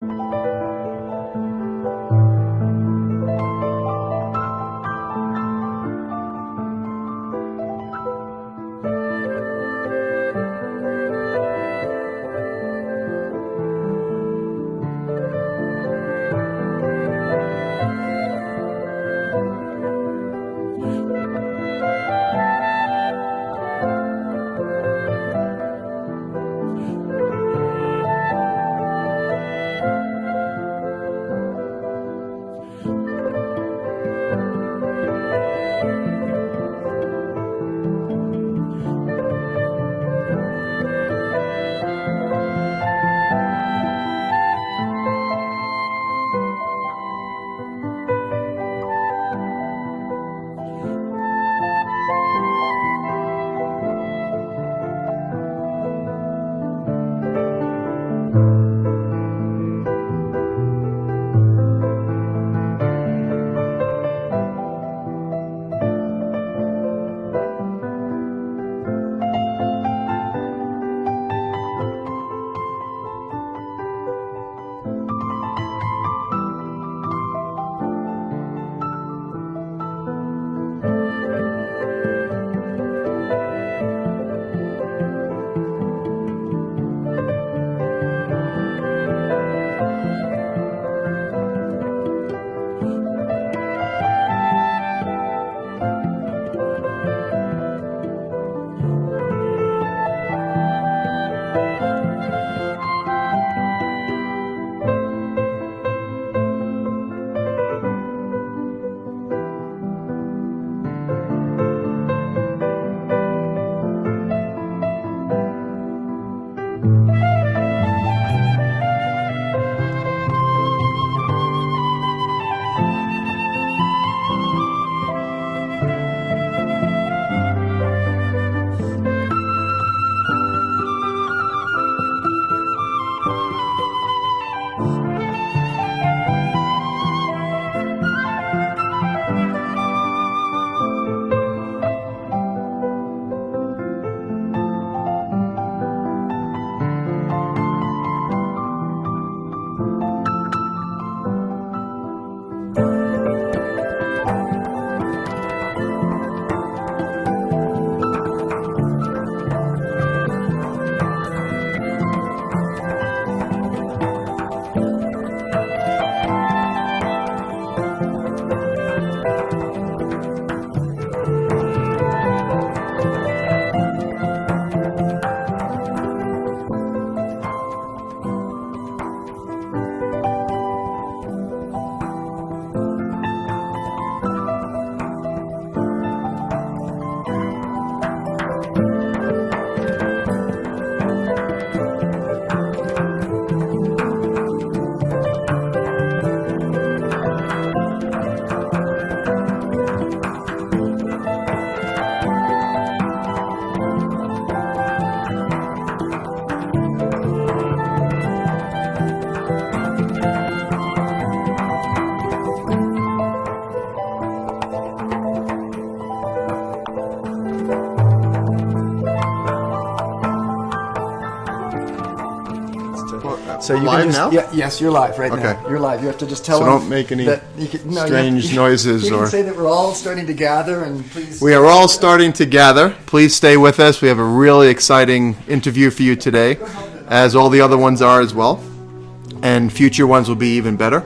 So you live can just, now? Yeah, yes, you're live right now. You're live. You have to just tell So them. don't make any that you can, no, strange noises You or. can say that we're all starting to gather, and please. We are all starting to gather. Please stay with us. We have a really exciting interview for you today, as all the other ones are as well. And future ones will be even better.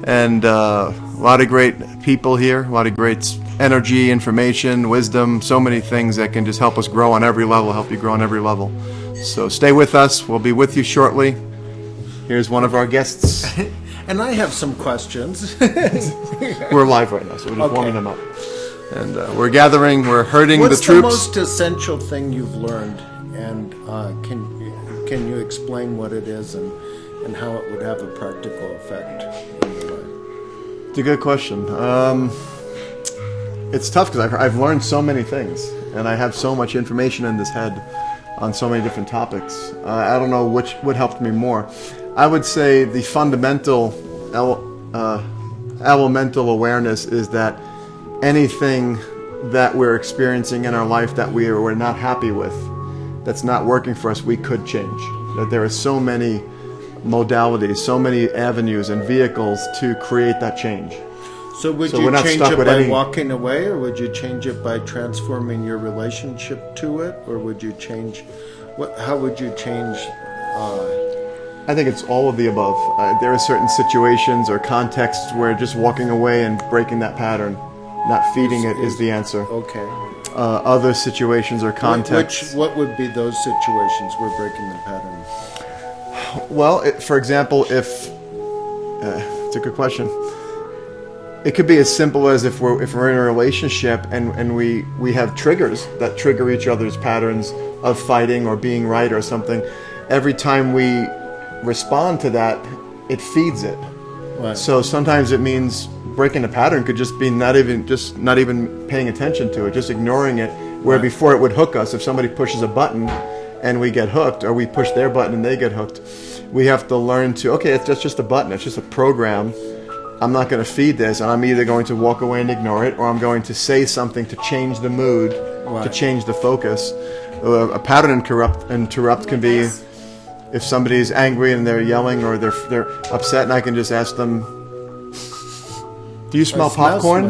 And a lot of great people here, a lot of great energy, information, wisdom, so many things that can just help us grow on every level, help you grow on every level. So stay with us. We'll be with you shortly. Here's one of our guests. And I have some questions. We're live right now, so we're just Okay. warming them up. And we're gathering, we're herding What's the troops. most essential thing you've learned? And can you explain what it is and how it would have a practical effect in your life? It's a good question. It's tough because I've learned so many things, and I have so much information in this head on so many different topics. I don't know which would help me more. I would say the fundamental elemental awareness is that anything that we're experiencing in our life that we're not happy with, that's not working for us, we could change. That there are so many modalities, so many avenues and vehicles to create that change. So would So you we're not change stuck it with by any- walking away, or would you change it by transforming your relationship to it, or would you change? How would you change? I think it's all of the above. There are certain situations or contexts where just walking away and breaking that pattern, not feeding it, is the answer. Okay. Other situations or contexts. What would be those situations where breaking the pattern? Well, for example, if it's a good question. It could be as simple as if we're in a relationship and we have triggers that trigger each other's patterns of fighting or being right or something. Every time we respond to that, it feeds it. Right. So sometimes it means breaking a pattern could just be not even paying attention to it, just ignoring it. Where Right. before it would hook us, if somebody pushes a button and we get hooked, or we push their button and they get hooked, we have to learn to, okay, it's just a button, it's just a program. I'm not going to feed this, and I'm either going to walk away and ignore it, or I'm going to say something to change the mood, Right. to change the focus. A pattern interrupt can be if somebody's angry and they're yelling or they're upset, and I can just ask them, "Do you smell popcorn?"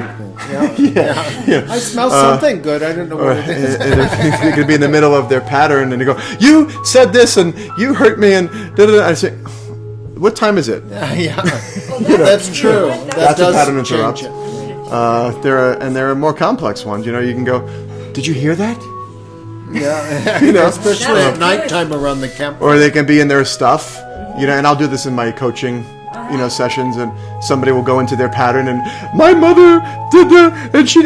Yeah. I smell something good. I don't know what it is. It could be in the middle of their pattern, and they go, "You said this, and you hurt me," and da-da-da. I say, "What time is it?" Yeah, that's true. That That's a does pattern change interrupt. it. There are more complex ones. You know, you can go, "Did you hear that?" Yeah, You know, especially at nighttime around the camp. or they can be in their stuff. You know, and I'll do this in my coaching, sessions, and somebody will go into their pattern and my mother did that,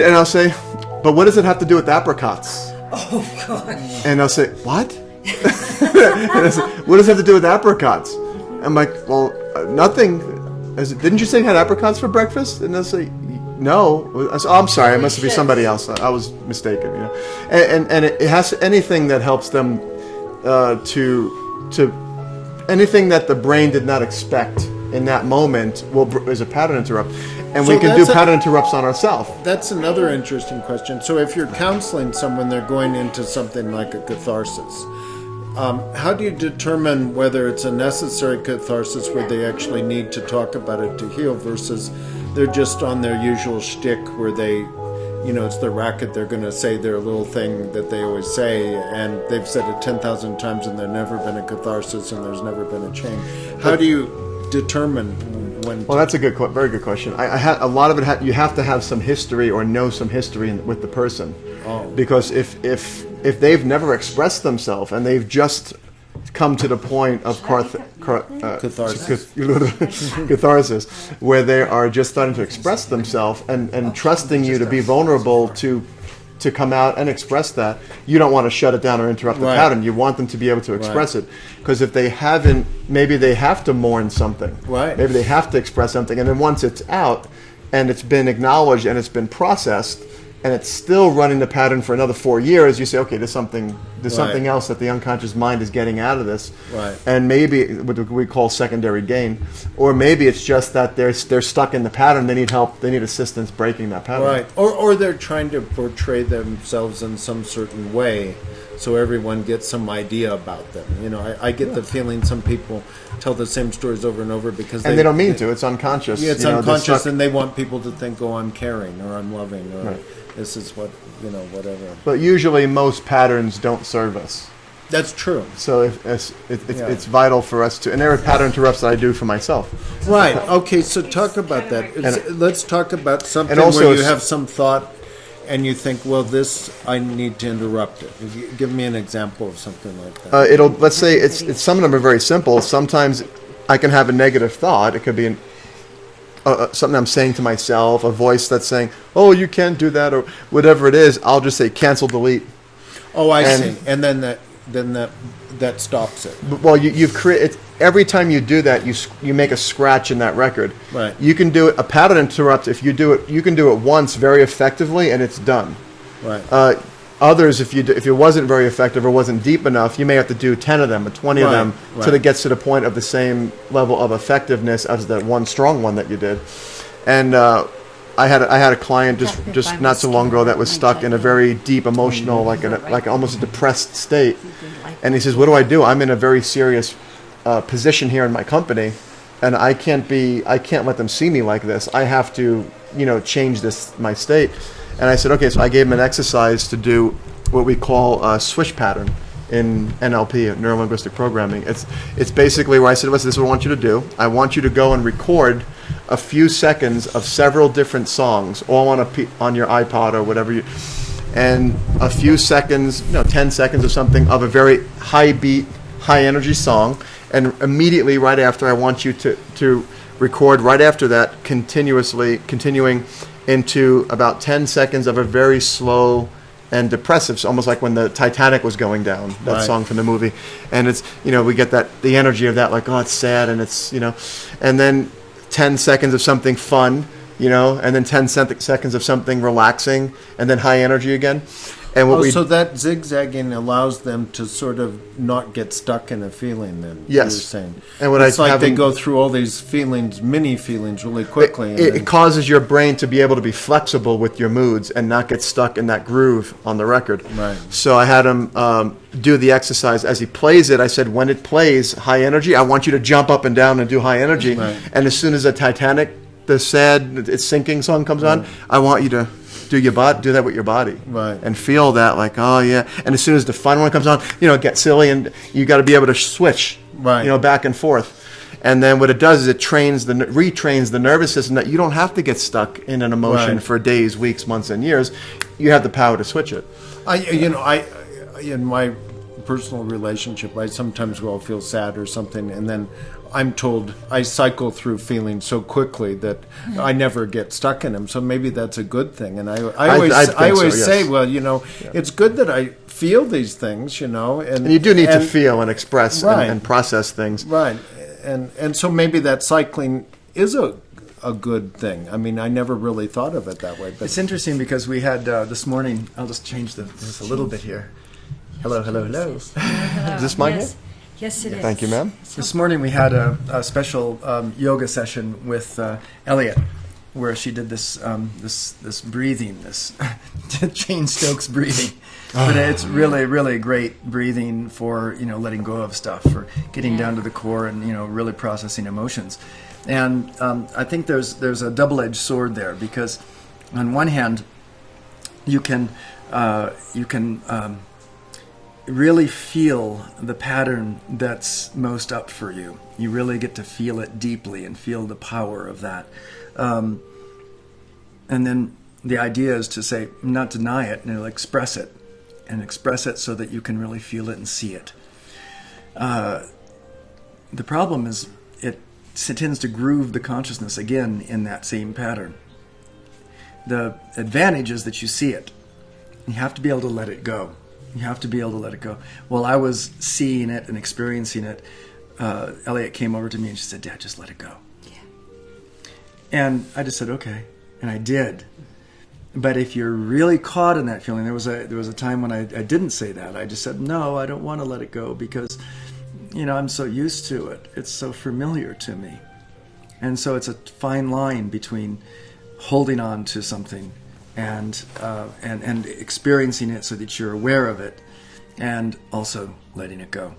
and I'll say, "But what does it have to do with apricots?" Oh, God. And they'll say, "What?" And I say, "What does it have to do with apricots?" I'm like, "Well, nothing. Didn't you say you had apricots for breakfast?" And they'll say, "No." I say, "Oh, I'm sorry. It must be somebody else. I was mistaken." You know, and it has anything that helps them to anything that the brain did not expect in that moment is a pattern interrupt, and we So can do that's pattern interrupts on ourselves. That's another interesting question. So if you're counseling someone, they're going into something like a catharsis. How do you determine whether it's a necessary catharsis where they actually need to talk about it to heal versus they're just on their usual shtick where they, it's their racket, they're going to say their little thing that they always say, and they've said it 10,000 times and there's never been a catharsis and there's never been a change. How do you determine when... Well, that's a very good question. A lot of it, you have to have some history or know some history with the person. Oh. Because if they've never expressed themselves and they've just come to the point of catharsis, where they are just starting to express themselves and trusting you to be vulnerable to come out and express that, you don't want to shut it down or interrupt the Right. pattern. You want them to be able to express it. Because if they haven't, maybe they have to mourn something. Right. Maybe they have to express something. And then once it's out and it's been acknowledged and it's been processed, and it's still running the pattern for another 4 years, you say, okay, there's something else that the unconscious mind is getting out of this. Right. And maybe what we call secondary gain. Or maybe it's just that they're stuck in the pattern, they need help, they need assistance breaking that pattern. Right. Or they're trying to portray themselves in some certain way so everyone gets some idea about them. I get the feeling some people tell the same stories over and over because They don't mean to, it's unconscious. Yeah, it's they're unconscious, stuck- and they want people to think, oh, I'm caring, or I'm loving, or Right. this is what, whatever. But usually most patterns don't serve us. That's true. So it's vital for us to, and there are pattern interrupts that I do for myself. Right. Okay, so talk about that. Let's talk about something also where you it's- have some thought and you think, well, this, I need to interrupt it. Give me an example of something like that. Let's say it's some of them are very simple. Sometimes I can have a negative thought. It could be something I'm saying to myself, a voice that's saying, "Oh, you can't do that," or whatever it is. I'll just say cancel, delete. Oh, I see. And then that stops it. Well, you've created every time you do that, you make a scratch in that record. Right. You can do it. A pattern interrupt. If you do it, you can do it once very effectively, and it's done. Right. Others, if it wasn't very effective or wasn't deep enough, you may have to do 10 of them or 20 of them till it gets to the point of the same level of effectiveness as that one strong one that you did. And I had a client just not so long ago that was stuck in a very deep emotional, like almost a depressed state. And he says, "What do I do? I'm in a very serious position here in my company, and I can't let them see me like this. I have to, change my state. And I said, okay, so I gave him an exercise to do what we call a switch pattern in NLP, neuro-linguistic programming. It's basically where I said, listen, this is what I want you to do. I want you to go and record a few seconds of several different songs, all on your iPod or whatever and a few seconds, 10 seconds or something of a very high beat, high energy song. And immediately right after, I want you to record right after that, continuing into about 10 seconds of a very slow and depressive, so almost like when the Titanic was going down, that song from the movie. And it's, we get the energy of that, like, oh, it's sad, and it's, and then 10 seconds of something fun, and then 10 seconds of something relaxing, and then high energy again. And so that zigzagging allows them to sort of not get stuck in a feeling. Then yes, you're saying, and it's like they go through all these mini feelings, really quickly. It causes your brain to be able to be flexible with your moods and not get stuck in that groove on the record. Right. So I had him do the exercise as he plays it. I said, when it plays high energy, I want you to jump up and down and do high energy. Right. And as soon as the Titanic, the sad, it's sinking song comes on, I want you to do that with your body, right, and feel that, like, oh yeah. And as soon as the fun one comes on, get silly, and you got to be able to switch, right, back and forth. And then what it does is it retrains the nervous system that you don't have to get stuck in an emotion for days, weeks, months, and years. You have the power to switch it. In my personal relationship, I sometimes will feel sad or something, and then I'm told I cycle through feelings so quickly that I never get stuck in them. So maybe that's a good thing. And I always say, well, it's good that I feel these things, and you do need to feel and express and process things, right? And so maybe that cycling is a good thing. I mean, I never really thought of it that way. But it's interesting because we had this morning. I'll just change this a little bit here. Hello. Is this mine here? Yes, it is. Thank you, ma'am. This morning we had a special yoga session with Elliot, where she did this breathing, this Jane Stokes breathing. But it's really, really great breathing for letting go of stuff, for getting down to the core and really processing emotions. And I think there's a double-edged sword there, because on one hand you can really feel the pattern that's most up for you. You really get to feel it deeply and feel the power of that. And then the idea is to say, not deny it, express it. And express it so that you can really feel it and see it. The problem is it tends to groove the consciousness again in that same pattern. The advantage is that you see it. You have to be able to let it go. You have to be able to let it go. While I was seeing it and experiencing it, Elliot came over to me and she said, Dad, just let it go. Yeah. And I just said, okay. And I did. But if you're really caught in that feeling, there was a time when I didn't say that. I just said, no, I don't want to let it go because, I'm so used to it. It's so familiar to me. And so it's a fine line between holding on to something and experiencing it so that you're aware of it, and also letting it go.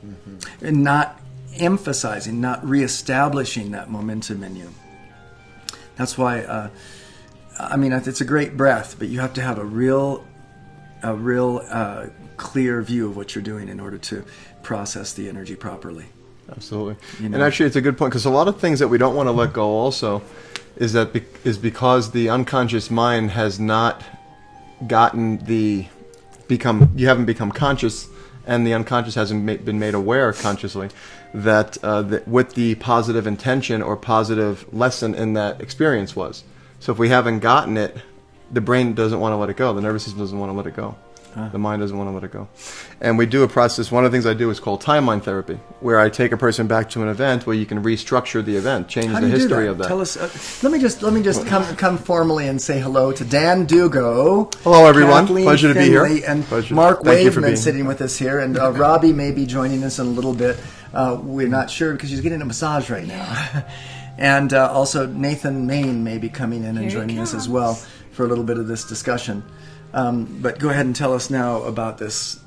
Mm-hmm. And not emphasizing, not reestablishing that momentum in you. That's why, it's a great breath, but you have to have a real clear view of what you're doing in order to process the energy properly. Absolutely. And actually, it's a good point, because a lot of things that we don't want to let go also is because the unconscious mind has not you haven't become conscious, and the unconscious hasn't been made aware consciously that with the positive intention or positive lesson in that experience was. So if we haven't gotten it, the brain doesn't want to let it go. The nervous system doesn't want to let it go. The mind doesn't want to let it go. And we do a process. One of the things I do is called timeline therapy, where I take a person back to an event where you can restructure the event, change the history of that. Tell us. Let me just come formally and say hello to Dan DUGO. Hello, everyone. Kathleen Pleasure to Finley, be here. And Pleasure. Mark Thank you for Waveman being sitting with us here, and Robbie may be joining us in a little bit. We're not sure because she's getting a massage right now. And also Nathan Main may be coming in and joining us as well for a little bit of this discussion. But go ahead and tell us now about this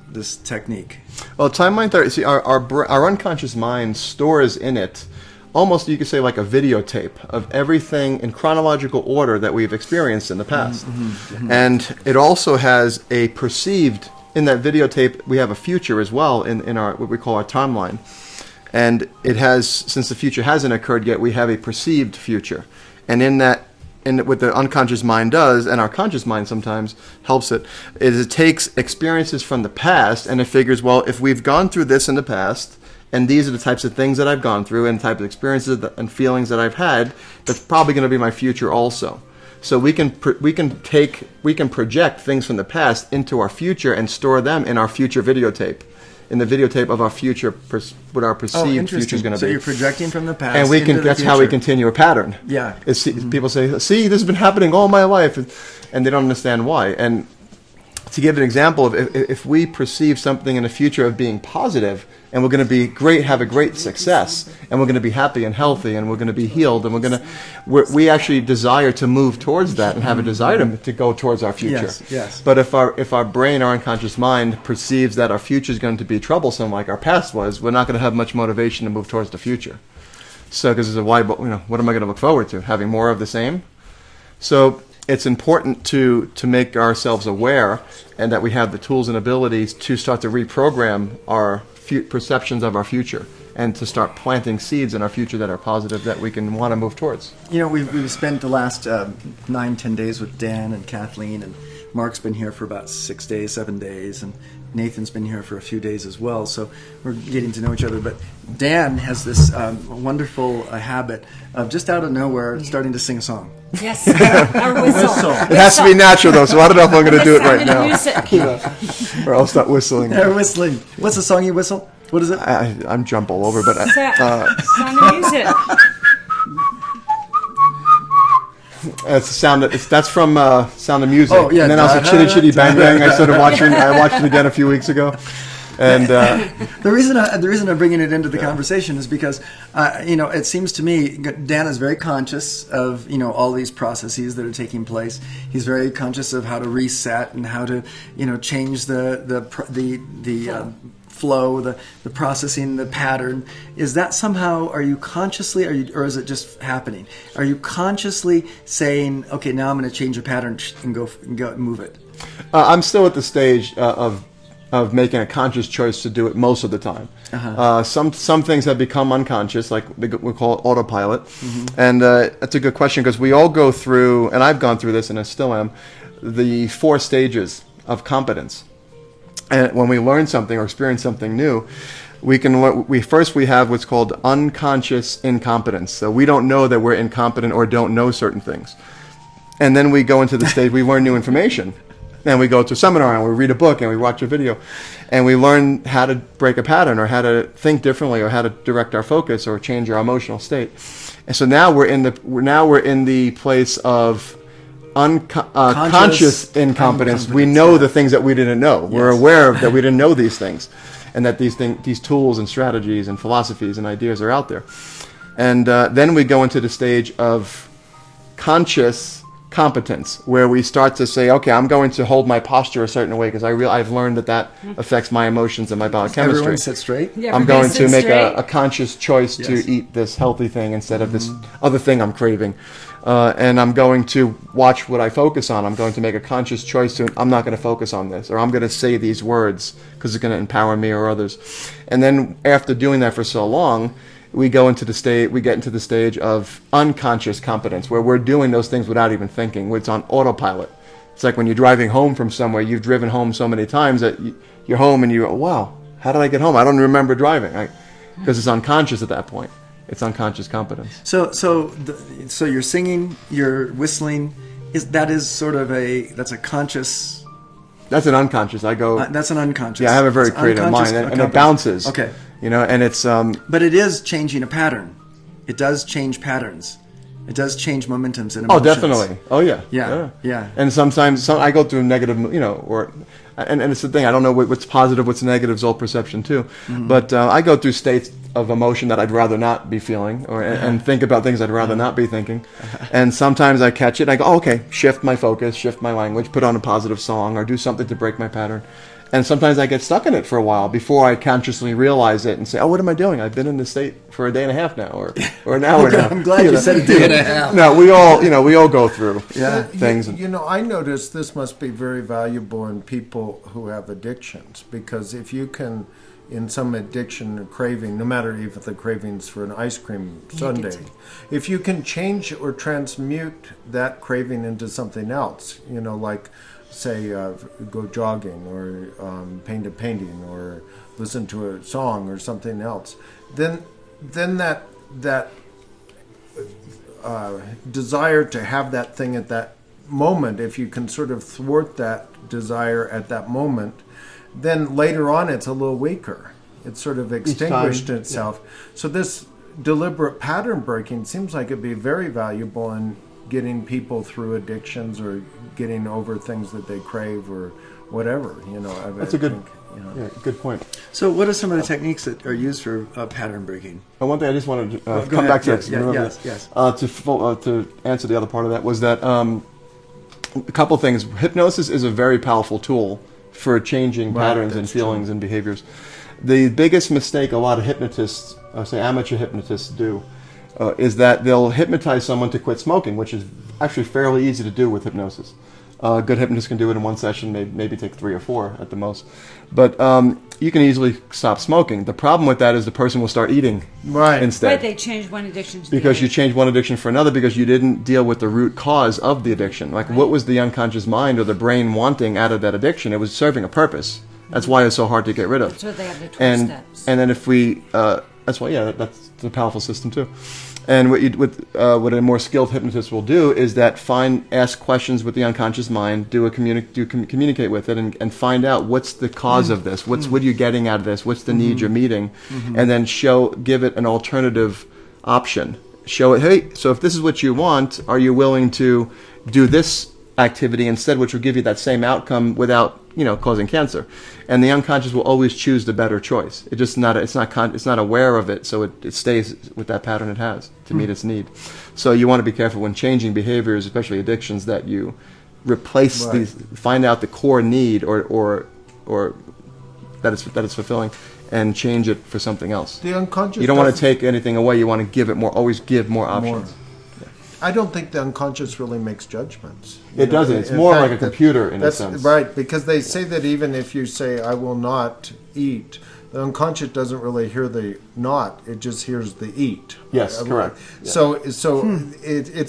technique. Well, timeline therapy, see, our unconscious mind stores in it almost, you could say, like a videotape of everything in chronological order that we've experienced in the past. And it also has a perceived, in that videotape, we have a future as well in our, what we call our timeline. And it has, since the future hasn't occurred yet, we have a perceived future. And in that, what the unconscious mind does, and our conscious mind sometimes helps it, is it takes experiences from the past and it figures, well, if we've gone through this in the past, and these are the types of things that I've gone through and types of experiences and feelings that I've had, that's probably going to be my future also. So we can project things from the past into our future and store them in our future videotape, in the videotape of our future, what our perceived future is going to be. So you're projecting from the past, and we can. into the That's future. how we continue a pattern. Yeah. People say, "See, this has been happening all my life," and they don't understand why. And to give an example of, if we perceive something in the future of being positive, and we're going to be great, have a great success, and we're going to be happy and healthy, and we're going to be healed, and we actually desire to move towards that and have a desire to go towards our future. Yes. But if our brain, our unconscious mind perceives that our future is going to be troublesome, like our past was, we're not going to have much motivation to move towards the future. So, because what am I going to look forward to? Having more of the same? So it's important to make ourselves aware, and that we have the tools and abilities to start to reprogram our perceptions of our future, and to start planting seeds in our future that are positive, that we can want to move towards. We've spent the last 9-10 days with Dan and Kathleen, and Mark's been here for about 6 days, 7 days, and Nathan's been here for a few days as well, so we're getting to know each other. But Dan has this wonderful habit of just out of nowhere starting to sing a song. Yes, or whistle. It has to be natural though, so I don't know if I'm going to do it right now. Music. Or I'll start whistling. Or whistling. What's the song you whistle? What is it? I'm jump all over, but Sound of music. it's the sound. That's from Sound of Music. Oh, yeah. And then also Chitty Chitty Bang Bang. I started watching. I watched it again a few weeks ago. And the reason I'm bringing it into the conversation is because it seems to me Dan is very conscious of all these processes that are taking place. He's very conscious of how to reset and how to change the flow, the processing, the pattern. Is that somehow, are you consciously, or is it just happening? Are you consciously saying, okay, now I'm going to change a pattern and go move it? I'm still at the stage of making a conscious choice to do it most of the time. Some things have become unconscious, like we call it autopilot. And that's a good question, because we all go through, and I've gone through this and I still am, the 4 stages of competence. And when we learn something or experience something new, we have what's called unconscious incompetence. So we don't know that we're incompetent or don't know certain things. And then we go into the stage, we learn new information. And we go to a seminar and we read a book and we watch a video and we learn how to break a pattern or how to think differently or how to direct our focus or change our emotional state. And so now we're in the place of conscious incompetence. We know the things that we didn't know. Yes. We're aware of that we didn't know these things, and that these tools and strategies and philosophies and ideas are out there. And then we go into the stage of conscious competence, where we start to say, okay, I'm going to hold my posture a certain way because I've learned that affects my emotions and my biochemistry. Everyone sit straight. Yeah, I'm going to make straight. a conscious choice to eat this healthy thing instead of this other thing I'm craving. And I'm going to watch what I focus on. I'm going to make a conscious choice I'm not going to focus on this, or I'm going to say these words because it's going to empower me or others. And then after doing that for so long, we get into the stage of unconscious competence, where we're doing those things without even thinking, where it's on autopilot. It's like when you're driving home from somewhere, you've driven home so many times that you're home and you go, wow, how did I get home? I don't remember driving, because it's unconscious at that point. It's unconscious competence. So you're singing, you're whistling. That's a conscious. That's an unconscious. That's an unconscious. Yeah, I have a very creative mind, and it bounces. Okay. And it's. But it is changing a pattern. It does change patterns. It does change momentums and Oh, emotions. definitely. Oh, yeah. Yeah. And sometimes I go through negative, and it's the thing. I don't know what's positive, what's negative is all perception too. But I go through states of emotion that I'd rather not be feeling, and think about things I'd rather not be thinking. And sometimes I catch it and I go, oh, okay, shift my focus, shift my language, put on a positive song, or do something to break my pattern. And sometimes I get stuck in it for a while before I consciously realize it and say, oh, what am I doing? I've been in this state for a day and a half now, or an hour now. I'm glad you said a day and a half. No, we all go through things. I notice this must be very valuable in people who have addictions, because if you can, in some addiction or craving, no matter if the craving's for an ice cream sundae, if you can change or transmute that craving into something else, like, say, go jogging, or paint a painting, or listen to a song or something else, then that desire to have that thing at that moment, if you can sort of thwart that desire at that moment, then later on it's a little weaker. It's sort of extinguished itself. So this deliberate pattern breaking seems like it'd be very valuable in getting people through addictions, or getting over things that they crave, or whatever. That's a good point. So what are some of the techniques that are used for pattern breaking? One thing I just wanted to come back to Yes. to answer the other part of that was that a couple things. Hypnosis is a very powerful tool for changing patterns and feelings and behaviors. The biggest mistake a lot of hypnotists, say amateur hypnotists, do is that they'll hypnotize someone to quit smoking, which is actually fairly easy to do with hypnosis. A good hypnotist can do it in one session, maybe take 3 or 4 at the most. But you can easily stop smoking. The problem with that is the person will start eating instead. Right, they change one addiction to the Because other. you change one addiction for another, because you didn't deal with the root cause of the addiction. Like, what was the unconscious mind or the brain wanting out of that addiction? It was serving a purpose. That's why it's so hard to get rid of. That's why they have the 12 steps. And then if we, that's why, that's a powerful system too. And what a more skilled hypnotist will do is that ask questions with the unconscious mind, communicate with it, and find out what's the cause of this, what are you getting out of this, what's the need you're meeting, and then give it an alternative option. Show it, hey, so if this is what you want, are you willing to do this activity instead, which will give you that same outcome without causing cancer? And the unconscious will always choose the better choice. It's not aware of it, so it stays with that pattern it has to meet its need. So you want to be careful when changing behaviors, especially addictions, that you replace these, find out the core need or that it's fulfilling, and change it for something else. The unconscious. You don't want to take anything away. You want to give it more. Always give more options. I don't think the unconscious really makes judgments. It doesn't. It's more like a computer in a sense. Right, because they say that even if you say, I will not eat, the unconscious doesn't really hear the not, it just hears the eat. Yes, correct. So it's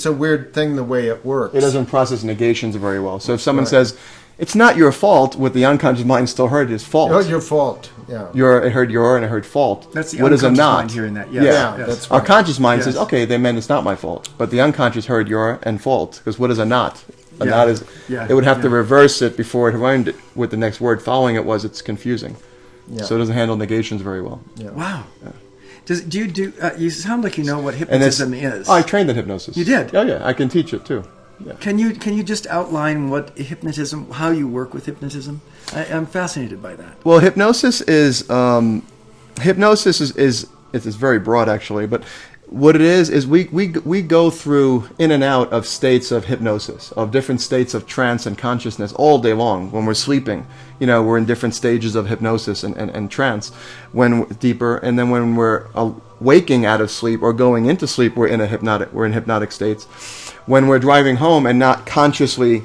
a weird thing the way it works. It doesn't process negations very well. So if someone says, it's not your fault, what the unconscious mind still heard is fault. Oh, your fault, yeah. It heard your and it heard fault. That's the what is a unconscious not? mind hearing that. Yes. Yeah, Yes. That's Our right. conscious mind Yes. says, okay, they meant it's not my fault. But the unconscious heard your and fault. Because what is a not? A not is, it would have to reverse it before it rhymed it with the next word following it it's confusing. Yeah. So it doesn't handle negations very well. Yeah. Wow. Do you do? You sound like you know what hypnotism is. I trained in hypnosis. You did? Oh yeah, I can teach it too. Yeah. Can you just outline what hypnotism, how you work with hypnotism? I'm fascinated by that. Well, hypnosis is it's very broad actually, but what it is we go through in and out of states of hypnosis, of different states of trance and consciousness all day long. When we're sleeping, we're in different stages of hypnosis and trance, when we're deeper, and then when we're waking out of sleep or going into sleep, we're in hypnotic states. When we're driving home and not consciously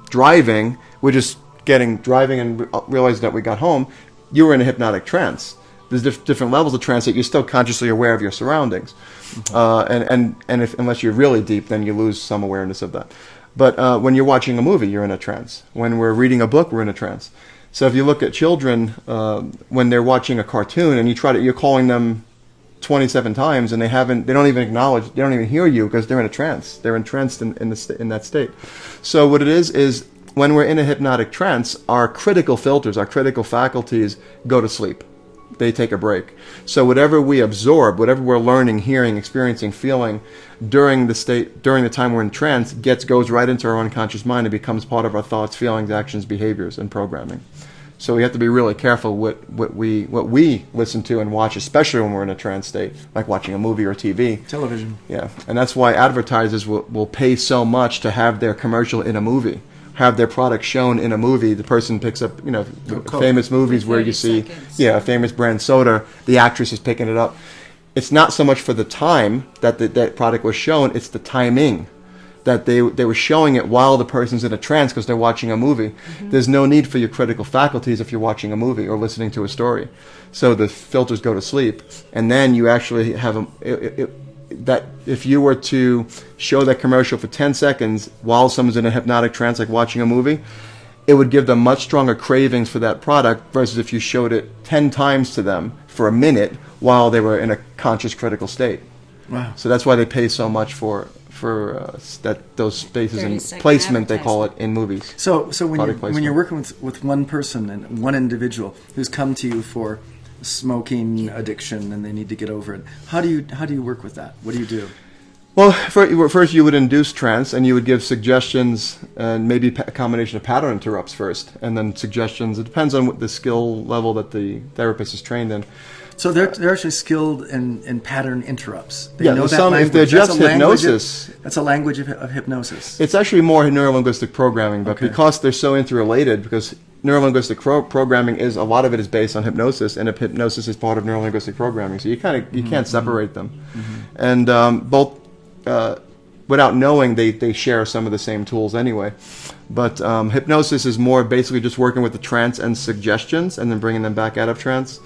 driving, we're just driving and realizing that we got home, you were in a hypnotic trance. There's different levels of trance that you're still consciously aware of your surroundings. Unless you're really deep, then you lose some awareness of that. But when you're watching a movie, you're in a trance. When we're reading a book, we're in a trance. So if you look at children, when they're watching a cartoon and you're calling them 27 times and they don't even acknowledge, they don't even hear you because they're in a trance. They're entranced in that state. So what it is when we're in a hypnotic trance, our critical filters, our critical faculties go to sleep. they take a break. So whatever we absorb, whatever we're learning, hearing, experiencing, feeling during the time we're in trance goes right into our unconscious mind and becomes part of our thoughts, feelings, actions, behaviors, and programming. So we have to be really careful what we listen to and watch, especially when we're in a trance state, like watching a movie or TV. Television. Yeah, and that's why advertisers will pay so much to have their commercial in a movie, have their product shown in a movie. The person picks up, famous movies where you see, a famous brand soda, the actress is picking it up. It's not so much for the time that product was shown, it's the timing. That they were showing it while the person's in a trance because they're watching a movie. Mm-hmm. There's no need for your critical faculties if you're watching a movie or listening to a story. So the filters go to sleep, and then you actually have that if you were to show that commercial for 10 seconds while someone's in a hypnotic trance, like watching a movie, it would give them much stronger cravings for that product versus if you showed it 10 times to them for a minute while they were in a conscious critical state. Wow. So that's why they pay so much for those spaces and placement, they call it, in movies. So when you're working with one person and one individual who's come to you for smoking addiction and they need to get over it, how do you work with that? What do you do? Well, first you would induce trance and you would give suggestions and maybe a combination of pattern interrupts first, and then suggestions. It depends on what the skill level that the therapist is trained in. So they're actually skilled in pattern interrupts. They know that some, language. if they're just hypnosis. That's a language of hypnosis. It's actually more neurolinguistic programming, but because they're so interrelated, because neurolinguistic programming a lot of it is based on hypnosis, and hypnosis is part of neurolinguistic programming. So you can't separate them, and both without knowing they share some of the same tools anyway. But hypnosis is more basically just working with the trance and suggestions, and then bringing them back out of trance.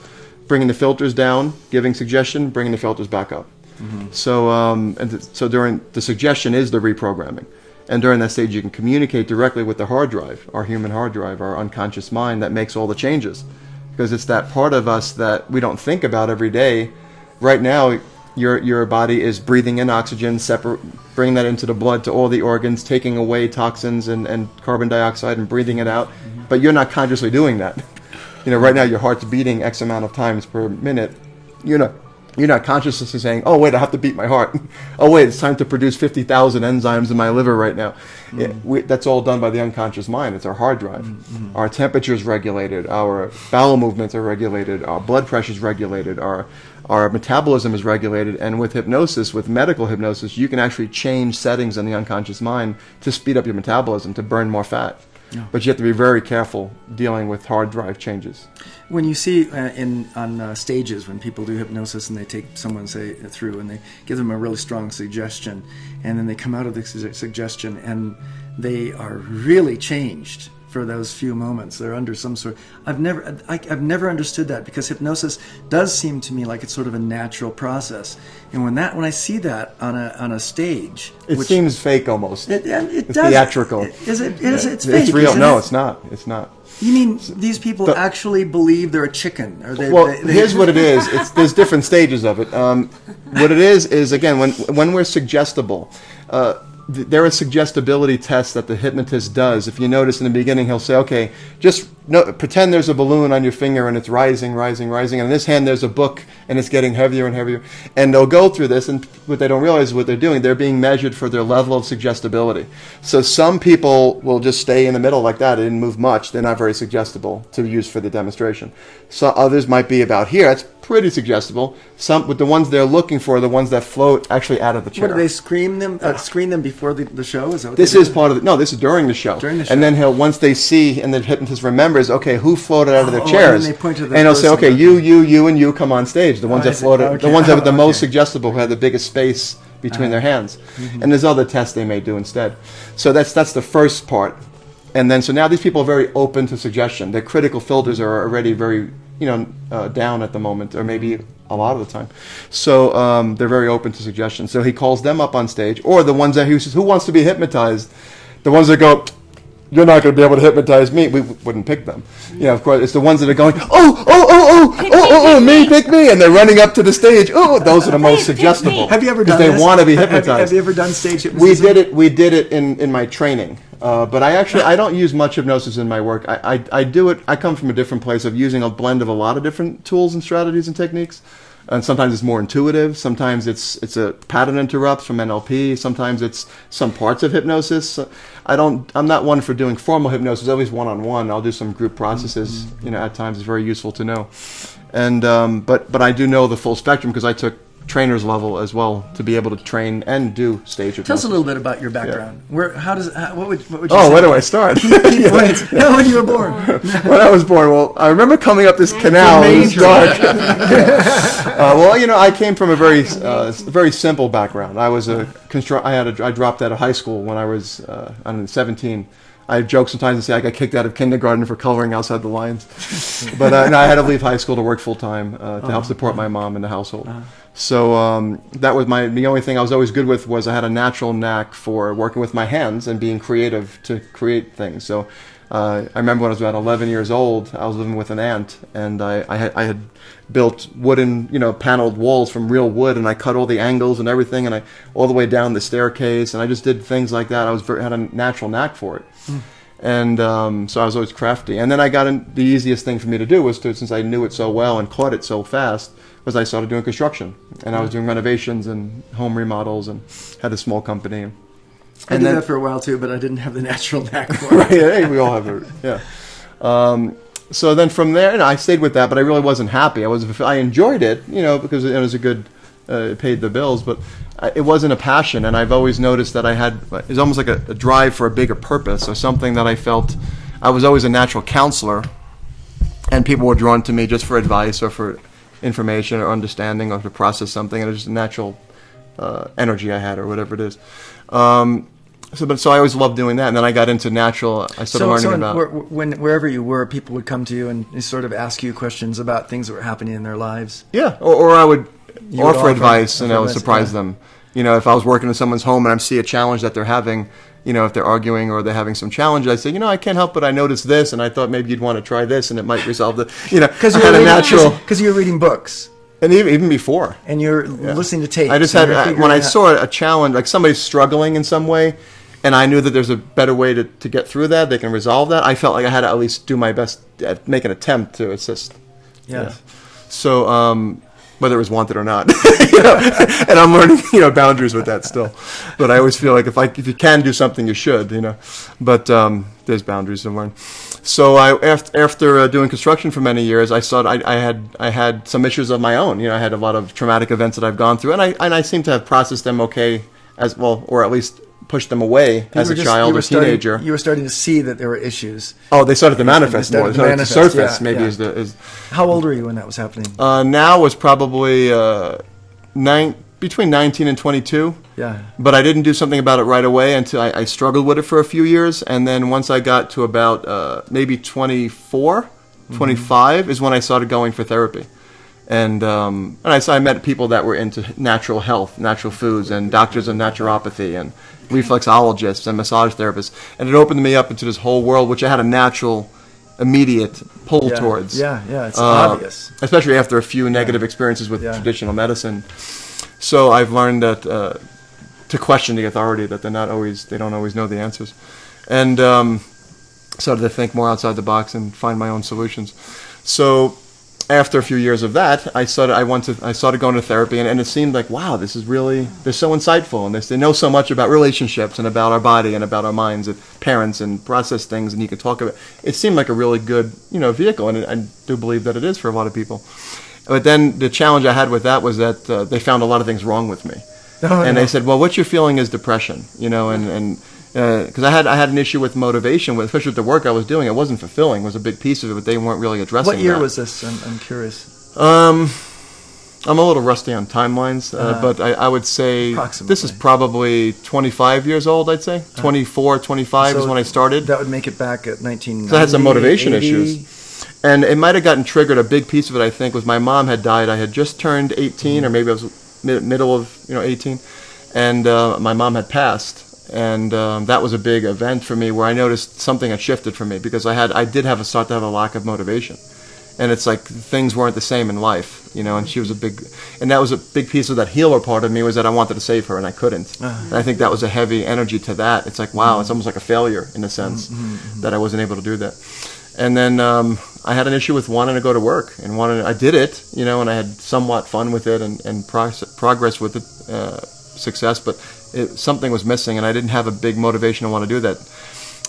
Bringing the filters down, giving suggestion, bringing the filters back up. Mm-hmm. So during the suggestion is the reprogramming, and during that stage you can communicate directly with the hard drive, our human hard drive, our unconscious mind that makes all the changes, because it's that part of us that we don't think about every day. Right now, your body is breathing in oxygen, bringing that into the blood to all the organs, taking away toxins and carbon dioxide and breathing it out, but you're not consciously doing that. Right now your heart's beating X amount of times per minute. You're not consciously saying, "Oh wait, I have to beat my heart." "Oh wait, it's time to produce 50,000 enzymes in my liver right now." That's all done by the unconscious mind. It's our hard drive. Mm-hmm. Our temperature is regulated. Our bowel movements are regulated. Our blood pressure is regulated. Our metabolism is regulated. And with hypnosis, with medical hypnosis, you can actually change settings in the unconscious mind to speed up your metabolism, to burn more fat. Yeah. But you have to be very careful dealing with hard drive changes. When you see on stages when people do hypnosis and they take someone through and they give them a really strong suggestion, and then they come out of the suggestion and they are really changed for those few moments. They're under some sort. I've never understood that, because hypnosis does seem to me like it's sort of a natural process. And when I see that on a stage, it seems fake almost. It it's does. Theatrical. Is it? It's fake. It's real. No, it's not. It's not. You mean these people actually believe they're a chicken? Or here's what it is. There's different stages of it. What it is again, when we're suggestible, there are suggestibility tests that the hypnotist does. If you notice in the beginning, he'll say, "Okay, just pretend there's a balloon on your finger and it's rising, rising, rising. And in this hand, there's a book and it's getting heavier and heavier." And they'll go through this, and what they don't realize is what they're doing. They're being measured for their level of suggestibility. So some people will just stay in the middle like that. They didn't move much. They're not very suggestible to use for the demonstration. So others might be about here. That's pretty suggestible. But the ones they're looking for are the ones that float actually out of the chair. What, do they screen them before the show? Is that what this is part of the? No, this is during the show. During the show. And then once they see, and the hypnotist remembers, okay, who floated out of their chairs, and they point to the and he'll say, person. okay, you, and you come on stage. The ones that floated, the ones that were the most suggestible, who had the biggest space between their hands. Mm-hmm. And there's other tests they may do instead. So that's the first part. And then so now these people are very open to suggestion. Their critical filters are already very down at the moment, or maybe a lot of the time. So they're very open to suggestion. So he calls them up on stage, or the ones that he says, "Who wants to be hypnotized?" The ones that go, "You're not going to be able to hypnotize me." We wouldn't pick them. Of course, it's the ones that are going, oh, me, pick me, and they're running up to the stage. Oh, those are the most suggestible. Have you ever done this? Because they want to be Have hypnotized. you ever done stage hypnosis? We did it in my training. But I don't use much hypnosis in my work. I do it. I come from a different place of using a blend of a lot of different tools and strategies and techniques. And sometimes it's more intuitive. Sometimes it's a pattern interrupts from NLP. Sometimes it's some parts of hypnosis. I'm not one for doing formal hypnosis. Always one-on-one. I'll do some group processes. At times it's very useful to know. And but I do know the full spectrum because I took trainer's level as well to be able to train and do stage hypnosis. Tell us a little bit about your background. What would you say? Oh, where do I start? How when you were born? When I was born, well, I remember coming up this canal. It was dark. I came from a very simple background. I was I dropped out of high school when I was 17. I joke sometimes and say I got kicked out of kindergarten for coloring outside the lines. But I had to leave high school to work full time to help support my mom and the household. So that was the only thing I was always good with was I had a natural knack for working with my hands and being creative to create things. So I remember when I was about 11 years old, I was living with an aunt, and I had built wooden, paneled walls from real wood, and I cut all the angles and everything, and all the way down the staircase, and I just did things like that. Had a natural knack for it. And so I was always crafty. And then the easiest thing for me to do was since I knew it so well and caught it so fast, was I started doing construction. And I was doing renovations and home remodels and had a small company. I did that for a while too, but I didn't have the natural knack for it. Right, hey, we all have it, yeah. So then from there, I stayed with that, but I really wasn't happy. I enjoyed it, because it was a good, it paid the bills, but it wasn't a passion. And I've always noticed that it was almost like a drive for a bigger purpose or something that I felt. I was always a natural counselor, and people were drawn to me just for advice or for information or understanding or to process something, and it was just a natural energy I had or whatever it is. So I always loved doing that, and then I got into natural. I started learning about wherever you were, people would come to you and sort of ask you questions about things that were happening in their lives. Yeah, or I would offer advice, and I would surprise them. If I was working in someone's home and I see a challenge that they're having, if they're arguing or they're having some challenge, I say, I can't help but I noticed this, and I thought maybe you'd want to try this, and it might resolve the. Because you're reading books. And even before. And you're listening to tapes. I just had, when I saw a challenge, like somebody's struggling in some way, and I knew that there's a better way to get through that, they can resolve that, I felt like I had to at least do my best, make an attempt to assist. Yeah. So, whether it was wanted or not. And I'm learning, boundaries with that still. But I always feel like if you can do something, you should, But there's boundaries to learn. So after doing construction for many years, I saw I had some issues of my own. I had a lot of traumatic events that I've gone through, and I seem to have processed them okay as well, or at least pushed them away as a child or teenager. You were starting to see that there were issues. Oh, they started to manifest more. They started to surface, maybe. Yeah. Is. How old were you when that was happening? Now was probably between 19 and 22. Yeah. But I didn't do something about it right away until I struggled with it for a few years. And then once I got to about maybe 24, 25 is when I started going for therapy. And I met people that were into natural health, natural foods, and doctors of naturopathy, and reflexologists and massage therapists. And it opened me up into this whole world, which I had a natural, immediate pull towards. Yeah, it's obvious. Especially after a few negative experiences with traditional medicine. So I've learned that to question the authority, that they don't always know the answers, and started to think more outside the box and find my own solutions. So after a few years of that, I started going to therapy, and it seemed like, wow, they're so insightful, and they know so much about relationships and about our body and about our minds and parents and process things, and you can talk about. It seemed like a really good, vehicle, and I do believe that it is for a lot of people. But then the challenge I had with that was that they found a lot of things wrong with me, they said, well, what you're feeling is depression, and because I had an issue with motivation, especially with the work I was doing. It wasn't fulfilling. It was a big piece of it, but they weren't really addressing that. What year was this? I'm curious. I'm a little rusty on timelines, but I would say this is probably 25 years old, I'd say. 24, 25 is when I started. That would make it back at 1990. So I had some motivation issues. And it might have gotten triggered. A big piece of it, I think, was my mom had died. I had just turned 18, or maybe I was middle of 18, and my mom had passed. And that was a big event for me, where I noticed something had shifted for me, because I did start to have a lack of motivation, And it's like things weren't the same in life, you know. And she was and that was a big piece of that healer part of me, was that I wanted to save her and I couldn't. And I think that was a heavy energy to that. It's like, wow, it's almost like a failure in a sense that I wasn't able to do that. And then I had an issue with wanting to go to work, and I did it, you know, and I had somewhat fun with it and progress with it, success, but something was missing, and I didn't have a big motivation to want to do that.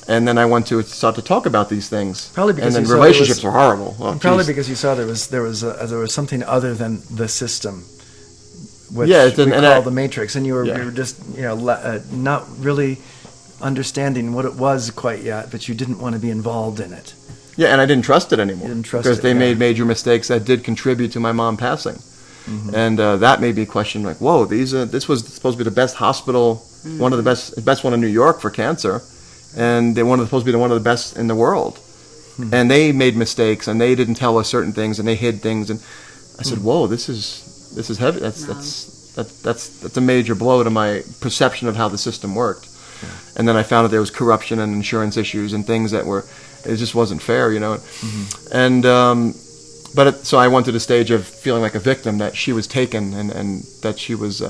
And then I went to start to talk about these things. Probably because and then relationships were horrible. Oh, probably because you saw there was something other than the system, which we call the matrix, and you were just, you know, not really understanding what it was quite yet, but you didn't want to be involved in it. Yeah, and I didn't trust it anymore. You didn't trust because it, they made major mistakes that did contribute to my mom passing. And that made me question, like, whoa, this was supposed to be the best hospital, one of the best one in New York for cancer. And they wanted supposed to be one of the best in the world, and they made mistakes, and they didn't tell us certain things, and they hid things, and I said, "Whoa, this is heavy. That's a major blow to my perception of how the system worked." And then I found that there was corruption and insurance issues and things that it just wasn't fair, you know. And so I went to the stage of feeling like a victim, that she was taken and that she was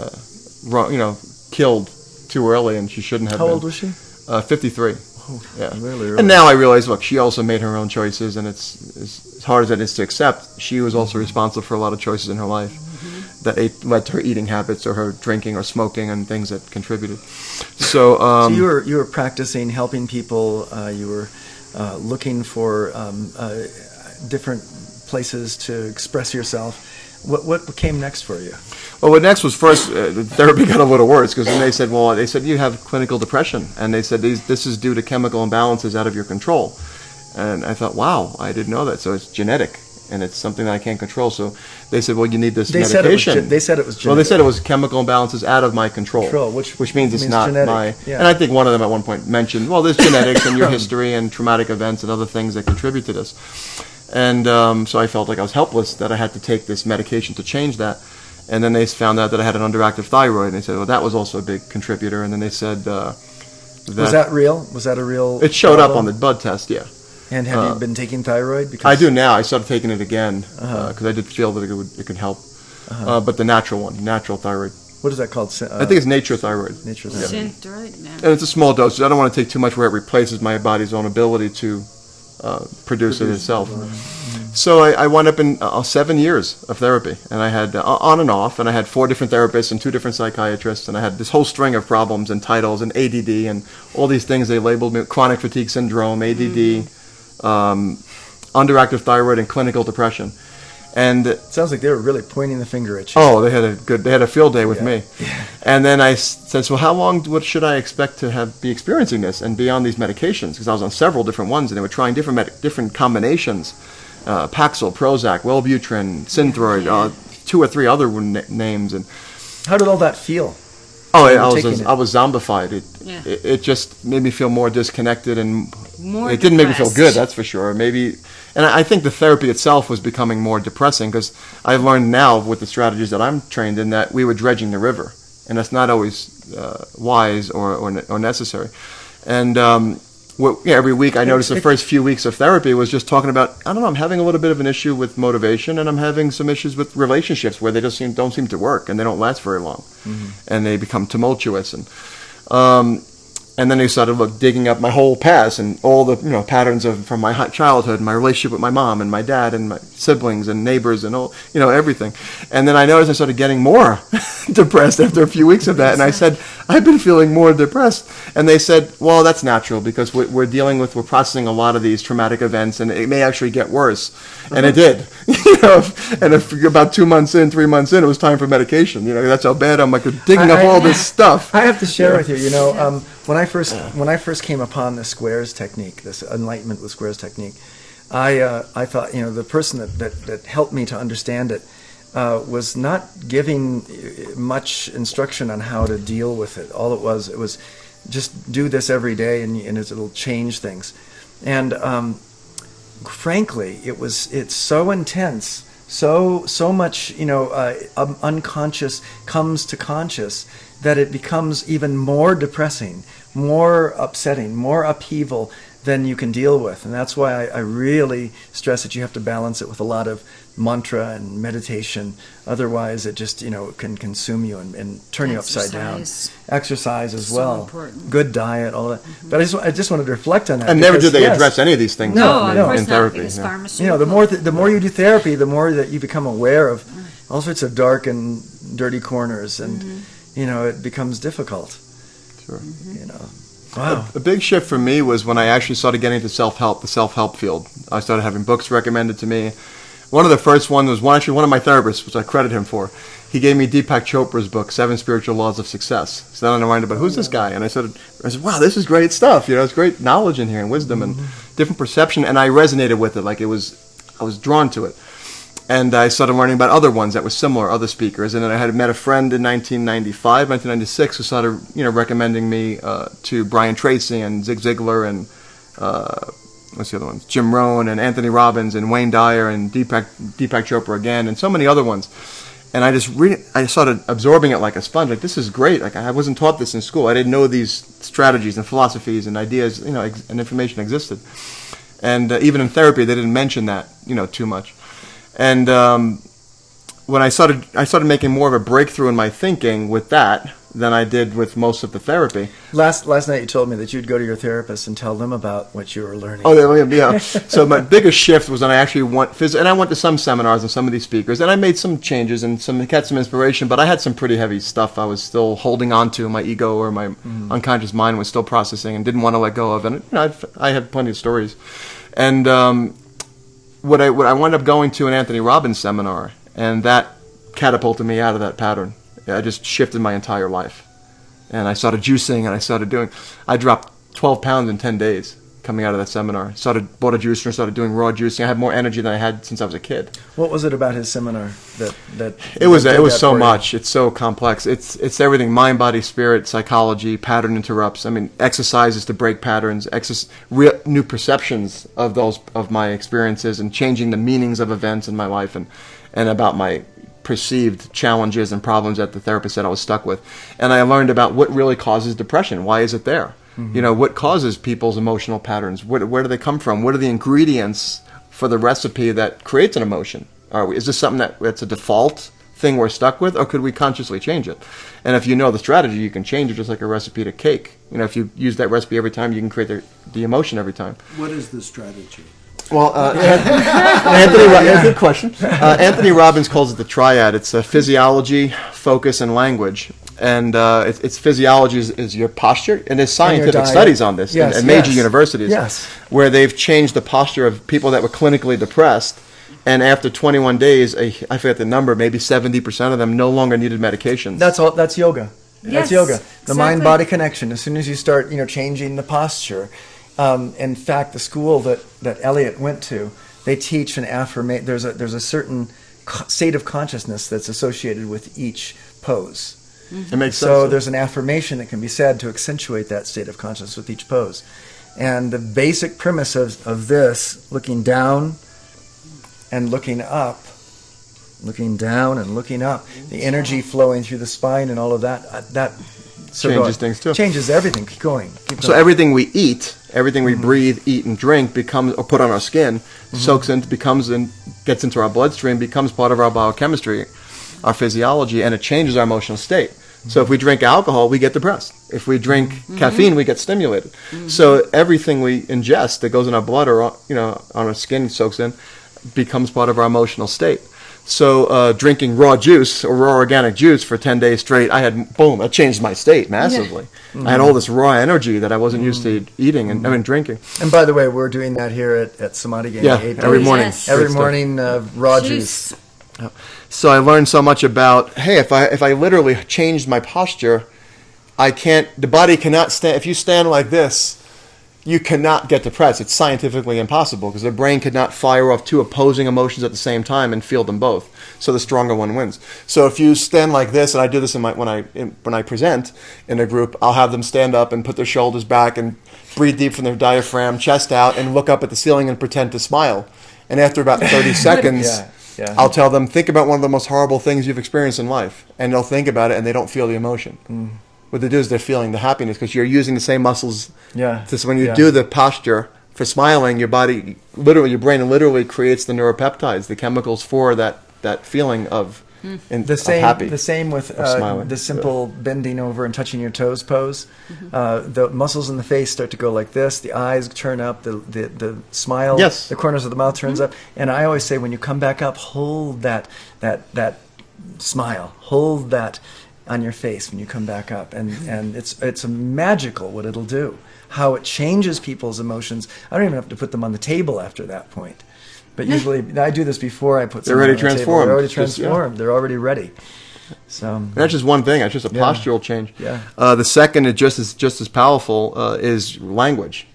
wrong, you know, killed too early, and she shouldn't have been. How old was she? 53. Oh, yeah. Really early. And now I realize, look, she also made her own choices, and it's as hard as it is to accept, she was also responsible for a lot of choices in her life that led to her eating habits or her drinking or smoking and things that contributed. So, so you were practicing, helping people. You were looking for different places to express yourself. What came next for you? Well, what next was first, the therapy got a little worse, because then they said you have clinical depression, and they said this is due to chemical imbalances out of your control. And I thought, wow, I didn't know that. So it's genetic, and it's something that I can't control. So they said, well, you need this medication. They said it was genetic. Well, they said it was chemical imbalances out of my control. Which means it's not genetic. my... And I think one of them at one point mentioned, well, there's genetics and your history and traumatic events and other things that contribute to this. And so I felt like I was helpless, that I had to take this medication to change that. And then they found out that I had an underactive thyroid, and they said, well, that was also a big contributor. And then they said was that real? Was that a real It showed problem? up on the blood test, yeah. And have you been taking thyroid? Because I do now. I started taking it again because I did feel that it could help. But the natural thyroid. What is that called? I think it's nature thyroid. Nature thyroid. Synthroid, no. And it's a small dose. I don't want to take too much where it replaces my body's own ability to produce it itself. So I wound up in 7 years of therapy, and I had on and off, and I had 4 different therapists and 2 different psychiatrists, and I had this whole string of problems and titles and ADD and all these things they labeled me: chronic fatigue syndrome, ADD, underactive thyroid, and clinical depression. And it sounds like they were really pointing the finger at you. Oh, they had a field day with me. Yeah. And then I said, so how long should I expect to be experiencing this and be on these medications? Because I was on several different ones, and they were trying different combinations. Paxil, Prozac, Wellbutrin, Synthroid, 2 or 3 other names. And how did all that feel? Oh, I was zombified. It just made me feel more disconnected, and it didn't make me feel good, that's for sure. And I think the therapy itself was becoming more depressing, because I've learned now with the strategies that I'm trained in that we were dredging the river, and that's not always wise or necessary. And every week I noticed the first few weeks of therapy was just talking about, I don't know, I'm having a little bit of an issue with motivation, and I'm having some issues with relationships where they just don't seem to work, and they don't last very long, and they become tumultuous. And then they started digging up my whole past and all the patterns from my childhood, and my relationship with my mom and my dad and my siblings and neighbors and all everything. And then I noticed I started getting more depressed after a few weeks of that. And I said, I've been feeling more depressed. And they said, well, that's natural, because we're processing a lot of these traumatic events, and it may actually get worse. And it did. And about 2 months in, 3 months in, it was time for medication. That's how bad I'm digging up all this stuff. I have to share with you, when I first came upon the squares technique, this enlightenment with squares technique, I thought the person that helped me to understand it was not giving much instruction on how to deal with it. All it was just do this every day, and it'll change things. And frankly, it's so intense. So much unconscious comes to conscious that it becomes even more depressing, more upsetting, more upheaval than you can deal with. And that's why I really stress that you have to balance it with a lot of mantra and meditation. Otherwise, it just, can consume you and turn you upside down. Exercise as So well. important. Good diet, all that. But I just wanted to reflect on that. And never because, do they yes, address any of these things No, in, of course in not, therapy. because Yeah. pharmaceutical. the more you do therapy, the more that you become aware of all sorts of dark and dirty corners, and it becomes difficult. Sure. Wow. A big shift for me was when I actually started getting into self-help, the self-help field. I started having books recommended to me. One of the first ones was one of my therapists, which I credit him for. He gave me Deepak Chopra's book, 7 Spiritual Laws of Success. So then I wondered about who's this guy, and I said, wow, this is great stuff. It's great knowledge in here and wisdom and different perception, and I resonated with it. I was drawn to it. And I started learning about other ones that were similar, other speakers. And then I had met a friend in 1996 who started, recommending me to Brian Tracy and Zig Ziglar and what's the other ones? Jim Rohn and Anthony Robbins and Wayne Dyer and Deepak Chopra again and so many other ones. And I started absorbing it like a sponge. This is great. I wasn't taught this in school. I didn't know these strategies and philosophies and ideas, and information existed. And even in therapy, they didn't mention that, too much. And when I started making more of a breakthrough in my thinking with that than I did with most of the therapy. Last night you told me that you'd go to your therapist and tell them about what you were learning. Oh, yeah. So my biggest shift was when I actually went to some seminars and some of these speakers, and I made some changes and had some inspiration, but I had some pretty heavy stuff I was still holding on to. My ego or my unconscious mind was still processing and didn't want to let go of. And I had plenty of stories. And what I wound up going to an Anthony Robbins seminar, and that catapulted me out of that pattern. I just shifted my entire life. And I started juicing, and I dropped 12 pounds in 10 days coming out of that seminar. Bought a juicer and started doing raw juicing. I had more energy than I had since I was a kid. What was it about his seminar that It was did that so for you? much. It's so complex. It's everything: mind, body, spirit, psychology, pattern interrupts. Exercises to break patterns, new perceptions of my experiences, and changing the meanings of events in my life, and about my perceived challenges and problems that the therapist said I was stuck with. And I learned about what really causes depression. Why is it there? What causes people's emotional patterns? Where do they come from? What are the ingredients for the recipe that creates an emotion? Is this something that's a default thing we're stuck with, or could we consciously change it? And if you know the strategy, you can change it, just like a recipe to cake. If you use that recipe every time, you can create the emotion every time. What is the strategy? Well, good question. Anthony Robbins calls it the triad. It's physiology, focus, and language. And it's physiology is your posture, and there's scientific studies on this at major universities, where they've changed the posture of people that were clinically depressed, and after 21 days, I forget the number, maybe 70% of them no longer needed medications. That's yoga. Yes, That's yoga. The exactly. mind-body connection. As soon as you start, changing the posture. In fact, the school that Elliot went to, they teach an affirmation. There's a certain state of consciousness that's associated with each pose. It makes sense. So there's an affirmation that can be said to accentuate that state of consciousness with each pose. And the basic premise of this, looking down and looking up, looking down and looking up, the energy flowing through the spine and all of that changes things too. Changes everything. Keep going. So everything we eat, everything we breathe, eat, and drink becomes, or put on our skin, soaks in, gets into our bloodstream, becomes part of our biochemistry, our physiology, and it changes our emotional state. So if we drink alcohol, we get depressed. If we drink caffeine, we get stimulated. So everything we ingest that goes in our blood or on our skin, soaks in, becomes part of our emotional state. So drinking raw juice or raw organic juice for 10 days straight, it changed my state massively. I had all this raw energy that I wasn't used to eating and drinking. And by the way, we're doing that here at Samadhi Game. Every morning. Yes. Every morning, raw juice. So I learned so much about, hey, if I literally changed my posture, the body cannot stand. If you stand like this, you cannot get depressed. It's scientifically impossible because the brain could not fire off two opposing emotions at the same time and feel them both. So the stronger one wins. So if you stand like this, and I do this when I present in a group, I'll have them stand up and put their shoulders back and breathe deep from their diaphragm, chest out, and look up at the ceiling and pretend to smile. And after about 30 seconds, I'll tell them, think about one of the most horrible things you've experienced in life. And they'll think about it and they don't feel the emotion. what they do is they're feeling the happiness because you're using the same muscles. Yeah. So when you Yeah. do the posture for smiling, your body, literally, your brain literally creates the neuropeptides, the chemicals for that feeling of The same, happy. the same with smiling. the simple bending over and touching your toes pose. The muscles in the face start to go like this. The eyes turn up. The smile. Yes. The corners of the mouth turns up. And I always say, when you come back up, hold that smile. Hold that on your face when you come back up, and it's magical what it'll do. How it changes people's emotions. I don't even have to put them on the table after that point. But usually, I do this before I put They're someone already on the table. transformed. They're already Just, yeah. transformed. They're already ready. So And that's just one thing. That's just a postural change. Yeah. The second, just as powerful, is language.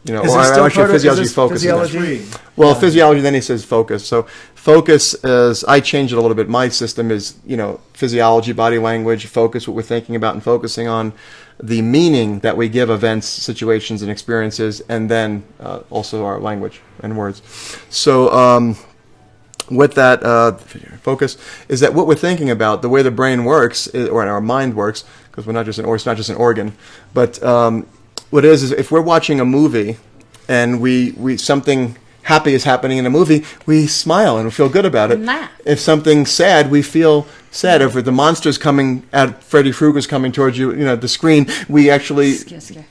Is it still part of physiology is this focus. physiology? Well, physiology. Then he says focus. So focus is. I changed it a little bit. My system is physiology, body language, focus. What we're thinking about and focusing on, the meaning that we give events, situations, and experiences, and then also our language and words. So with that focus is that what we're thinking about, the way the brain works, or our mind works, because it's not just an organ, but what it is if we're watching a movie and we something happy is happening in a movie, we smile and we feel good about it. And laugh. If something's sad, we feel sad. If the monster's coming at Freddy Krueger's coming towards you, the screen, we actually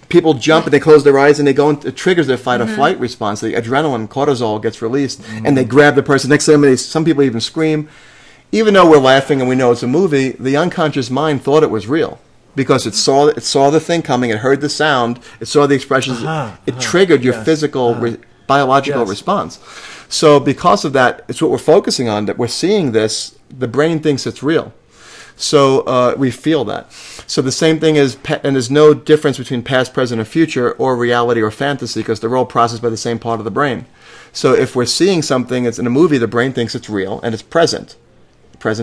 people jump and they close their eyes and they go into, it triggers their fight or flight response. The adrenaline, cortisol gets released, and they grab the person next to them. And some people even scream, even though we're laughing and we know it's a movie. The unconscious mind thought it was real. Because it saw the thing coming, it heard the sound, it saw the expressions, it triggered your physical, biological response. So because of that, it's what we're focusing on, that we're seeing this, the brain thinks it's real. So we feel that. So the same thing is, and there's no difference between past, present, and future, or reality or fantasy, because they're all processed by the same part of the brain. So if we're seeing something that's in a movie, the brain thinks it's real, and it's present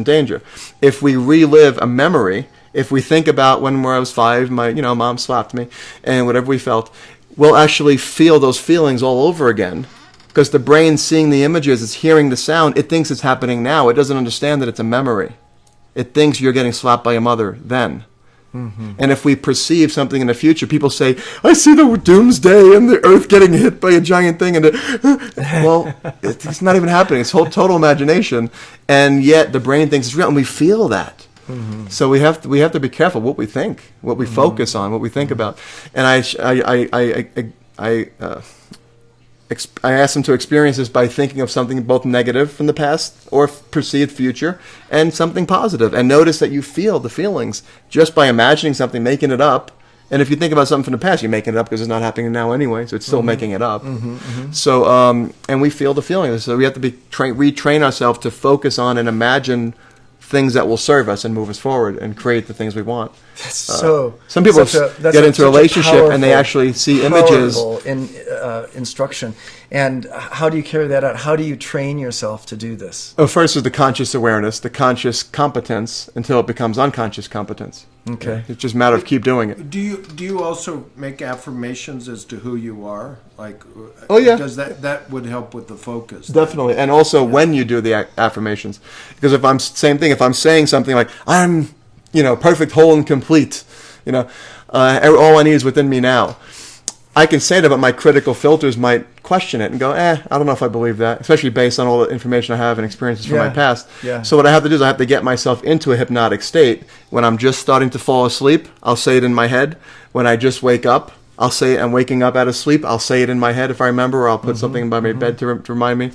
danger. If we relive a memory, if we think about when I was 5, my mom slapped me, and whatever we felt, we'll actually feel those feelings all over again, because the brain, seeing the images, it's hearing the sound, it thinks it's happening now. It doesn't understand that it's a memory. It thinks you're getting slapped by your mother then. And if we perceive something in the future, people say, I see the doomsday and the earth getting hit by a giant thing. Well, it's not even happening. It's total imagination. And yet the brain thinks it's real, and we feel that. So we have to be careful what we think, what we focus on, what we think about. And I asked them to experience this by thinking of something both negative from the past or perceived future, and something positive. And notice that you feel the feelings just by imagining something, making it up. And if you think about something from the past, you're making it up because it's not happening now anyway, so it's still making it up. So, and we feel the feelings. So we have to retrain ourselves to focus on and imagine things that will serve us and move us forward and create the things we want. So some people get into a relationship and they powerful, actually see images. Instruction. And how do you carry that out? How do you train yourself to do this? First is the conscious awareness, the conscious competence, until it becomes unconscious competence. Okay. It's just a matter of keep doing it. Do you also make affirmations as to who you are? Like, oh yeah, does that would help with the focus? Definitely, and also when you do the affirmations, because if I'm saying something like I'm, perfect, whole, and complete, all I need is within me now. I can say that, but my critical filters might question it and go, I don't know if I believe that, especially based on all the information I have and experiences from my past. Yeah. So what I have to do is I have to get myself into a hypnotic state. When I'm just starting to fall asleep, I'll say it in my head. When I just wake up, I'll say it. I'm waking up out of sleep, I'll say it in my head if I remember, or I'll put something by my bed to remind me.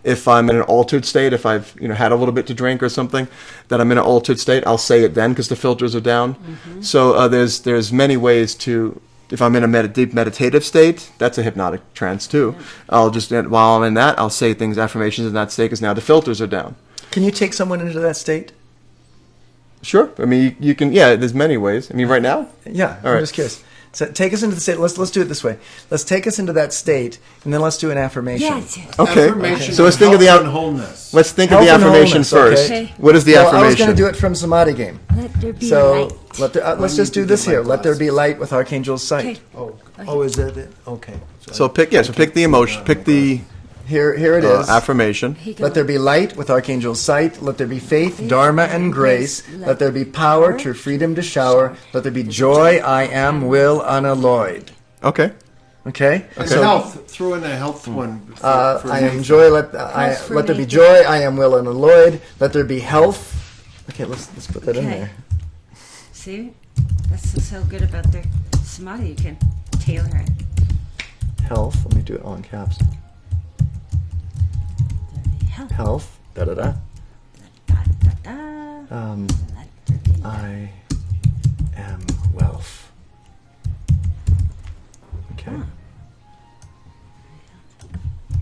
If I'm in an altered state, if I've had a little bit to drink or something, that I'm in an altered state, I'll say it then because the filters are down. So there's many ways to. If I'm in a deep meditative state, that's a hypnotic trance too. I'll just, while I'm in that, I'll say things, affirmations in that state, because now the filters are down. Can you take someone into that state? Sure. I mean, you can, there's many ways. I mean, right now? Yeah, All I'm right. just curious. So take us into the state. Let's do it this way. Let's take us into that state, and then let's do an affirmation. Okay. Affirmation So let's think of health and wholeness. Let's think Health of the and affirmation wholeness, first. okay. What is the Well, affirmation? I was going to do it from Samadhi game. Let there be So light. let's just do this here. Let there be light with Archangel's sight. Okay. Oh, is that it? Okay. So pick the emotion. Pick the Here it is. Affirmation. Let there be light with Archangel Sight. Let there be faith, Dharma, and grace. Let there be power, true freedom to shower. Let there be joy, I am, will, unalloyed. Okay. Okay? And So, health. Throw in a health one. For I am Nathan. joy. Let there be joy, I am, will, unalloyed. Let there be health. Okay, let's put that in Okay. there. See? That's so good about the Samadhi. You can tailor it. Health. Let me do it all in caps. There be health. Health. Da-da-da. Da, da, da. Let there be I am wealth. Okay.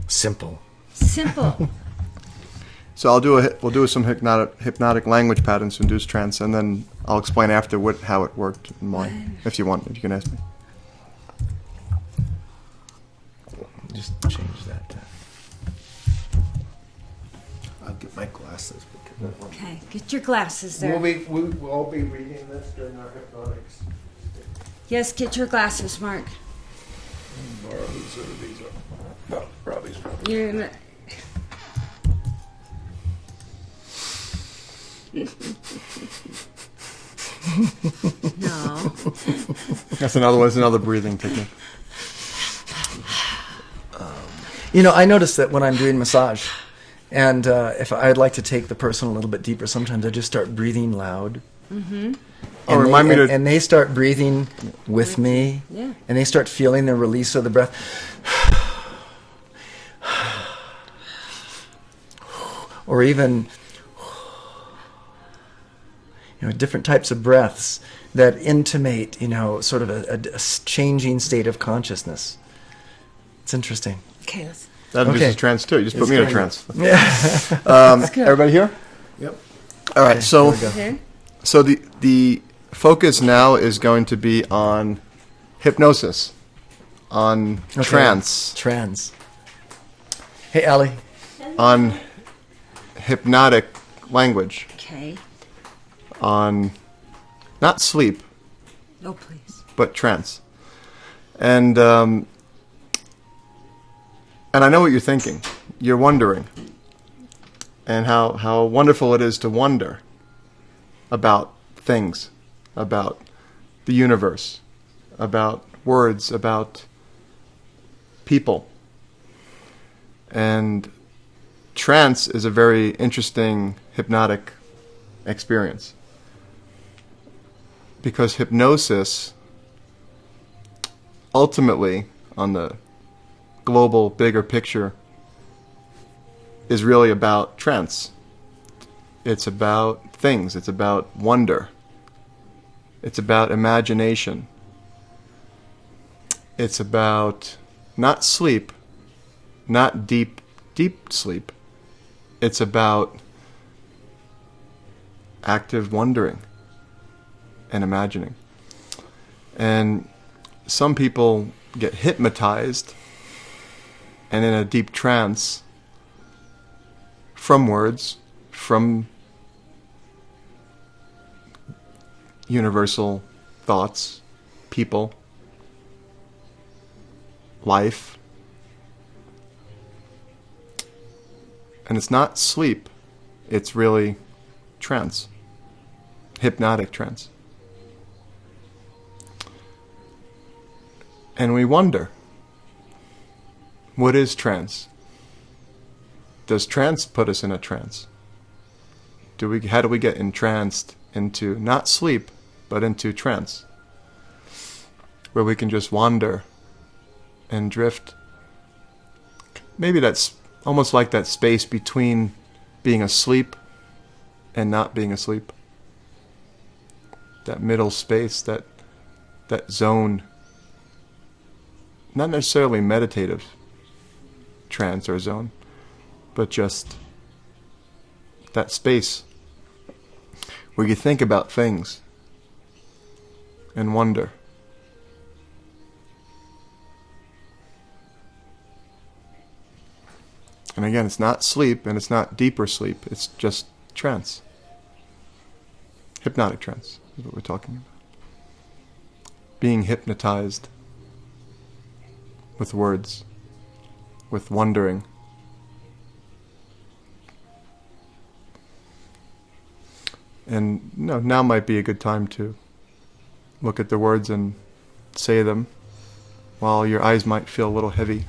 Simple. simple. So we'll do some hypnotic language patterns to induce trance, and then I'll explain after how it worked in mine, if you want. If you can ask me. Just change that. I'll get my glasses. Because I Okay, get your glasses there. we'll all be reading this during our hypnotics. Yes, get your glasses, Mark. Robbie's You're gonna. No. That's another breathing technique. I notice that when I'm doing massage, and if I'd like to take the person a little bit deeper, sometimes I just start breathing loud. Mm-hmm. Oh, remind me to. And they start breathing with me, Yeah. and they start feeling the release of the breath. Or even, different types of breaths that intimate, sort of a changing state of consciousness. It's interesting. Okay, let's. That Okay. induces trance too. You just put me in a trance. Yeah. Everybody here? Yep. All right. So, Okay. so the focus now is going to be on hypnosis, on trance, Trance. Hey, Allie. on hypnotic language, Okay. on not sleep Oh, please. but trance, and I know what you're thinking. You're wondering, and how wonderful it is to wonder about things, about the universe, about words, about people. And trance is a very interesting hypnotic experience, because hypnosis ultimately, on the global bigger picture, is really about trance. It's about things. It's about wonder. It's about imagination. It's about not sleep, not deep sleep. It's about active wondering and imagining. And some people get hypnotized and in a deep trance from words, from universal thoughts, people, life. And it's not sleep, it's really trance, hypnotic trance. And we wonder, what is trance? Does trance put us in a trance? How do we get entranced into not sleep, but into trance, where we can just wander and drift? Maybe that's almost like that space between being asleep and not being asleep. That middle space, that zone. Not necessarily meditative trance or zone, but just that space where you think about things and wonder. And again, it's not sleep and it's not deeper sleep, it's just trance. Hypnotic trance is what we're talking about. Being hypnotized with words, with wondering, And now might be a good time to look at the words and say them while your eyes might feel a little heavy.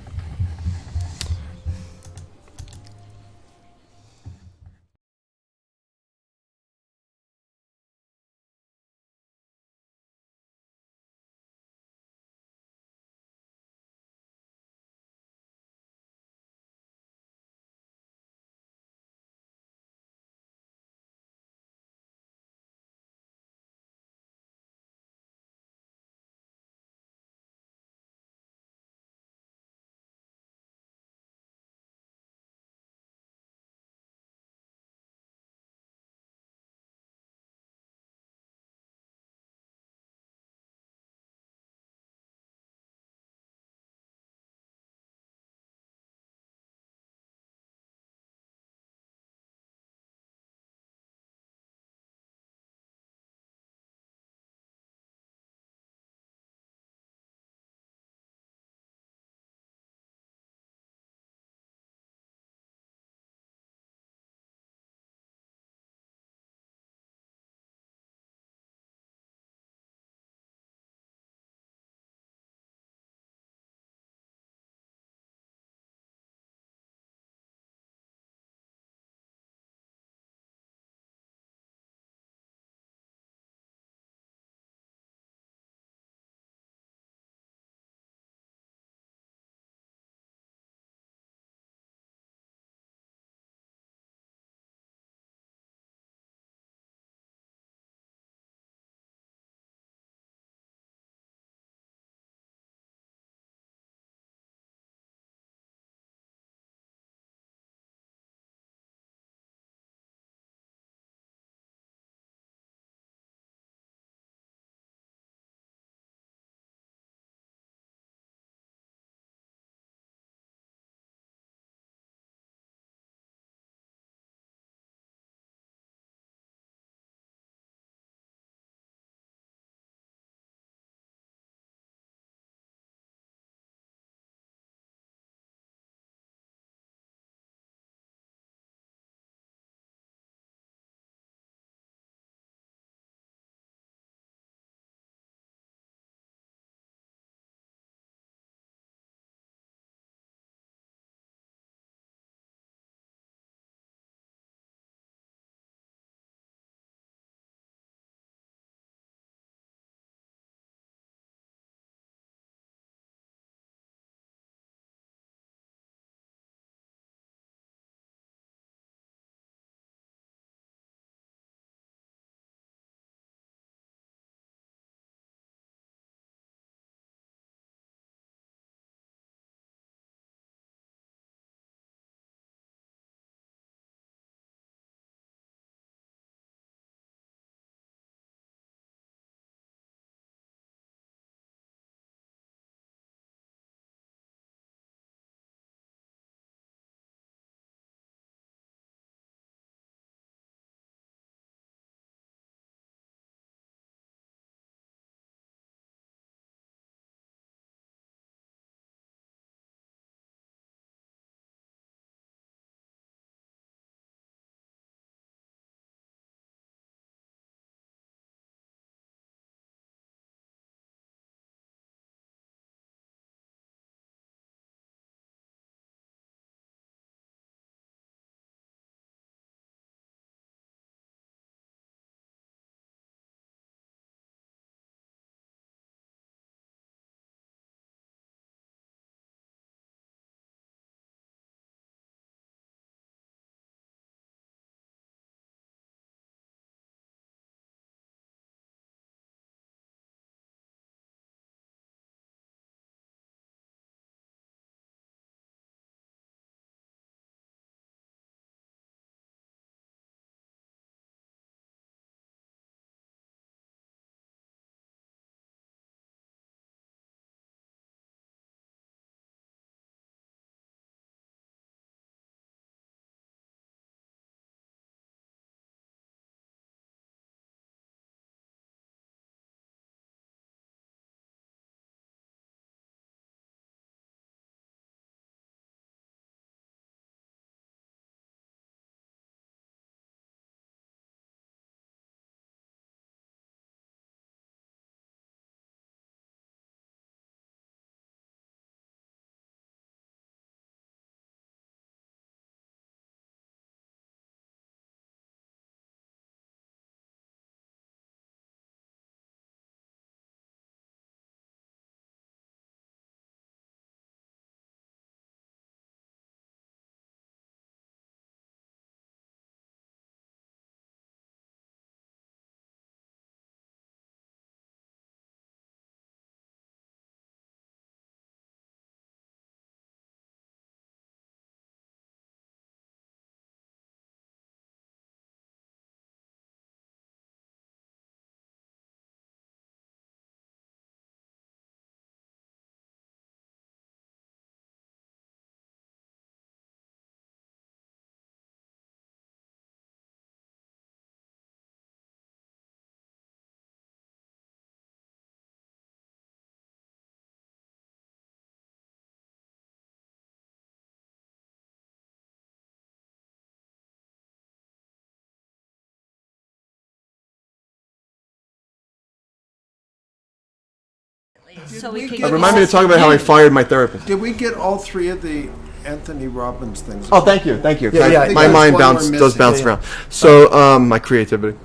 So we could Remind me to talk about how I fired my therapist. Did we get all three of the Anthony Robbins things? Oh, thank you. Yeah, My mind does does bounce around. So, my creativity.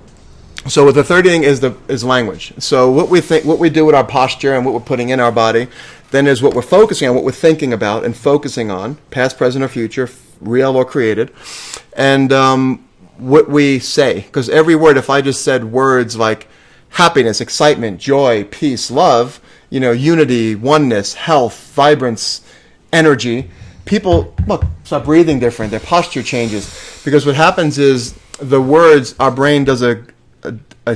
So, with the third thing is language. So, what we do with our posture and what we're putting in our body, then is what we're focusing on, what we're thinking about and focusing on, past, present, or future, real or created, and what we say. Because every word, if I just said words like happiness, excitement, joy, peace, love, unity, oneness, health, vibrance, energy, people start breathing different. Their posture changes, because what happens is the words, our brain does a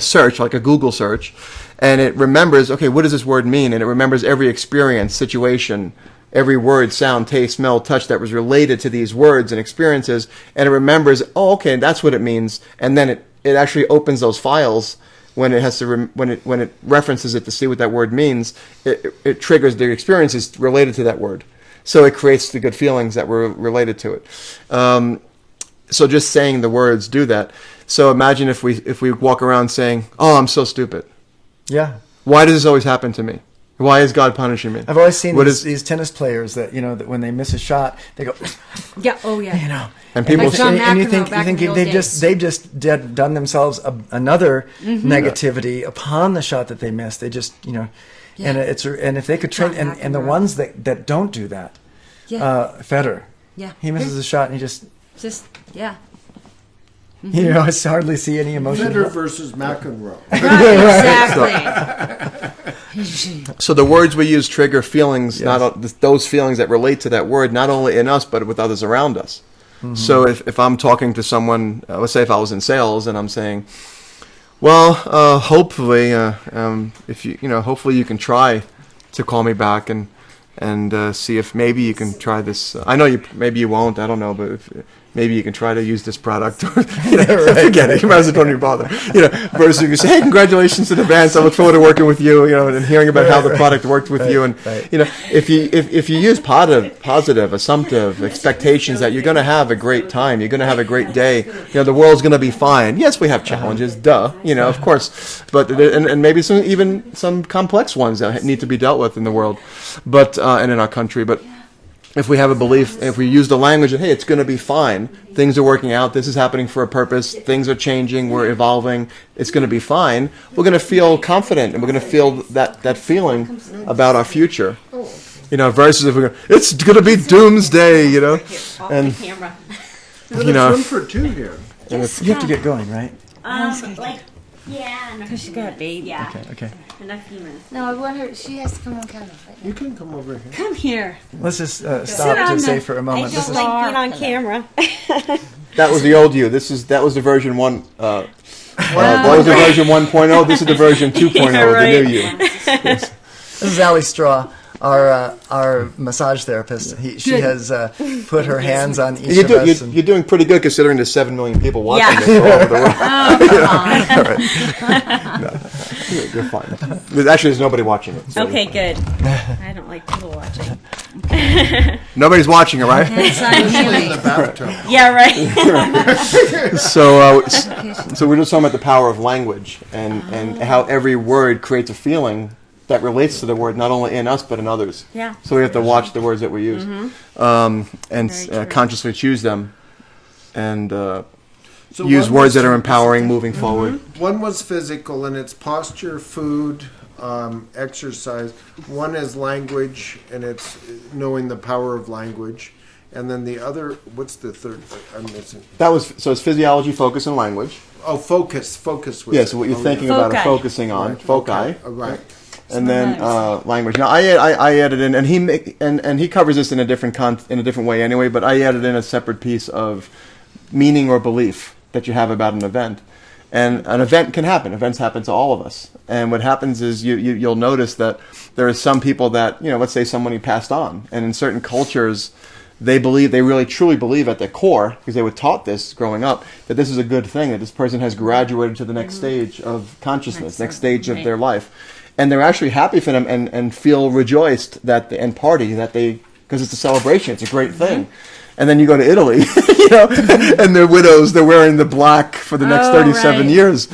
search, like a Google search, and it remembers, okay, what does this word mean? And it remembers every experience, situation, every word, sound, taste, smell, touch that was related to these words and experiences, and it remembers, oh, okay, that's what it means, and then it actually opens those files. When it has to, when it references it to see what that word means, it triggers the experiences related to that word. So it creates the good feelings that were related to it. So just saying the words do that. So imagine if we walk around saying, "Oh, I'm so stupid." Yeah. Why does this always happen to me? Why is God punishing me? I've always seen these tennis players that that when they miss a shot, they go, Yeah. Oh yeah. And people Like John and you McEnroe think back in the old days. they've just done themselves another negativity upon the shot that they missed. They just and if they could train John and the McEnroe. ones that don't do that, Federer, Yeah. he misses a shot and he just yeah. I hardly see any emotion. Federer versus McEnroe. Exactly. So the words we use trigger feelings, those feelings that relate to that word, not only in us but with others around us. Mm-hmm. So if I'm talking to someone, let's say if I was in sales and I'm saying, well, hopefully, if hopefully you can try to call me back and see if maybe you can try this. I know maybe you won't. I don't know, but maybe you can try to use this product. Forget it. You might as well don't even bother. Versus if you say, hey, congratulations in advance. I look forward to working with you. And hearing about how the product worked with you. And if you use positive, assumptive expectations that you're going to have a great time, you're going to have a great day. The world's going to be fine. Yes, we have challenges. Of course. But and maybe some complex ones that need to be dealt with in the world, but and in our country, but. If we have a belief, if we use the language that, hey, it's going to be fine, things are working out, this is happening for a purpose, things are changing, we're evolving, it's going to be fine, we're going to feel confident and we're going to feel that feeling about our future. Versus if we're going, it's going to be doomsday, and, There's room for two here. You have to get going, right? Yeah, Because she got a baby. yeah. Okay. In a few minutes. No, I want her. She has to come on camera. You can come over here. Come here. Let's just stop to say for a I moment. don't This is like being on camera. that was the old you. That was the version 1. That was the version 1.0. This is the version 2.0, the new you. This is Ali Straw, our massage therapist. She has put her hands on each of us. You're doing pretty good considering there's 7 million people watching Yeah. this all over the world. Oh, come on. All right. No, you're fine. Actually, there's nobody watching it. So Okay, good. I don't like people watching. Nobody's watching it, right? In the bathtub. Yeah, right. So we're just talking about the power of language and how every word creates a feeling that relates to the word, not only in us but in others. Yeah. So we have to watch the words that we use, and consciously choose them, and So use one words was- that are empowering, moving forward. One was physical, and it's posture, food, exercise. One is language, and it's knowing the power of language. And then the other, what's the third? I'm missing. It's physiology, focus, and language. Oh, focus. Focus was Yeah, so what you're thinking about or Foci. focusing on, foci. Right. And then language. Now I added in, and he covers this in a different way anyway. But I added in a separate piece of meaning or belief that you have about an event. And an event can happen. Events happen to all of us. And what happens is you'll notice that there are some people that, let's say somebody passed on, and in certain cultures, they really truly believe at their core, because they were taught this growing up, that this is a good thing, that this person has graduated to the next stage of consciousness, next stage of their life. And they're actually happy for them and feel rejoiced and party because it's a celebration, it's a great thing. And then you go to Italy, and they're widows, they're wearing the black for the next 37 years.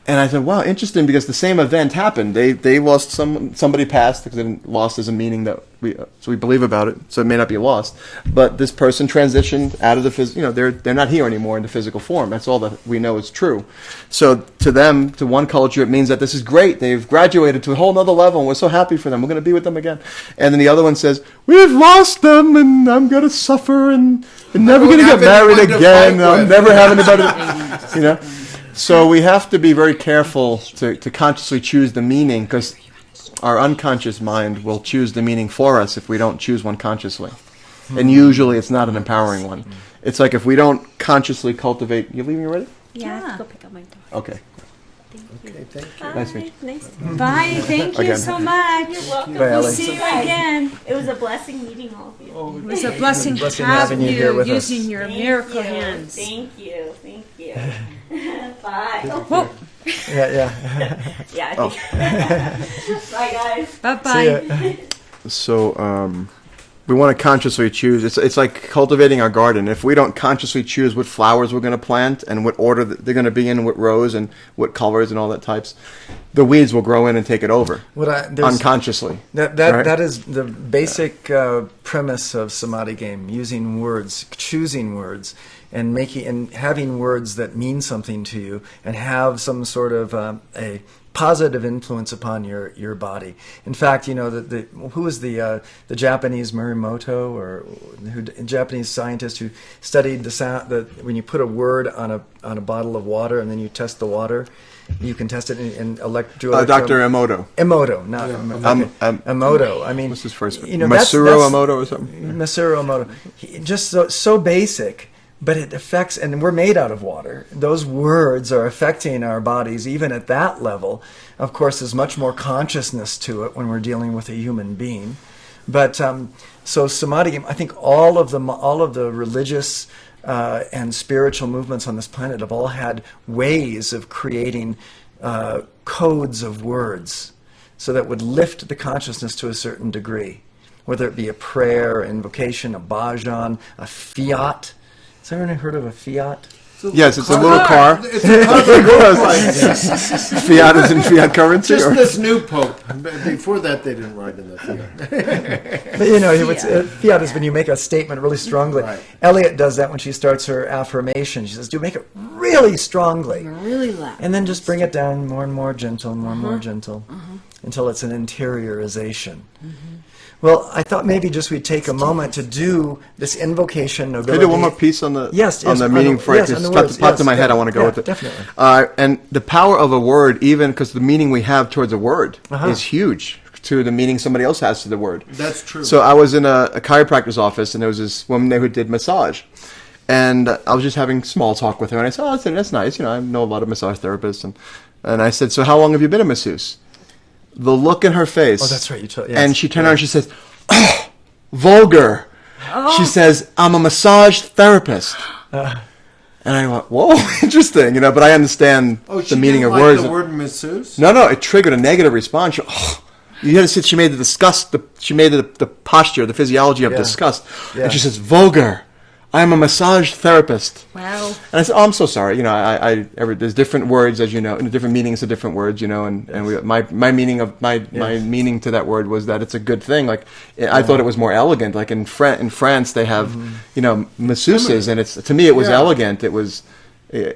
And I said, wow, interesting, because the same event happened. They lost somebody passed, because lost is a meaning that we believe about it, so it may not be lost. But this person transitioned out of the physical, they're not here anymore in the physical form. That's all that we know is true. So to them, to one culture, it means that this is great. They've graduated to a whole nother level, and we're so happy for them. We're going to be with them again. And then the other one says, we've lost them, and I'm going to suffer, and I'm never going to get married again. I'll never have anybody, So we have to be very careful to consciously choose the meaning, because our unconscious mind will choose the meaning for us if we don't choose one consciously. And usually it's not an empowering one. It's like if we don't consciously cultivate... You leaving already? Yeah, I have to go pick up my dog. Okay. Okay, thank you. Bye. Nice to meet Nice to meet you. Bye. Thank you Again. so much. You're welcome. Bye, Ellie. See you again. It was a blessing meeting all of you. It was a blessing, Blessing having having you here you with us. using your Thank miracle you. hands. Thank you. Thank you. Bye. Whoa. Yeah. Yeah, I think. Bye, guys. Bye-bye. So we want to consciously choose. It's like cultivating our garden. If we don't consciously choose what flowers we're going to plant and what order that they're going to be in, what rows and what colors and all that types, the weeds will grow in and take it over unconsciously. That Right? that is the basic premise of Samadhi game: using words, choosing words, and having words that mean something to you, and have some sort of a positive influence upon your body. In fact, who was the Japanese Morimoto, or Japanese scientist who studied the sound that when you put a word on a bottle of water and then you test the water, you can test it in Dr. Emoto. Emoto, not Emoto. I mean, What's his first name? that's Masaru Emoto or something? Masaru Emoto. Just so basic, but it affects, and we're made out of water. Those words are affecting our bodies even at that level. Of course, there's much more consciousness to it when we're dealing with a human being. But so Samadhi game, I think all of the religious and spiritual movements on this planet have all had ways of creating codes of words so that would lift the consciousness to a certain degree, whether it be a prayer, invocation, a bhajan, a fiat. Has anyone heard of a fiat? Yes, it's a little car. It's a Fiat is in fiat currency? Just or? this new pope. Before that, they didn't write in the fiat. But fiat is when you make a statement really strongly. Right. Elliot does that when she starts her affirmation. She says, "Do make it really strongly, Really loud. and then just bring it down more and more gentle, more and more gentle, until it's an interiorization." Well, I thought maybe just we'd take a moment to do this invocation nobility. Can you do one more piece on the Yes, on the on meaning the- for it? yes, It's on the popped words, popped in my yes, head. I want to go yeah, with it. definitely. And the power of a word, even because the meaning we have towards a word is huge to the meaning somebody else has to the word. That's true. So I was in a chiropractor's office, and there was this woman there who did massage. And I was just having small talk with her, and I said, "Oh, that's nice. I know a lot of massage therapists." And I said, "So how long have you been a masseuse?" The look in her face. Oh, that's right. You told. Yes. And she turned around and she says, "Oh, vulgar." She says, "I'm a massage therapist." And I went, "Whoa, interesting," But I understand the meaning of words. The word masseuse? No, it triggered a negative response. You had to see. She made the disgust. She made the posture, the physiology of disgust, and she says, "Vulgar. I am a massage therapist." Wow. And I said, "Oh, I'm so sorry. There's different words, as you know, and different meanings of different words, and my meaning to that word was that it's a good thing. Like, I thought it was more elegant. Like in France, they have, masseuses, and to me, it was elegant. It was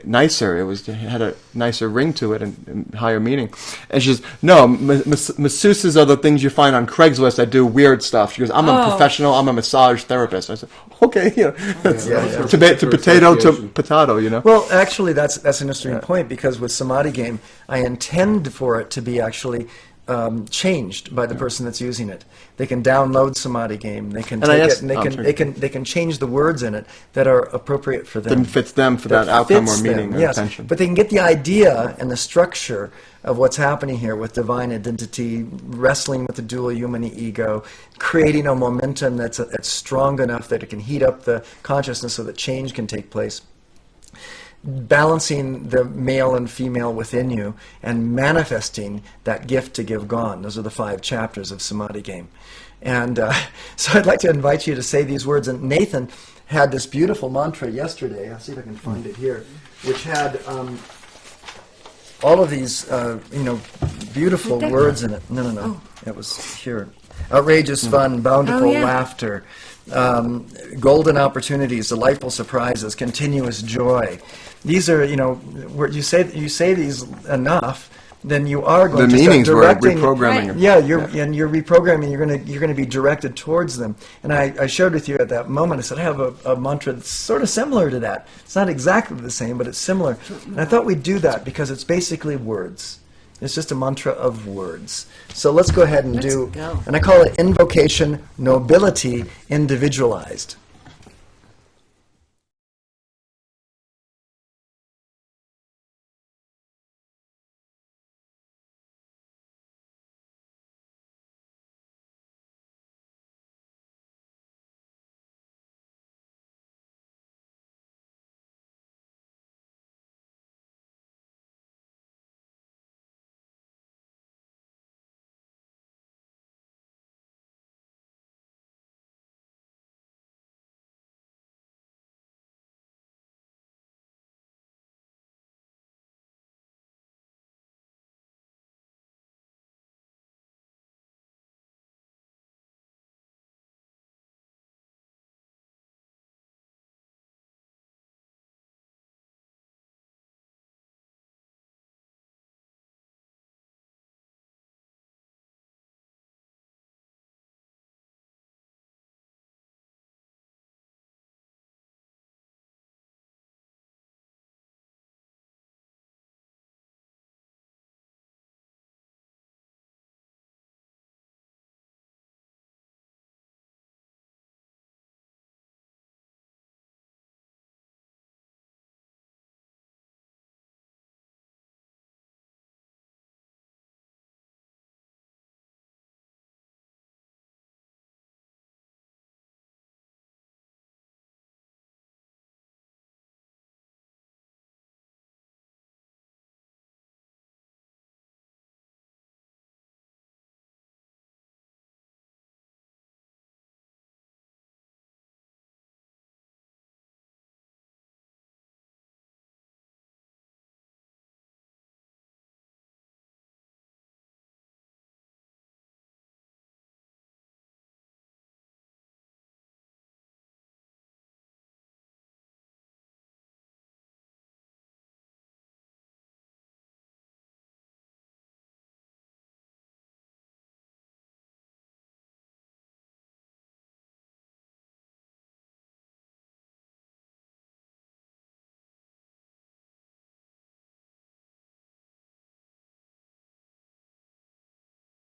nicer. It had a nicer ring to it and higher meaning. And she says, "No, masseuses are the things you find on Craigslist that do weird stuff." She goes, "I'm a professional. I'm a massage therapist." I said, "Okay, potato to potato." Well, actually, that's an interesting point, because with Samadhi game, I intend for it to be actually changed by the person that's using it. They can download Samadhi game. They can take it, and they can change the words in it that are appropriate for them. That fits them for that outcome or meaning or intention. But they can get the idea and the structure of what's happening here with divine identity, wrestling with the dual human ego, creating a momentum that's strong enough that it can heat up the consciousness so that change can take place. Balancing the male and female within you, and manifesting that gift to give gone. Those are the 5 chapters of Samadhi game. And so I'd like to invite you to say these words. And Nathan had this beautiful mantra yesterday. I'll see if I can find it here, which had all of these, beautiful words in it. No. It was here. Outrageous fun, bountiful laughter, golden opportunities, delightful surprises, continuous joy. These are, where you say these enough, then you are going The to meanings were start directing. reprogramming them. Yeah, and you're reprogramming. You're going to be directed towards them. And I shared with you at that moment. I said I have a mantra that's sort of similar to that. It's not exactly the same, but it's similar. And I thought we'd do that because it's basically words. It's just a mantra of words. So let's go ahead and Let's go. and I call it invocation nobility individualized.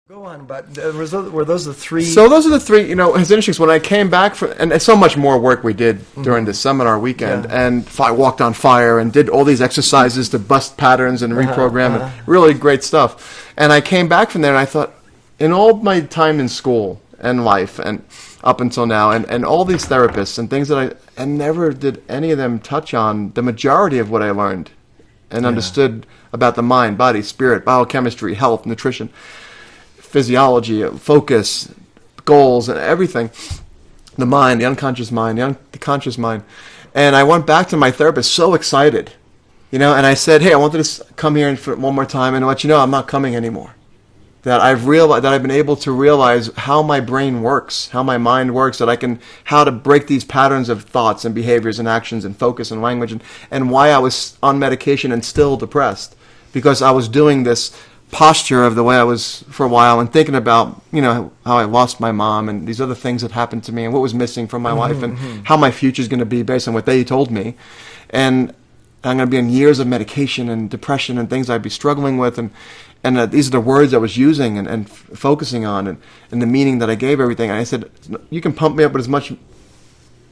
Go on, but were those the three? So those are the three, it's interesting. When I came back and there's so much more work we did during the seminar weekend, and I walked on fire and did all these exercises to bust patterns and reprogram, and really great stuff. And I came back from there and I thought, in all my time in school and life and up until now, and all these therapists and things that and never did any of them touch on the majority of what I learned and understood about the mind, body, spirit, biochemistry, health, nutrition, physiology, focus, goals, and everything. The mind, the unconscious mind, the conscious mind. And I went back to my therapist so excited, and I said, hey, I wanted to come here for one more time and let you know I'm not coming anymore. That I've realized, that I've been able to realize how my brain works, how my mind works, how to break these patterns of thoughts and behaviors and actions and focus and language, and why I was on medication and still depressed. Because I was doing this posture of the way I was for a while and thinking about, how I lost my mom and these other things that happened to me and what was missing from my life and how my future is going to be based on what they told me. And I'm going to be in years of medication and depression and things I'd be struggling with. And these are the words I was using and focusing on and the meaning that I gave everything. And I said, you can pump me up with as much,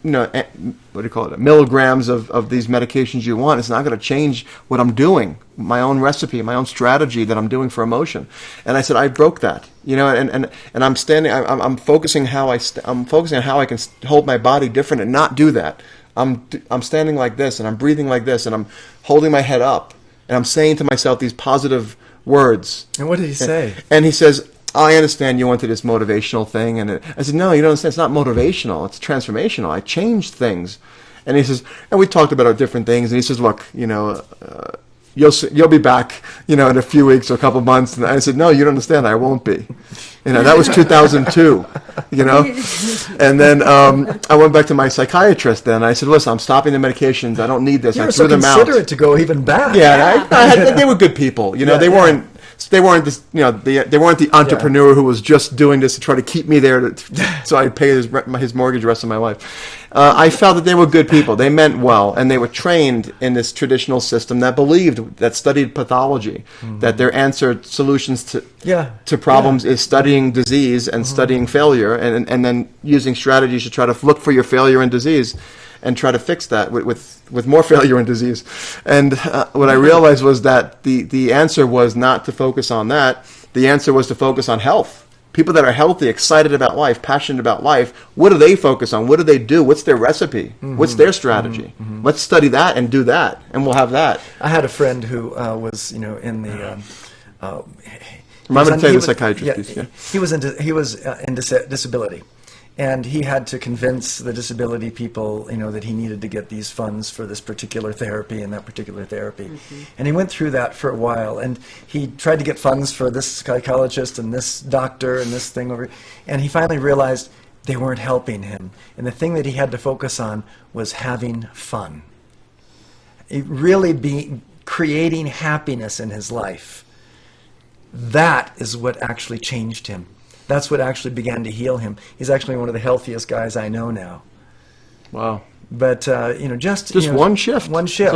milligrams of these medications you want. It's not going to change what I'm doing, my own recipe, my own strategy that I'm doing for emotion. And I said, I broke that, and I'm standing, I'm focusing I'm focusing on how I can hold my body different and not do that. I'm standing like this and I'm breathing like this and I'm holding my head up and I'm saying to myself these positive words. And what did he say? And he says, I understand you went to this motivational thing. And I said, no, you don't understand. It's not motivational. It's transformational. I changed things. And he says, and we talked about our different things. And he says, look, you'll be back, in a few weeks or a couple months. And I said, no, you don't understand. I won't be. That was 2002, And then I went back to my psychiatrist then. I said, listen, I'm stopping the medications. I don't need this. You I were threw so them out. considerate to go even back. Yeah, they were good people. They weren't. They weren't this, they weren't the entrepreneur who was just doing this to try to keep me there, so I'd pay his mortgage the rest of my life. I felt that they were good people. They meant well, and they were trained in this traditional system that studied pathology, that their answer solutions to problems is studying disease and studying failure, and then using strategies to try to look for your failure and disease, and try to fix that with more failure and disease. And what I realized was that the answer was not to focus on that. The answer was to focus on health. People that are healthy, excited about life, passionate about life, what do they focus on? What do they do? What's their recipe? What's their strategy? Let's study that and do that, and we'll have that. I had a friend who was, in the... Remember to tell you the psychiatrist. Yeah. He was in disability. And he had to convince the disability people, that he needed to get these funds for this particular therapy and that particular therapy. And he went through that for a while. And he tried to get funds for this psychologist and this doctor and this thing over. And he finally realized they weren't helping him. And the thing that he had to focus on was having fun. Really creating happiness in his life. That is what actually changed him. That's what actually began to heal him. He's actually one of the healthiest guys I know now. Wow. But just one shift. One shift.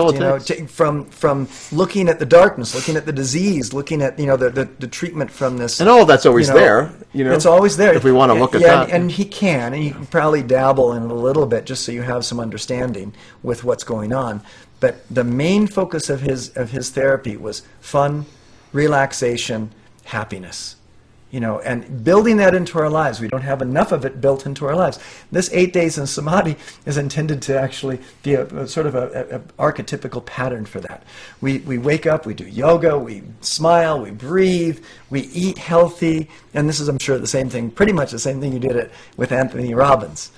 From looking at the darkness, looking at the disease, looking at the treatment from this. And all that's always there. It's always there if we want to look at that. And he can, and you can probably dabble in it a little bit just so you have some understanding with what's going on. But the main focus of his therapy was fun, relaxation, happiness. And building that into our lives. We don't have enough of it built into our lives. This 8 days in Samadhi is intended to actually be a sort of a archetypical pattern for that. We wake up, we do yoga, we smile, we breathe, we eat healthy, and this is, I'm sure, pretty much the same thing you did with Anthony Robbins.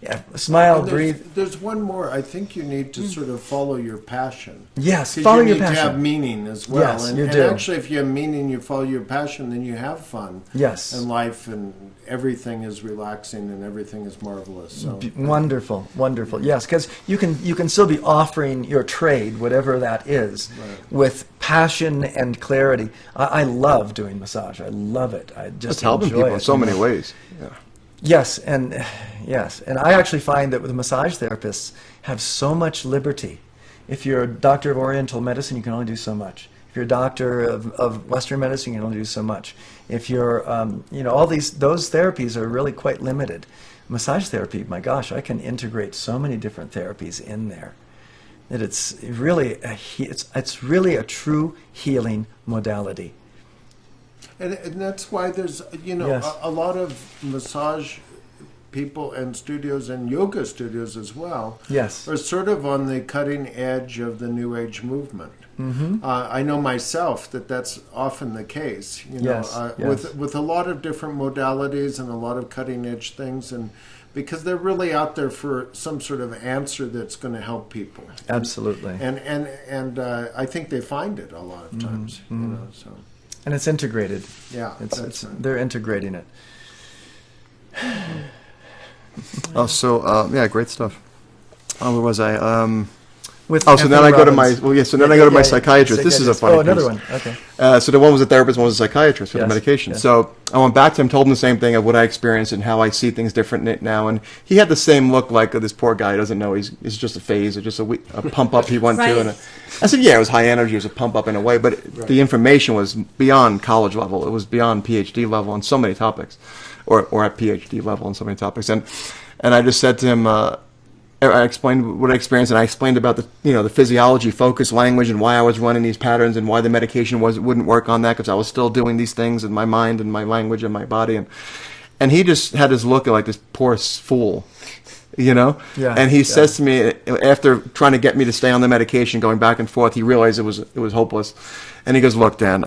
Yeah, smile, breathe. There's one more. I think you need to sort of follow your passion. Yes, follow your passion. You need to have meaning as well. Yes, you do. And actually, if you have meaning, you follow your passion, then you have fun. Yes. And life and everything is relaxing and everything is marvelous. So. Wonderful, wonderful. Yes, because you can still be offering your trade, whatever that is, with passion and clarity. I love doing massage. I love it. I just it's helping enjoy people in so many ways. Yeah. Yes, and I actually find that with massage therapists have so much liberty. If you're a doctor of Oriental medicine, you can only do so much. If you're a doctor of Western medicine, you can only do so much. If you're, all those therapies are really quite limited. Massage therapy, my gosh, I can integrate so many different therapies in there that it's really a true healing modality. And that's why there's, Yes. a lot of massage people and studios and yoga studios as well Yes. are sort of on the cutting edge of the New Age movement. I know myself that's often the case, Yes. with a lot of different modalities and a lot of cutting edge things, and because they're really out there for some sort of answer that's going to help people. Absolutely. And I think they find it a lot of times, so. And it's integrated. Yeah, they're integrating it. Great stuff. Where was I? So then I go to my psychiatrist. This is a funny another piece. one. Okay. So the one was a therapist, one was a psychiatrist for the Yes, medication. yes. So I went back to him, told him the same thing of what I experienced and how I see things different now. And he had the same look like this poor guy doesn't know it's just a phase or just a pump up he went Right. to. And I said, yeah, it was high energy, it was a pump up in a way, but the information was beyond college level. It was beyond PhD level on so many topics, or at PhD level on so many topics. And I just said to him, I explained what I experienced, and I explained about the physiology, focus, language, and why I was running these patterns, and why the medication wouldn't work on that because I was still doing these things in my mind and my language and my body, and he just had this look like this poor fool, Yeah. And he says to me after trying to get me to stay on the medication, going back and forth, he realized it was hopeless, and he goes, "Look, Dan,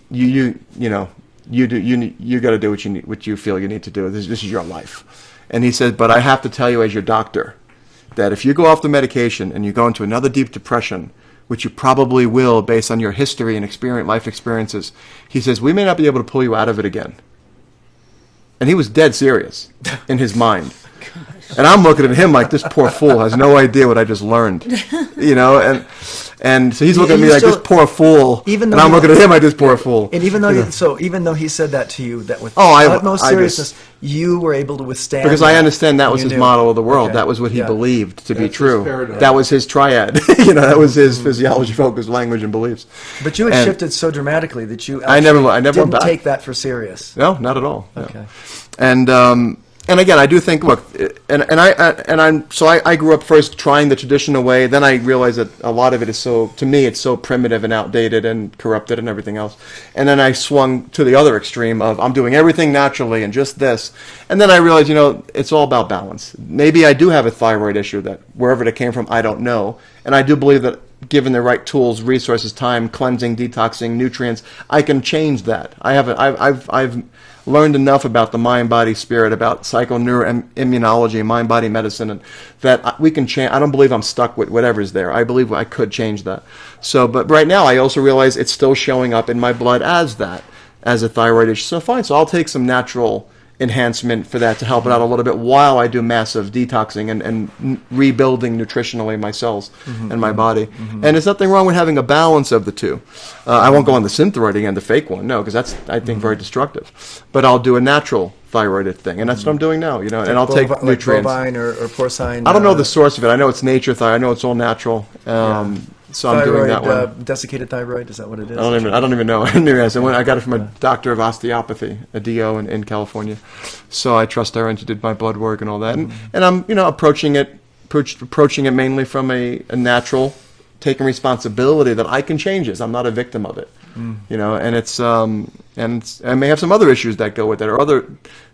you got to do what you feel you need to do. This is your life," and he said, "But I have to tell you as your doctor, that if you go off the medication and you go into another deep depression which you probably will based on your history and life experiences, he says, we may not be able to pull you out of it again. And he was dead serious in his mind. And I'm looking at him like, this poor fool has no idea what I just learned. And so he's looking at me like, this poor fool. And I'm looking at him like, this poor fool. And even though he said that to you, that with utmost seriousness, you were able to withstand. Because I understand that was his model of the world. Okay. That was what he believed to be true. That was his triad. That was his physiology-focused language and beliefs. But you had shifted so dramatically that you I never didn't take that for serious. No, not at all. Okay. No. And again, I do think, look, I grew up first trying the traditional way. Then I realized that a lot of it is to me, it's so primitive and outdated and corrupted and everything else. And then I swung to the other extreme of I'm doing everything naturally and just this. And then I realized, it's all about balance. Maybe I do have a thyroid issue that wherever it came from, I don't know. And I do believe that given the right tools, resources, time, cleansing, detoxing, nutrients, I can change that. I've learned enough about the mind, body, spirit, about psychoneuroimmunology, mind, body medicine, and that we can change. I don't believe I'm stuck with whatever's there. I believe I could change that. So, but right now I also realize it's still showing up in my blood as a thyroid issue. So fine. So I'll take some natural enhancement for that to help it out a little bit while I do massive detoxing and rebuilding nutritionally my cells and my body. And there's nothing wrong with having a balance of the two. I won't go on the Synthroid again, the fake one, no, because that's, I think, very destructive. But I'll do a natural thyroid thing, and that's what I'm doing now, and I'll take nutrients. Like bovine or porcine. I don't know the source of it. I know it's nature thyroid. I know it's all natural. So I'm doing that one. Desiccated thyroid, is that what it is? I don't even know. I got it from a doctor of osteopathy, a DO in California. So I trust her, and she did my blood work and all that. And I'm approaching it mainly from a natural, taking responsibility that I can change this. I'm not a victim of it. And it's and I may have some other issues that go with it, or other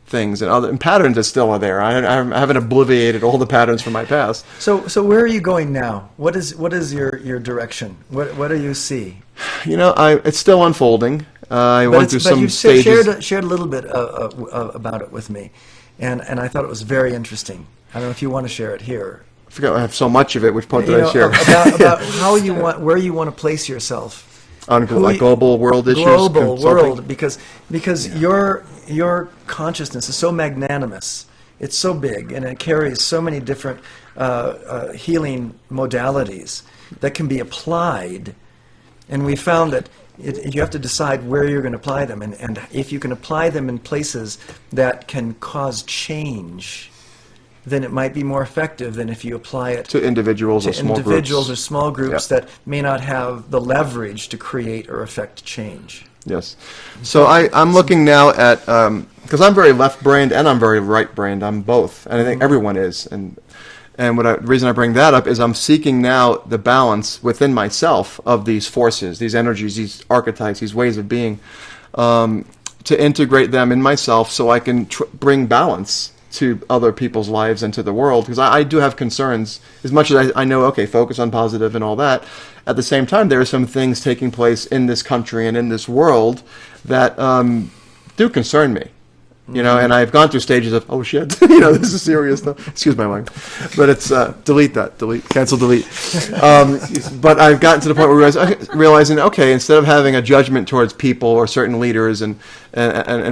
things and patterns that still are there. I haven't obliviated all the patterns from my past. So where are you going now? What is your direction? What do you see? It's still unfolding. I went through some stages. Shared a little bit about it with me, and I thought it was very interesting. I don't know if you want to share it here. I forgot I have so much of it. Which part did I share? About how you want, where you want to place yourself. On global world issues? Global world, because your consciousness is so magnanimous. It's so big, and it carries so many different healing modalities that can be applied. And we found that you have to decide where you're going to apply them, and if you can apply them in places that can cause change, then it might be more effective than if you apply it to individuals or small groups that may not have the leverage to create or affect change. Yes. So I'm looking now at, because I'm very left-brained and I'm very right-brained. I'm both, and I think everyone is. And the reason I bring that up is I'm seeking now the balance within myself of these forces, these energies, these archetypes, these ways of being, to integrate them in myself so I can bring balance to other people's lives and to the world, because I do have concerns. As much as I know, okay, focus on positive and all that, at the same time there are some things taking place in this country and in this world that do concern me. And I've gone through stages of, oh shit, this is serious stuff. Excuse my language. But it's, cancel delete. But I've gotten to the point where realizing, okay, instead of having a judgment towards people or certain leaders and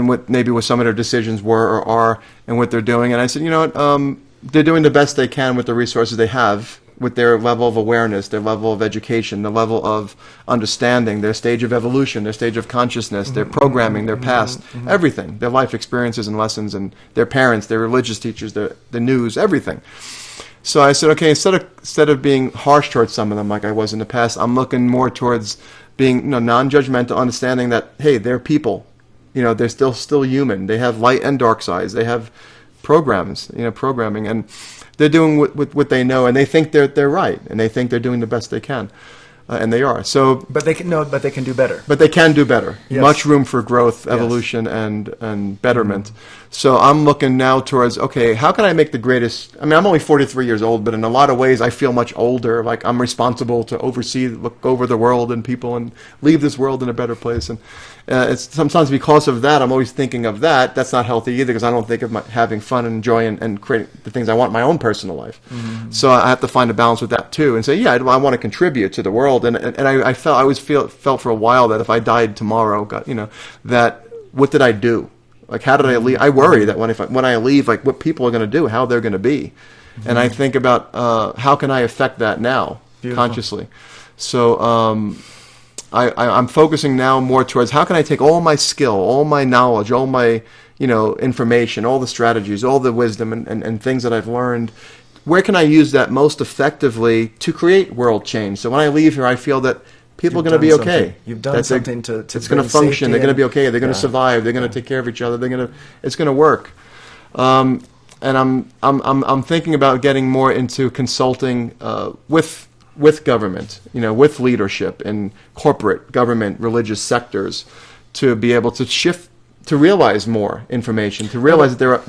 what maybe what some of their decisions were or are and what they're doing, and I said, they're doing the best they can with the resources they have, with their level of awareness, their level of education, the level of understanding, their stage of evolution, their stage of consciousness, their programming, their past, everything, their life experiences and lessons, and their parents, their religious teachers, the news, everything. So I said, okay, instead of being harsh towards some of them like I was in the past, I'm looking more towards being non-judgmental, understanding that, hey, they're people. They're still human. They have light and dark sides. They have programming, and they're doing what they know, and they think they're right, and they think they're doing the best they can, and they are. So, but they can do better. But they can do better. Yes. Much room for growth, evolution, and betterment. So I'm looking now towards, okay, how can I make the greatest? I mean, I'm only 43 years old, but in a lot of ways, I feel much older. Like I'm responsible to look over the world and people, and leave this world in a better place. And it's sometimes because of that, I'm always thinking of that. That's not healthy either, because I don't think of having fun and joy and creating the things I want in my own personal life. So I have to find a balance with that too, and say, yeah, I want to contribute to the world world, and I always felt for a while that if I died tomorrow, that what did I do? Like, how did I leave? I worry that when I leave, like, what people are going to do, how they're going to be, and I think about how can I affect that now consciously. So I'm focusing now more towards how can I take all my skill, all my knowledge, all my information, all the strategies, all the wisdom and things that I've learned. Where can I use that most effectively to create world change? So when I leave here, I feel that people are going to be okay. You've done something to it's going to function. They're going to be okay. They're going to survive. They're going to take care of each other. It's going to work. And I'm thinking about getting more into consulting with government, with leadership in corporate, government, religious sectors, to be able to shift, to realize more information, to realize that there are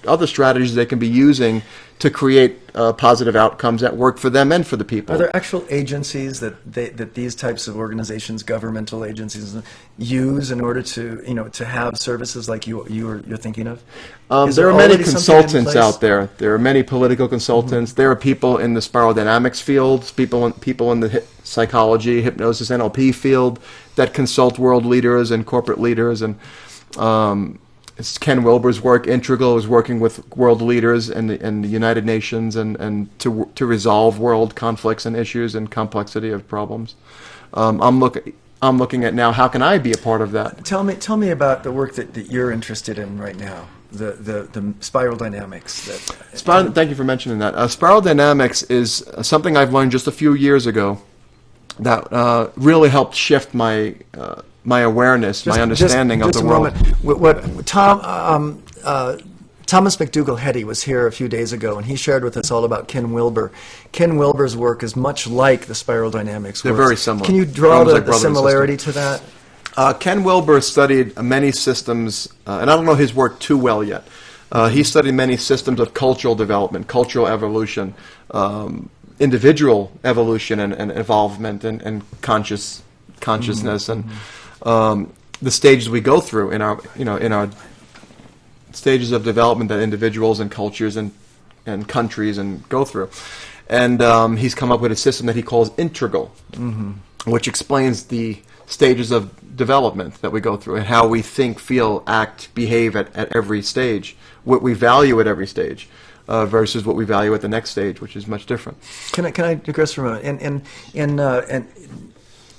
other strategies they can be using to create positive outcomes that work for them and for the people. Are there actual agencies that these types of organizations, governmental agencies, use in order to to have services like you're thinking of? There are many consultants out there. There are many political consultants. There are people in the spiral dynamics field, people in the psychology, hypnosis, NLP field that consult world leaders and corporate leaders. And it's Ken Wilber's work. Integral is working with world leaders and the United Nations and to resolve world conflicts and issues and complexity of problems. I'm looking at now, how can I be a part of that? Tell me about the work that you're interested in right now. The spiral dynamics. Thank you for mentioning that. Spiral dynamics is something I've learned just a few years ago that really helped shift my awareness, my understanding of the world. What Thomas McDougall Hetty was here a few days ago, and he shared with us all about Ken Wilber. Ken Wilber's work is much like the spiral dynamics. They're very similar. Can you draw the similarity to that? Ken Wilber studied many systems, and I don't know his work too well yet. He studied many systems of cultural development, cultural evolution, individual evolution and evolvement and consciousness and the stages we go through in our stages of development that individuals and cultures and countries and go through. And he's come up with a system that he calls integral, which explains the stages of development that we go through and how we think, feel, act, behave at every stage, what we value at every stage versus what we value at the next stage, which is much different. Can I digress for a moment?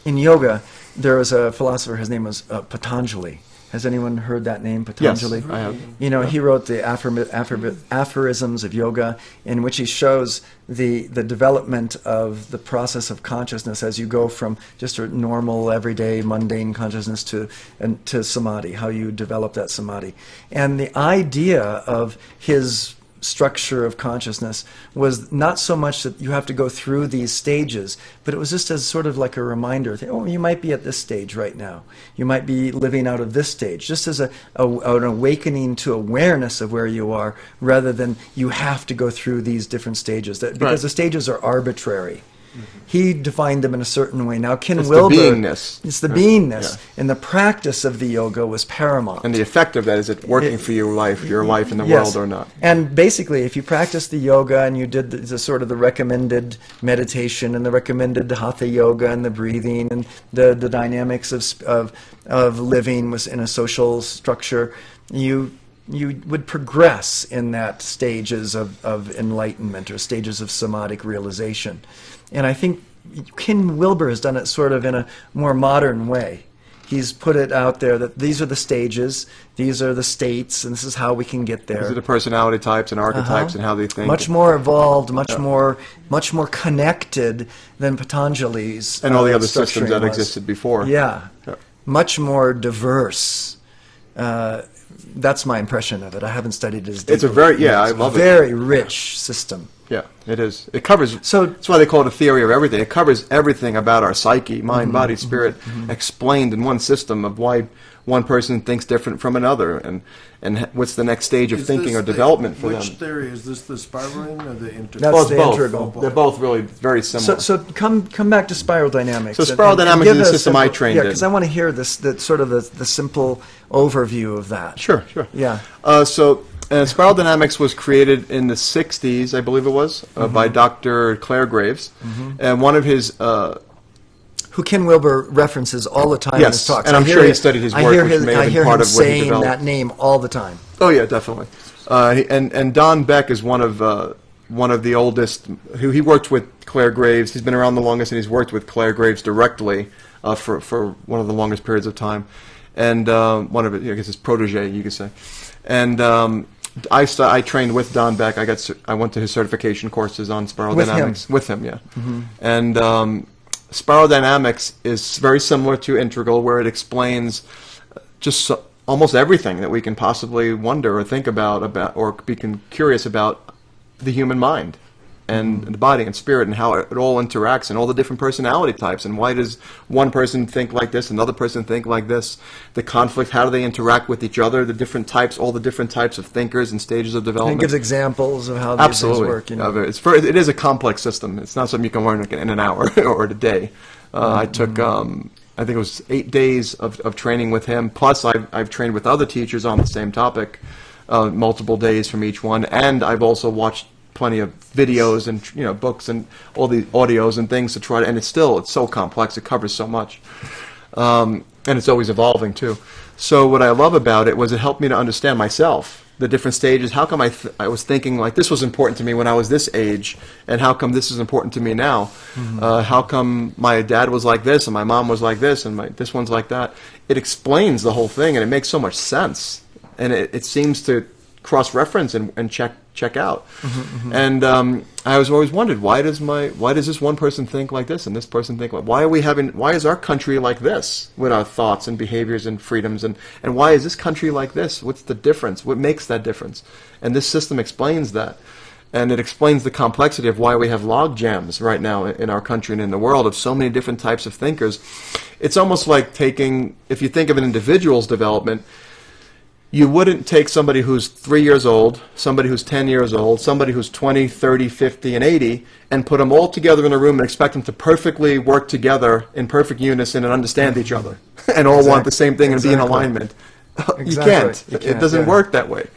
In yoga, there was a philosopher, his name was Patanjali. Has anyone heard that name, Patanjali? Yes, I have. He wrote the Aphorisms of Yoga, in which he shows the development of the process of consciousness as you go from just a normal, everyday, mundane consciousness to Samadhi, how you develop that Samadhi. And the idea of his structure of consciousness was not so much that you have to go through these stages, but it was just as sort of like a reminder. Oh, you might be at this stage right now. You might be living out of this stage, just as an awakening to awareness of where you are, rather than you have to go through these different stages. Because the stages are arbitrary. He defined them in a certain way. Now, Ken Wilber, the beingness. It's the beingness, and the practice of the yoga was paramount. And the effect of that is it working for your life in the world or not? And basically, if you practice the yoga and you did the sort of the recommended meditation and the recommended hatha yoga and the breathing and the dynamics of living was in a social structure, you would progress in that stages of enlightenment or stages of somatic realization. And I think Ken Wilber has done it sort of in a more modern way. He's put it out there that these are the stages, these are the states, and this is how we can get there. These are the personality types and archetypes and how they think. Much more evolved, much more connected than Patanjali's and all the other systems that existed before. Yeah, much more diverse. That's my impression of it. I haven't studied it as deeply. It's a very, I love it. Very rich system. Yeah, it is. It covers, that's why they call it a theory of everything. It covers everything about our psyche, mind, body, spirit, explained in one system of why one person thinks different from another and what's the next stage of thinking or development for them. Which theory? Is this the spiraling or the integral? That's the both. integral. They're both really very similar. So come back to spiral dynamics. So spiral dynamics is the system I trained in. Yeah, because I want to hear the simple overview of that. Sure. Yeah. Spiral dynamics was created in the 60s, I believe it was, by Dr. Clare Graves. And one of his who Ken Wilber references all the time in Yes, his talks. and I'm sure he studied his work, which may have I been hear part him of what he saying developed. that name all the time. Oh yeah, definitely. And Don Beck is one of the oldest. Who he worked with Claire Graves. He's been around the longest, and he's worked with Claire Graves directly for one of the longest periods of time. And one of it, I guess, his protege, you could say. And I trained with Don Beck. I went to his certification courses on spiral dynamics with him. Yeah. Mm-hmm. And spiral dynamics is very similar to integral, where it explains just almost everything that we can possibly wonder or think about or be curious about the human mind and the body and spirit, and how it all interacts, and all the different personality types, and why does one person think like this, another person think like this, the conflict, how do they interact with each other, the different types, all the different types of thinkers and stages of development. And it gives examples of how these things work. It is a complex system. It's not something you can learn in an hour or a day. I took, I think it was 8 days of training with him, plus I've trained with other teachers on the same topic, multiple days from each one, and I've also watched plenty of videos and books and all the audios and things to try to, and it's so complex. It covers so much, and it's always evolving too. So what I love about it was it helped me to understand myself, the different stages. How come I was thinking like this was important to me when I was this age, and how come this is important to me now? Mm-hmm. How come my dad was like this and my mom was like this and this one's like that? It explains the whole thing, and it makes so much sense, and it seems to cross-reference and check out. Mm-hmm, mm-hmm. And I was always wondered, why does this one person think like this and this person think like, why is our country like this with our thoughts and behaviors and freedoms, and why is this country like this? What's the difference? What makes that difference? And this system explains that. And it explains the complexity of why we have log jams right now in our country and in the world of so many different types of thinkers. It's almost like if you think of an individual's development, you wouldn't take somebody who's 3 years old, somebody who's 10 years old, somebody who's 20, 30, 50, and 80, and put them all together in a room and expect them to perfectly work together in perfect unison and understand each other and all want the same thing and be in alignment. You can't. It doesn't work that way.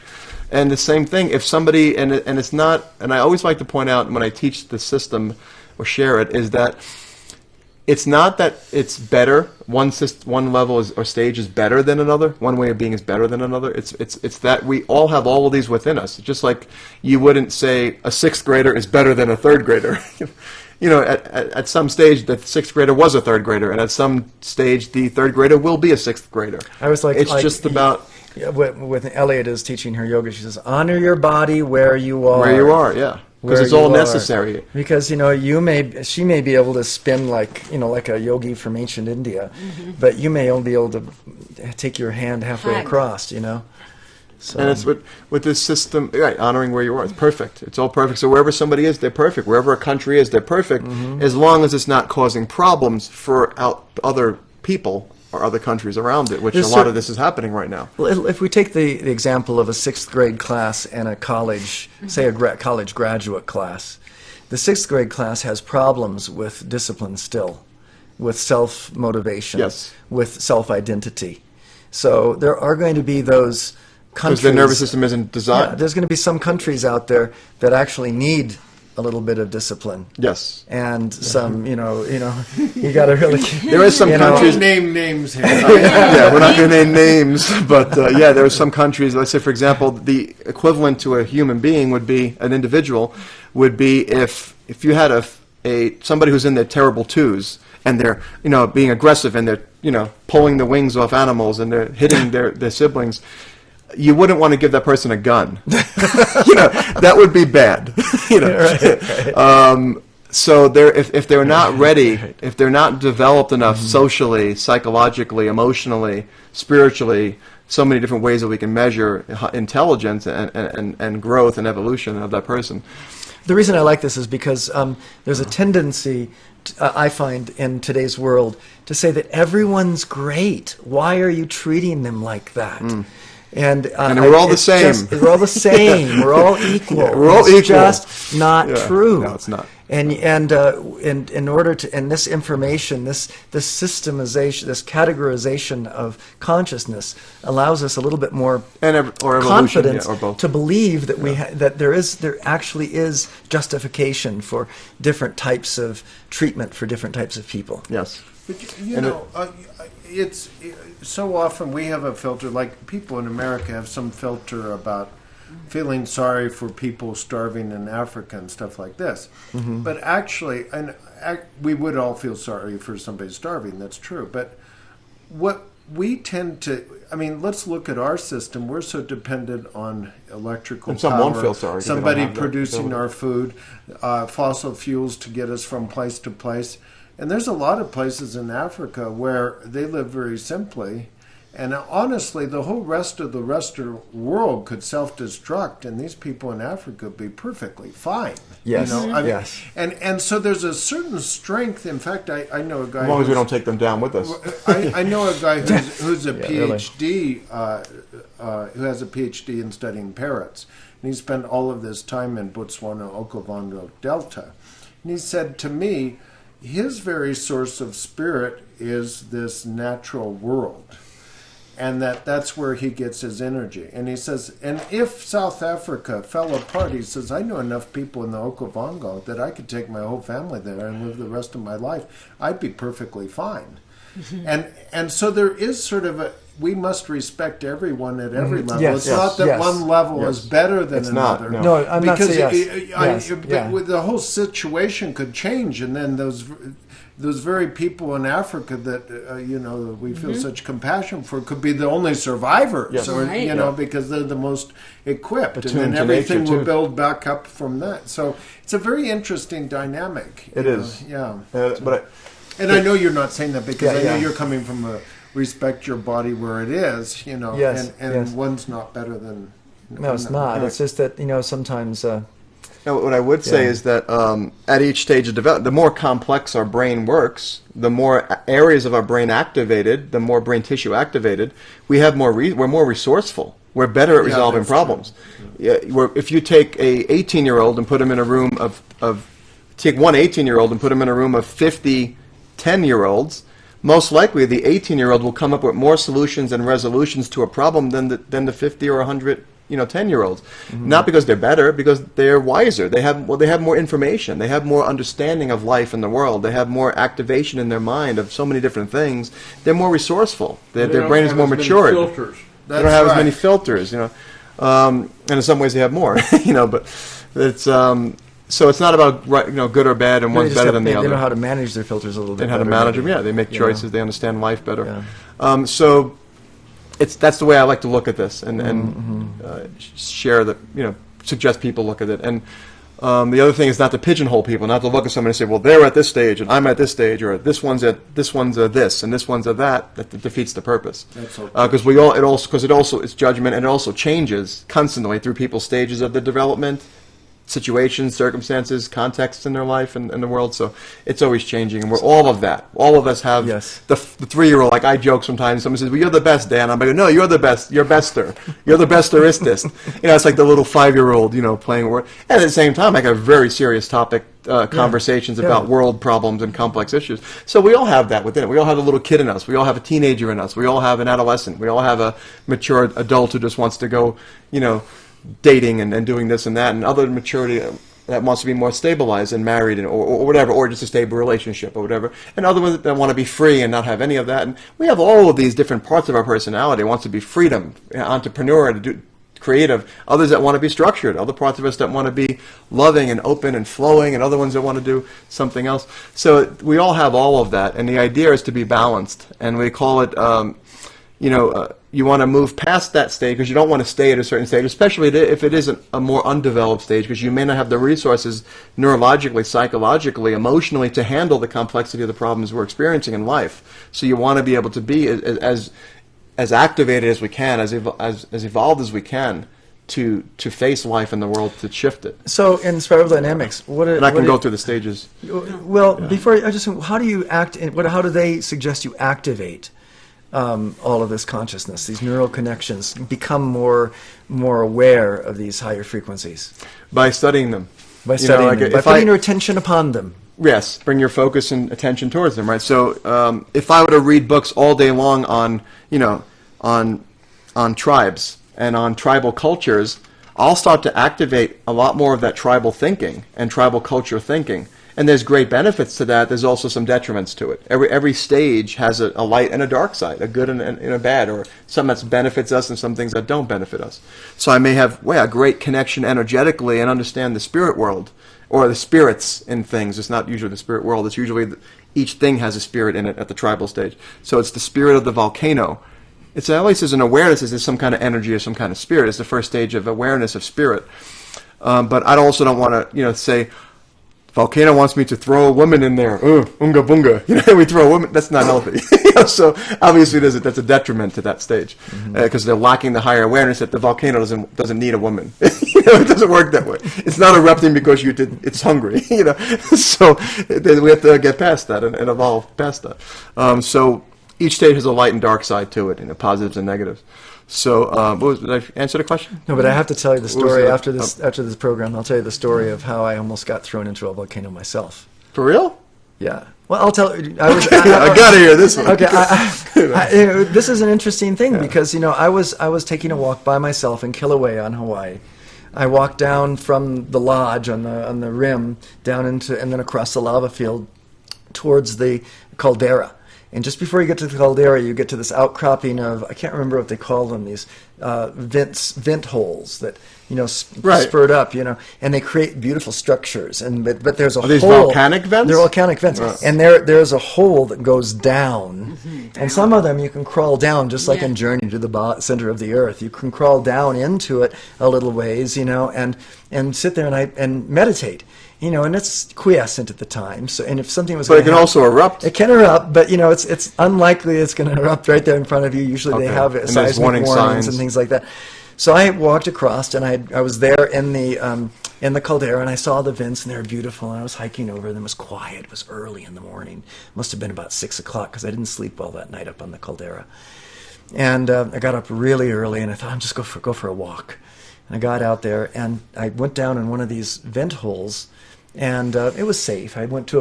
And the same thing, if somebody, and it's not, and I always like to point out when I teach the system or share it, is that it's not that it's better. One level or stage is better than another. One way of being is better than another. It's that we all have all of these within us. Just like you wouldn't say a sixth grader is better than a third grader. At some stage the sixth grader was a third grader, and at some stage the third grader will be a sixth grader. I was like, it's just about. Yeah, when Elliot is teaching her yoga, she says, honor your body where you are. Where you are, yeah. Because it's all necessary. Because she may be able to spin like a yogi from ancient India, mm-hmm. but you may only be able to take your hand halfway across. So. And it's with this system, right? Honoring where you are, it's perfect. It's all perfect. So wherever somebody is, they're perfect. Wherever a country is, they're perfect, mm-hmm. as long as it's not causing problems for other people or other countries around it, which a lot of this is happening right now. Well, if we take the example of a sixth grade class and a college, say a college graduate class, the sixth grade class has problems with discipline still, with self-motivation, yes. with self-identity. So there are going to be those countries... Because their nervous system isn't designed. Yeah, there's going to be some countries out there that actually need a little bit of discipline. Yes. And some, you got to really... There is some countries... Name names here. Yeah, we're not going to name names, but there are some countries, let's say, for example, the equivalent to a human being would be, an individual, would be if you had somebody who's in their terrible twos, and they're, being aggressive, and they're, pulling the wings off animals, and they're hitting their siblings, you wouldn't want to give that person a gun. That would be bad. Right. So if they're not ready, if they're not developed enough mm-hmm. socially, psychologically, emotionally, spiritually, so many different ways that we can measure intelligence and growth and evolution of that person. The reason I like this is because there's a tendency, I find, in today's world to say that everyone's great. Why are you treating them like that? Mm. And we're all the same. We're all the same. We're all equal. Yeah, we're all equal. It's just not true. No, it's not. And in order to, and this information, this systemization, this categorization of consciousness allows us a little bit more confidence to believe that that there actually is justification for different types of treatment for different types of people. Yes. But you And know, it's so often we have a filter, like people in America have some filter about feeling sorry for people starving in Africa and stuff like this. But actually, we would all feel sorry for somebody starving, that's true. But what we tend to, I mean, let's look at our system. We're so dependent on electrical And some power, won't feel sorry 'cause they don't somebody have that producing ability. our food, fossil fuels to get us from place to place. And there's a lot of places in Africa where they live very simply. And honestly, the whole rest of the world could self-destruct, and these people in Africa would be perfectly fine. Yes. You know? I mean, Yes. And so there's a certain strength. In fact, I know a guy. As long as we who's- don't take them down with us. I know a guy who's a Yeah, really. PhD, who has a PhD in studying parrots. And he spent all of this time in Botswana, Okavango Delta. And he said to me, his very source of spirit is this natural world. And that's where he gets his energy. And he says, and if South Africa fell apart, he says, I know enough people in the Okavango that I could take my whole family there and live the rest of my life. I'd be perfectly fine. And so there is sort of we must respect everyone at every level. Yes, it's yes, not that yes. one level Yes. is better than It's not, another. no. No, I'm not because saying yes. Yeah. the whole situation could change, and then those very people in Africa that that we feel such compassion for could be the only survivors, Yes. or Right. because they're the most equipped, and Attuned then to everything nature, will too. build back up from that. So it's a very interesting dynamic. It is. Yeah. But And I know you're not saying that because Yeah, I know yeah. you're coming from a respect your body where it is, Yes, and yes. one's not better than. No, it's not. It's just that sometimes. Now, what I would say Yeah. is that at each stage of development, the more complex our brain works, the more areas of our brain activated, the more brain tissue activated, we have more. We're more resourceful. We're better at Yeah, resolving that's problems. Yeah, if you take a 18-year-old and put him in a room take one 18-year-old and put him in a room of 50 10-year-olds, most likely the 18-year-old will come up with more solutions and resolutions to a problem than the 50 or 100 10-year-olds. Not because they're better, because they're wiser. They have more information. They have more understanding of life and the world. They have more activation in their mind of so many different things. They're more resourceful. Their brain is more matured. They don't have as many filters, and in some ways they have more, but it's so it's not about good or bad and one's better than the other. They know how to manage their filters a little bit. And how to better, manage them. maybe. Yeah, they make choices. They understand life better. Yeah. So that's the way I like to look at this, and share that, suggest people look at it. And the other thing is not to pigeonhole people, not to look at someone and say, well, they're at this stage and I'm at this stage, or this one's a this and this one's a that. That defeats the purpose. Because it's judgment, and it also changes constantly through people's stages of the development, situations, circumstances, contexts in their life and the world. So it's always changing, and we're all of that. All of us have the 3-year-old. Like I joke sometimes. Someone says, "Well, you're the best, Dan." I'm like, "No, you're the best. You're bester. You're the besteristest." It's like the little 5-year-old, playing a word. And at the same time, I have very serious topic conversations about world problems and complex issues. So we all have that within it. We all have a little kid in us. We all have a teenager in us. We all have an adolescent. We all have a mature adult who just wants to go, dating and doing this and that, and other maturity that wants to be more stabilized and married or whatever, or just a stable relationship or whatever, and other ones that want to be free and not have any of that. And we have all of these different parts of our personality. Wants to be freedom, entrepreneur, creative, others that want to be structured, other parts of us that want to be loving and open and flowing, and other ones that want to do something else. So we all have all of that, and the idea is to be balanced, and we call it you want to move past that stage because you don't want to stay at a certain stage, especially if it isn't a more undeveloped stage, because you may not have the resources neurologically, psychologically, emotionally to handle the complexity of the problems we're experiencing in life. So you want to be able to be as activated as we can, as evolved as we can, to face life in the world, to shift it. So in spiral dynamics, And I can go through the stages. Well, before how do you act? How do they suggest you activate all of this consciousness, these neural connections, become more aware of these higher frequencies? By studying them. By studying them. By putting your attention upon them. Yes, bring your focus and attention towards them, right? So if I were to read books all day long on tribes and on tribal cultures, I'll start to activate a lot more of that tribal thinking and tribal culture thinking. And there's great benefits to that. There's also some detriments to it. Every stage has a light and a dark side, a good and a bad, or some that benefits us and some things that don't benefit us. So I may have a great connection energetically and understand the spirit world, or the spirits in things. It's not usually the spirit world. It's usually each thing has a spirit in it at the tribal stage. So it's the spirit of the volcano. It's at least as an awareness, as there's some kind of energy or some kind of spirit. It's the first stage of awareness of spirit. But I also don't want to, say, volcano wants me to throw a woman in there. Unga bunga. We throw a woman. That's not healthy. So obviously that's a detriment to that stage, because they're lacking the higher awareness that the volcano doesn't need a woman. It doesn't work that way. It's not erupting because it's hungry. So we have to get past that and evolve past that. So each stage has a light and dark side to it, positives and negatives. So, did I answer the question? No, but I have to tell you the story after this program. I'll tell you the story of how I almost got thrown into a volcano myself. For real? Yeah. Well, I'll tell you. I got to hear this one. Okay. This is an interesting thing because I was taking a walk by myself in Kilauea on Hawaii. I walked down from the lodge on the rim down into and then across the lava field towards the caldera. And just before you get to the caldera, you get to this outcropping of, I can't remember what they call them, these vent holes that, spurt up, and they create beautiful structures. But there's a hole. Are these volcanic vents? They're volcanic vents. Right. And there's a hole that goes down. And some of them you can crawl down, just like in Journey to the Center of the Earth. You can crawl down into it a little ways, and sit there and meditate. And it's quiescent at the time. So, and if something was, but it can also erupt. It can erupt, but it's unlikely it's going to erupt right there in front of you. Usually, they have seismic warnings signs and things like that. So I walked across, and I was there in the caldera, and I saw the vents, and they were beautiful. And I was hiking over them. It was quiet. It was early in the morning. It must have been about 6 o'clock because I didn't sleep well that night up on the caldera. And I got up really early, and I thought, I'm just go for a walk. And I got out there, and I went down in one of these vent holes. And it was safe. I went to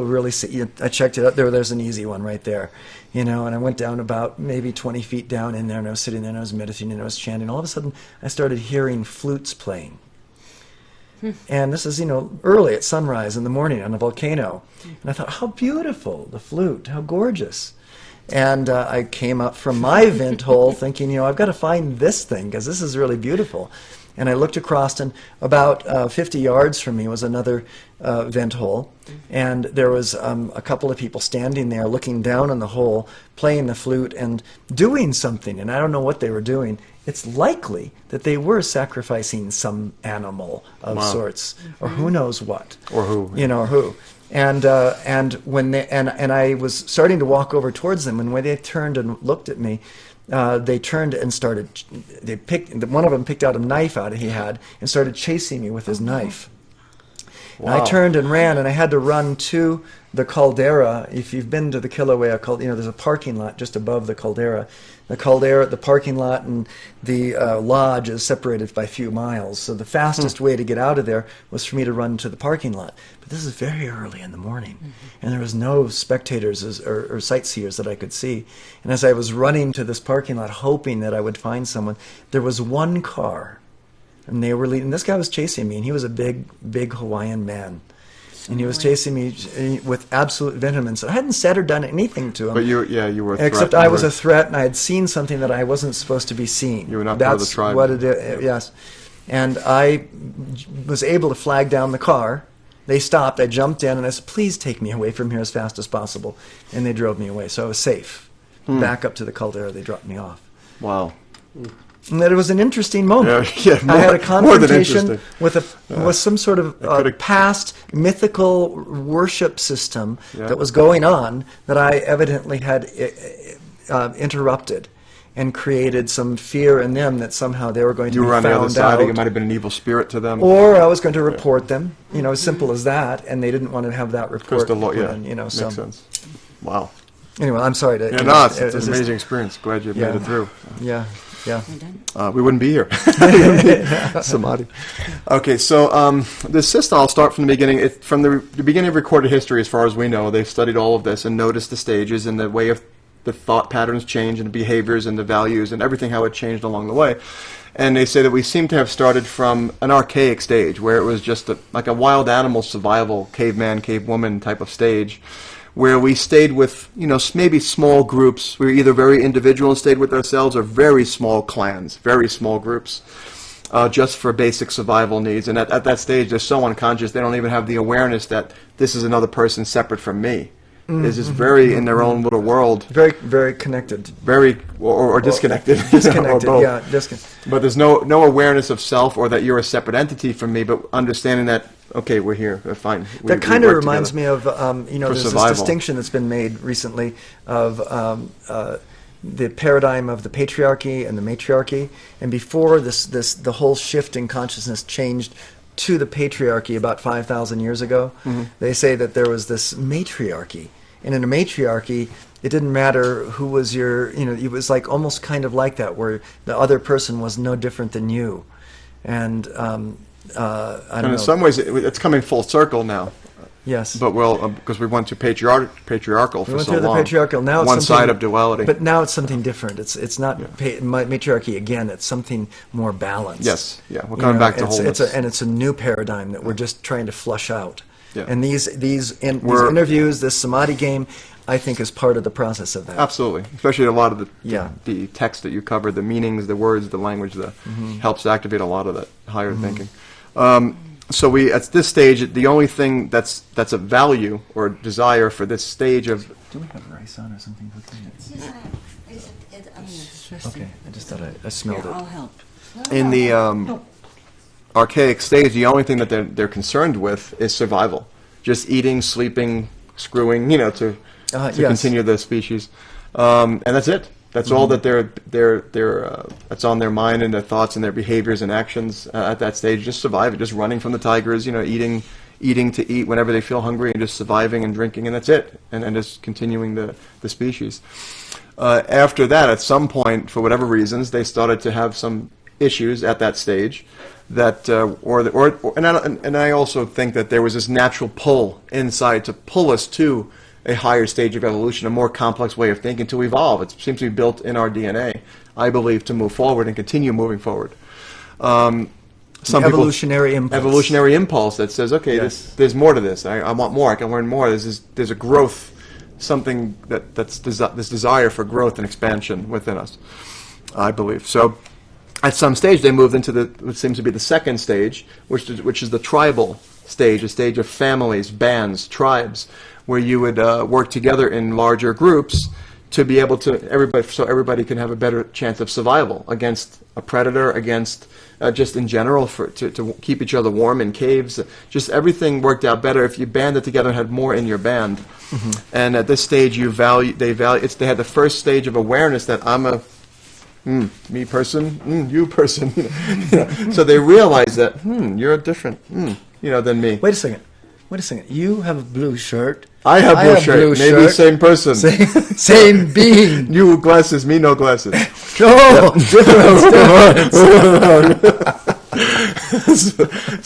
I checked it out. There's an easy one right there, and I went down about maybe 20 feet down in there, and I was sitting there, and I was meditating, and I was chanting. All of a sudden, I started hearing flutes playing. And this is, early at sunrise in the morning on a volcano. And I thought, how beautiful, the flute, how gorgeous. And I came up from my vent hole thinking, I've got to find this thing because this is really beautiful. And I looked across, and about 50 yards from me was another vent hole. And there was a couple of people standing there looking down on the hole, playing the flute and doing something. And I don't know what they were doing. It's likely that they were sacrificing some animal of sorts, or who knows what. Or who. Or who. And when I was starting to walk over towards them, and when they turned and looked at me, they turned and started. One of them picked out a knife he had and started chasing me with his knife. Wow. And I turned and ran, and I had to run to the caldera. If you've been to the Kilauea, there's a parking lot just above the caldera. The parking lot and the lodge is separated by a few miles. So the fastest way to get out of there was for me to run to the parking lot. But this is very early in the morning, and there was no spectators or sightseers that I could see. And as I was running to this parking lot, hoping that I would find someone, there was one car, and they were leading. This guy was chasing me, and he was a big Hawaiian man. And he was chasing me with absolute vehemence. I hadn't said or done anything to him. But you were a threat. Except I was a threat, and I had seen something that I wasn't supposed to be seeing. You were not part of the tribe. What it is, yes. And I was able to flag down the car. They stopped. I jumped in, and I said, please take me away from here as fast as possible. And they drove me away. So I was safe. Back up to the caldera, they dropped me off. Wow. And that it was an interesting moment. I had a confrontation with some sort of past mythical worship system that was going on that I evidently had interrupted and created some fear in them that somehow they were going to be found out. You were on the other side. It might have been an evil spirit to them. Or I was going to report them, as simple as that, and they didn't want to have that report. Makes sense. Wow. Anyway, I'm sorry to... It's an amazing experience. Glad you made it through. Yeah. We wouldn't be here. Samadhi. Okay, so the system, I'll start from the beginning. From the beginning of recorded history, as far as we know, they've studied all of this and noticed the stages and the way of the thought patterns change and the behaviors and the values and everything, how it changed along the way. And they say that we seem to have started from an archaic stage where it was just like a wild animal survival, caveman, cavewoman type of stage, where we stayed with, maybe small groups. We were either very individual and stayed with ourselves, or very small clans, very small groups, just for basic survival needs. And at that stage, they're so unconscious, they don't even have the awareness that this is another person separate from me. Is just very in their own little world. Very, very connected. Very, or disconnected. Disconnected, or both. yeah. Disconnected. But there's no awareness of self, or that you're a separate entity from me, but understanding that, okay, we're here, we're fine. That kind of reminds me of, there's survival. this distinction that's been made recently of the paradigm of the patriarchy and the matriarchy. And before the whole shift in consciousness changed to the patriarchy about 5,000 years ago, they say that there was this matriarchy. And in a matriarchy, it didn't matter who was it was like almost kind of like that, where the other person was no different than you. And I don't know. In some ways, it's coming full circle now. Yes. But because we went to patriarchal for We went so through the long. patriarchal. Now it's one something- side of duality. But now it's something different. It's not matriarchy again. It's something more balanced. Yes. Yeah. We're coming back to wholeness. It's a new paradigm that we're just trying to flush out. Yeah. And these interviews, this Samadhi game, I think is part of the process of that. Absolutely, especially a lot of Yeah. the text that you cover, the meanings, the words, the language, that helps activate a lot of that higher thinking. So we, at this stage, the only thing that's a value or desire for this stage of... Do we have rice on or something? Okay, I just thought I smelled I'll it. help. In the archaic stage, the only thing that they're concerned with is survival. Just eating, sleeping, screwing, to Yes. continue the species. And that's it. That's all that that's on their mind and their thoughts and their behaviors and actions at that stage. Just surviving, just running from the tigers, eating to eat whenever they feel hungry, and just surviving and drinking, and that's it. And just continuing the species. After that, at some point, for whatever reasons, they started to have some issues at that stage. And I also think that there was this natural pull inside to pull us to a higher stage of evolution, a more complex way of thinking, to evolve. It seems to be built in our DNA, I believe, to move forward and continue moving forward. Some Evolutionary impulse. Evolutionary impulse that says, okay, Yes. there's more to this. I want more. I can learn more. There's a growth, something that's this desire for growth and expansion within us, I believe. So at some stage, they moved into what seems to be the second stage, which is the tribal stage, a stage of families, bands, tribes, where you would work together in larger groups to be able to everybody can have a better chance of survival against a predator, against just in general to keep each other warm in caves. Just everything worked out better if you banded together and had more in your band. And at this stage, they had the first stage of awareness that I'm a me person, you person. So they realize that you're different, than me. Wait a second. You have a blue shirt. I have blue shirt. Blue Maybe shirt. same person. Same being. You glasses, me no glasses. No, difference.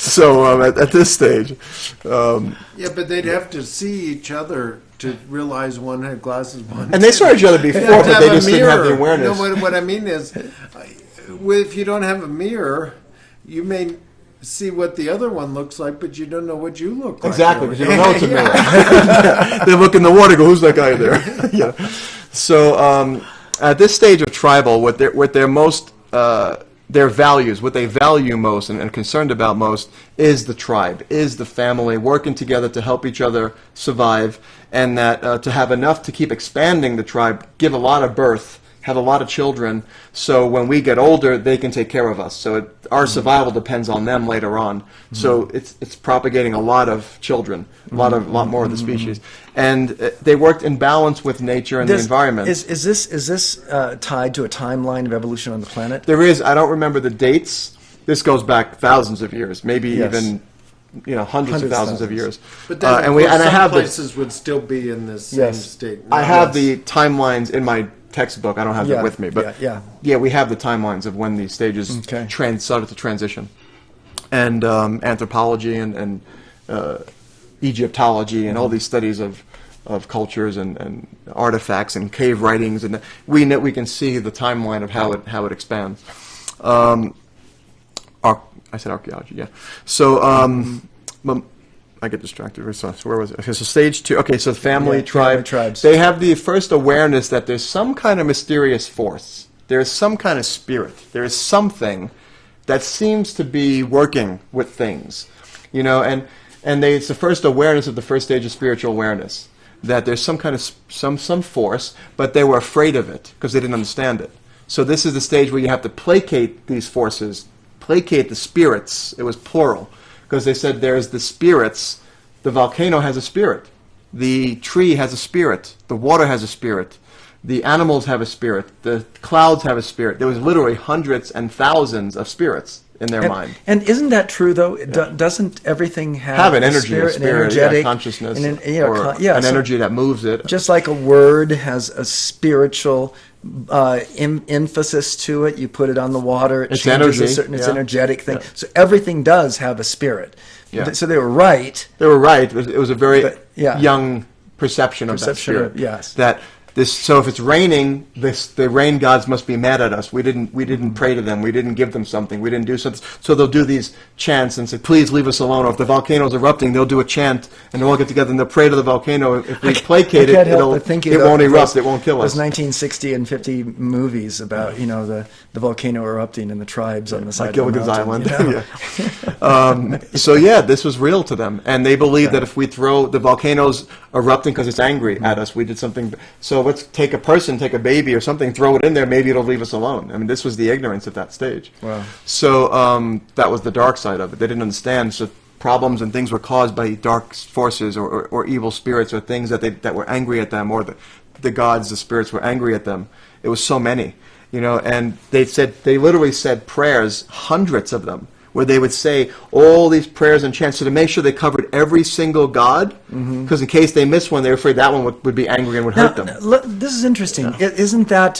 So at this stage, Yeah, but they'd have to see each other to realize one had glasses, one and they saw each other before, have to but they have a just didn't have the mirror. awareness. No, what I mean is, if you don't have a mirror, you may see what the other one looks like, but you don't know what you look like. Exactly, because you don't know it's a mirror. They look in the water, go, who's that guy there? Yeah. So at this stage of tribal, what their most their values, what they value most and concerned about most, is the tribe, is the family, working together to help each other survive, and that to have enough to keep expanding the tribe, give a lot of birth, have a lot of children, so when we get older, they can take care of us. So our survival depends on them later on. So it's propagating a lot of children, a lot more of the species, and they worked in balance with nature and the environment. Is this tied to a timeline of evolution on the planet? There is. I don't remember the dates. This goes back thousands of years, maybe even hundreds of thousands of years. But then, and I some have places would still be in this same state. I have the timelines in my textbook. I don't have it with me, but we have the timelines of when these stages started to transition, and anthropology and Egyptology and all these studies of of cultures and artifacts and cave writings, and we can see the timeline of how it expands. I said archaeology, yeah. So I get distracted. So where was it? Okay, so stage 2. Okay, so family, tribes. They have the first awareness that there's some kind of mysterious force. There's some kind of spirit. There is something that seems to be working with things, and it's the first awareness of the first stage of spiritual awareness, that there's some kind of some force, but they were afraid of it because they didn't understand it. So this is the stage where you have to placate these forces, placate the spirits. It was plural, because they said there's the spirits. The volcano has a spirit. The tree has a spirit. The water has a spirit. The animals have a spirit. The clouds have a spirit. There was literally hundreds and thousands of spirits in their mind. And isn't that true, though? Doesn't everything have an energy, spirit, an energetic, consciousness, an energy that moves it? Just like a word has a spiritual emphasis to it, you put it on the water, it changes energy, it's energetic thing. Yeah. So everything does have a spirit. Yeah. So they were right. They were right. It was a very young perception of that spirit. Yes. So if it's raining, the rain gods must be mad at us. We didn't pray to them. We didn't give them something. We didn't do something. So they'll do these chants and say, "Please leave us alone." Or if the volcano's erupting, they'll do a chant and they'll all get together and they'll pray to the volcano. If we placate it, it won't erupt. It won't kill us. Those 1960 and 50 movies about the volcano erupting and the tribes on the side of the mountain. Island. This was real to them, and they believed that if we throw the volcano's erupting because it's angry at us, we did something. So let's take a person, take a baby or something, throw it in there, maybe it'll leave us alone. I mean, this was the ignorance at that stage. Wow. So that was the dark side of it. They didn't understand. So problems and things were caused by dark forces or evil spirits or things that were angry at them, or the gods, the spirits were angry at them. It was so many, and they literally said prayers, hundreds of them, where they would say all these prayers and chants, so to make sure they covered every single god, because in case they missed one, they were afraid that one would be angry and would hurt them. This is interesting. Yeah. Isn't that,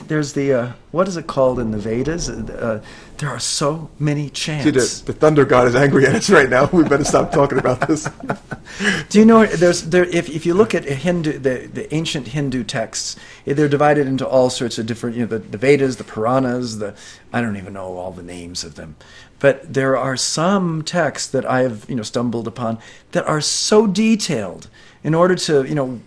there's the, what is it called in the Vedas? There are so many chants. See, the thunder god is angry at us right now. We better stop talking about this. Do you know, if you look at the ancient Hindu texts, they're divided into all sorts of different, the Vedas, the Puranas, I don't even know all the names of them. But there are some texts that I have, stumbled upon that are so detailed. In order to,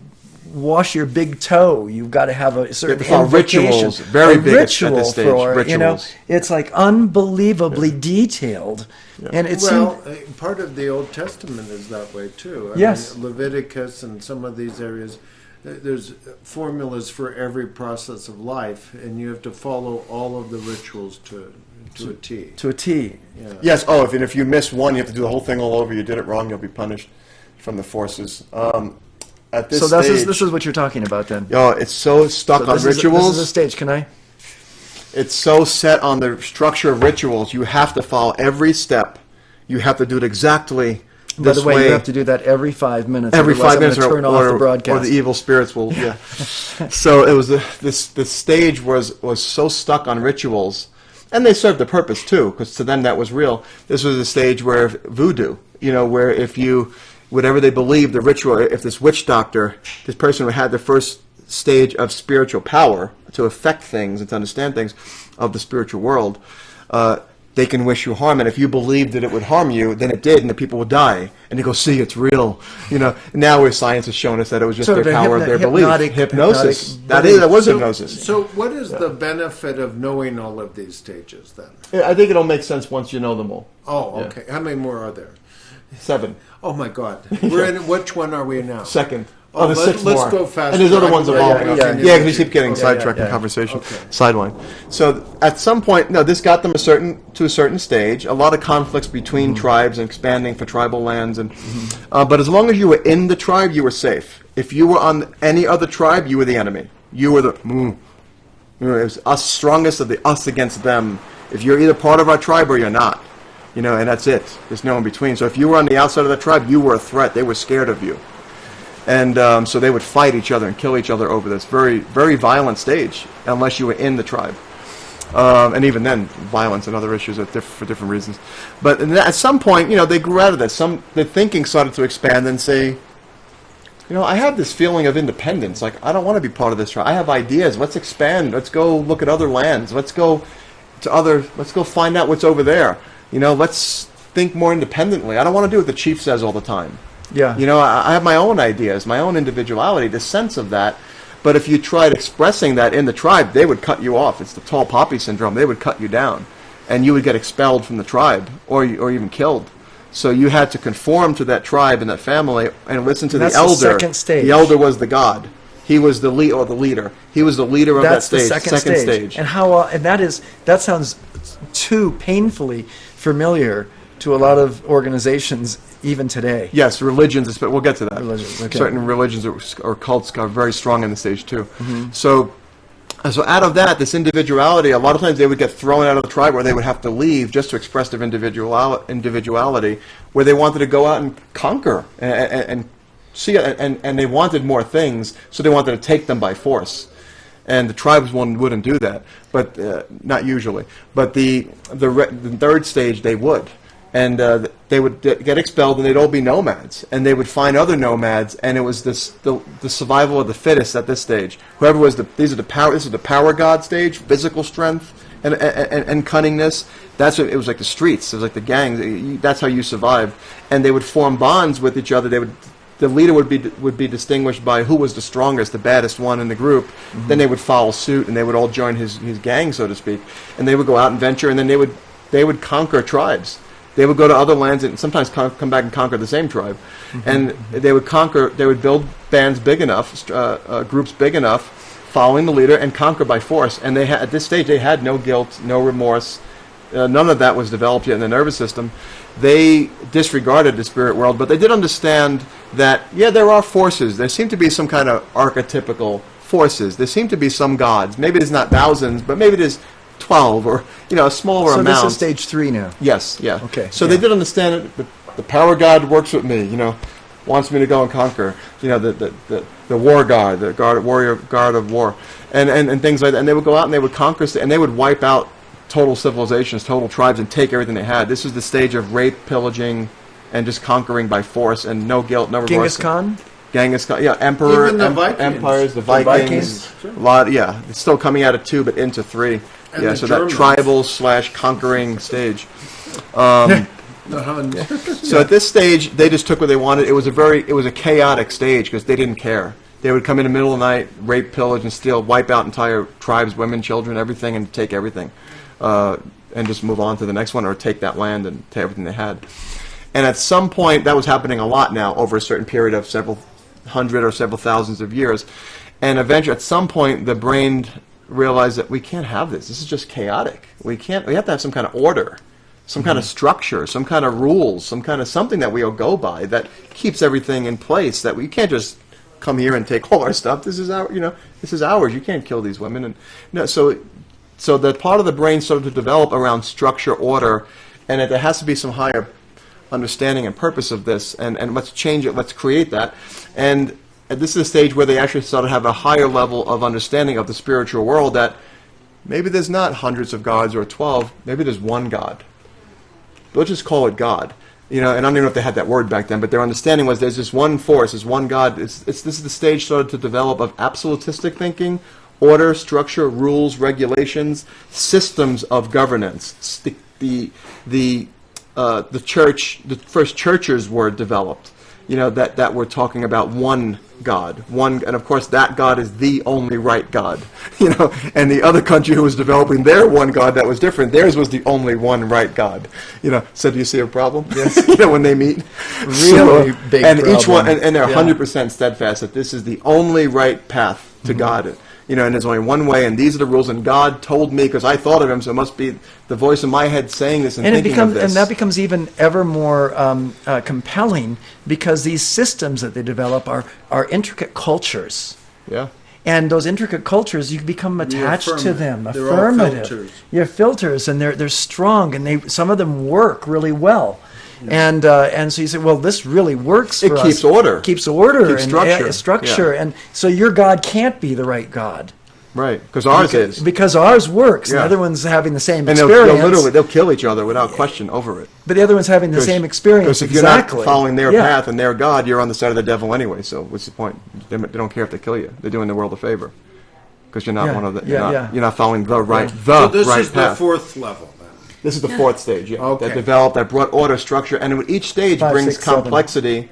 wash your big toe, you've got to have a certain rituals, very big at this stage. Rituals. It's like unbelievably detailed. Yeah. And it's part of the Old Testament is that way too. I mean, Leviticus and some of these areas, there's formulas for every process of life, and you have to follow all of the rituals to a T. To a T. Yeah. Yes. Oh, if you miss one, you have to do the whole thing all over. You did it wrong, you'll be punished from the forces. At this stage, this is what you're talking about then. It's so stuck on rituals. This is a stage. Can I? It's so set on the structure of rituals. You have to follow every step. You have to do it exactly this way. By the way, you have to do that every 5 minutes. Every 5 minutes, turn off the broadcast. Or the evil spirits will. Yeah. So it was this stage was so stuck on rituals, and they served the purpose too, because to them that was real. This was a stage where voodoo, where if you, whatever they believed, the ritual, if this witch doctor, this person who had the first stage of spiritual power to affect things and to understand things of the spiritual world, they can wish you harm, and if you believed that it would harm you, then it did, and the people would die. And you go, see, it's real. Now where science has shown us that it was just their power of their belief. Hypnosis. That was hypnosis. So what is the benefit of knowing all of these stages then? I think it'll make sense once you know them all. Oh, okay. How many more are there? 7. Oh my God. We're in, which one are we in now? 2nd. Oh, the 6 let's more. go fast. And there's other ones evolving. Yeah, because we keep getting sidetracked in conversation. Okay. Sideline. So at some point, this got them to a certain stage. A lot of conflicts between tribes and expanding for tribal lands, and but as long as you were in the tribe, you were safe. If you were on any other tribe, you were the enemy. You were it was us strongest of the us against them. If you're either part of our tribe or you're not, and that's it. There's no in between. So if you were on the outside of the tribe, you were a threat. They were scared of you. And so they would fight each other and kill each other over this very, very violent stage, unless you were in the tribe. And even then, violence and other issues are for different reasons. But at some point, they grew out of this. The thinking started to expand and say, I have this feeling of independence. Like, I don't want to be part of this tribe. I have ideas. Let's expand. Let's go look at other lands. Let's go find out what's over there. Let's think more independently. I don't want to do what the chief says all the time. Yeah. I have my own ideas, my own individuality, the sense of that. But if you tried expressing that in the tribe, they would cut you off. It's the tall poppy syndrome. They would cut you down, and you would get expelled from the tribe or even killed. So you had to conform to that tribe and that family and listen to the elder. That's the second stage. The elder was the god. He was the leader. He was the leader of that stage. That's the second stage. And that sounds too painfully familiar to a lot of organizations even today. Yes, religions, but we'll get to that. Religions, okay. Certain religions or cults are very strong in the stage too. So out of that, this individuality, a lot of times they would get thrown out of the tribe, or they would have to leave just to express their individuality, where they wanted to go out and conquer and see, and they wanted more things, so they wanted to take them by force. And the tribes wouldn't do that, but not usually. But the third stage, they would. And they would get expelled, and they'd all be nomads, and they would find other nomads, and it was the survival of the fittest at this stage. Whoever was this is the power god stage, physical strength and cunningness. It was like the streets, it was like the gangs. That's how you survived, and they would form bonds with each other. The leader would be distinguished by who was the strongest, the baddest one in the group. Then they would follow suit, and they would all join his gang, so to speak, and they would go out and venture, and then they would conquer tribes. They would go to other lands and sometimes come back and conquer the same tribe. And they would build bands big enough, groups big enough, following the leader, and conquer by force. And at this stage, they had no guilt, no remorse. None of that was developed yet in the nervous system. They disregarded the spirit world, but they did understand that, there are forces. There seem to be some kind of archetypical forces. There seem to be some gods. Maybe there's not thousands, but maybe there's 12 or a smaller amount. So this is stage 3 now. Yes, yeah. Okay. So they did understand it. The power god works with me, wants me to go and conquer. The war god, the warrior god of war, and things like that. And they would go out and they would conquer, and they would wipe out total civilizations, total tribes, and take everything they had. This is the stage of rape, pillaging, and just conquering by force, and no guilt, no remorse. Genghis Khan, emperor, Even the Vikings. empires, the Vikings. Sure. A lot, it's still coming out of 2, but into 3. And So the that tribal / conquering stage. The Huns. So at this stage, they just took what they wanted. It was a chaotic stage because they didn't care. They would come in the middle of the night, rape, pillage, and steal, wipe out entire tribes, women, children, everything, and take everything, and just move on to the next one, or take that land and take everything they had. And at some point, that was happening a lot now over a certain period of several hundred or several thousands of years. And eventually, at some point, the brain realized that we can't have this. This is just chaotic. We have to have some kind of order, some kind of structure, some kind of rules, some kind of something that we'll go by that keeps everything in place. That we can't just come here and take all our stuff. This is this is ours. You can't kill these women. And so the part of the brain started to develop around structure, order, and there has to be some higher understanding and purpose of this. And let's change it. Let's create that. And this is a stage where they actually start to have a higher level of understanding of the spiritual world, that maybe there's not hundreds of gods or 12, maybe there's one God. But let's just call it God. And I don't even know if they had that word back then, but their understanding was there's this one force, there's one God. This is the stage started to develop of absolutistic thinking, order, structure, rules, regulations, systems of governance. The church, the first churches were developed. That we're talking about one God, and of course that God is the only right God, and the other country who was developing their one God that was different, theirs was the only one right God, so do you see a problem? Yes. When they meet, Really big and problem. each one, and they're 100% steadfast that this is the only right path to God. And there's only one way, and these are the rules, and God told me because I thought of him, so it must be the voice in my head saying this and thinking of this. And that becomes even ever more compelling, because these systems that they develop are intricate cultures. Yeah. And those intricate cultures, you become attached to them. They're all Affirmative. filters. You're filters, and they're strong, and some of them work really well. And so you say, well, this really works for us. It keeps order. Keeps order Keeps and structure. structure. Yeah. And so your God can't be the right God. Right, because ours is. Because ours works. Yeah. The other one's having the same And experience. they'll kill each other without question over it. But the other one's having the same experience. Because if you're not following their path and their God, you're on the side of the devil anyway. So what's the point? They don't care if they kill you. They're doing the world a favor because you're not one of the. You're not following the right. So this right is path. the 4th level then. This is the 4th stage. Yeah. Okay. That developed, that brought order, structure, and with each stage 5, brings 6, 7. complexity.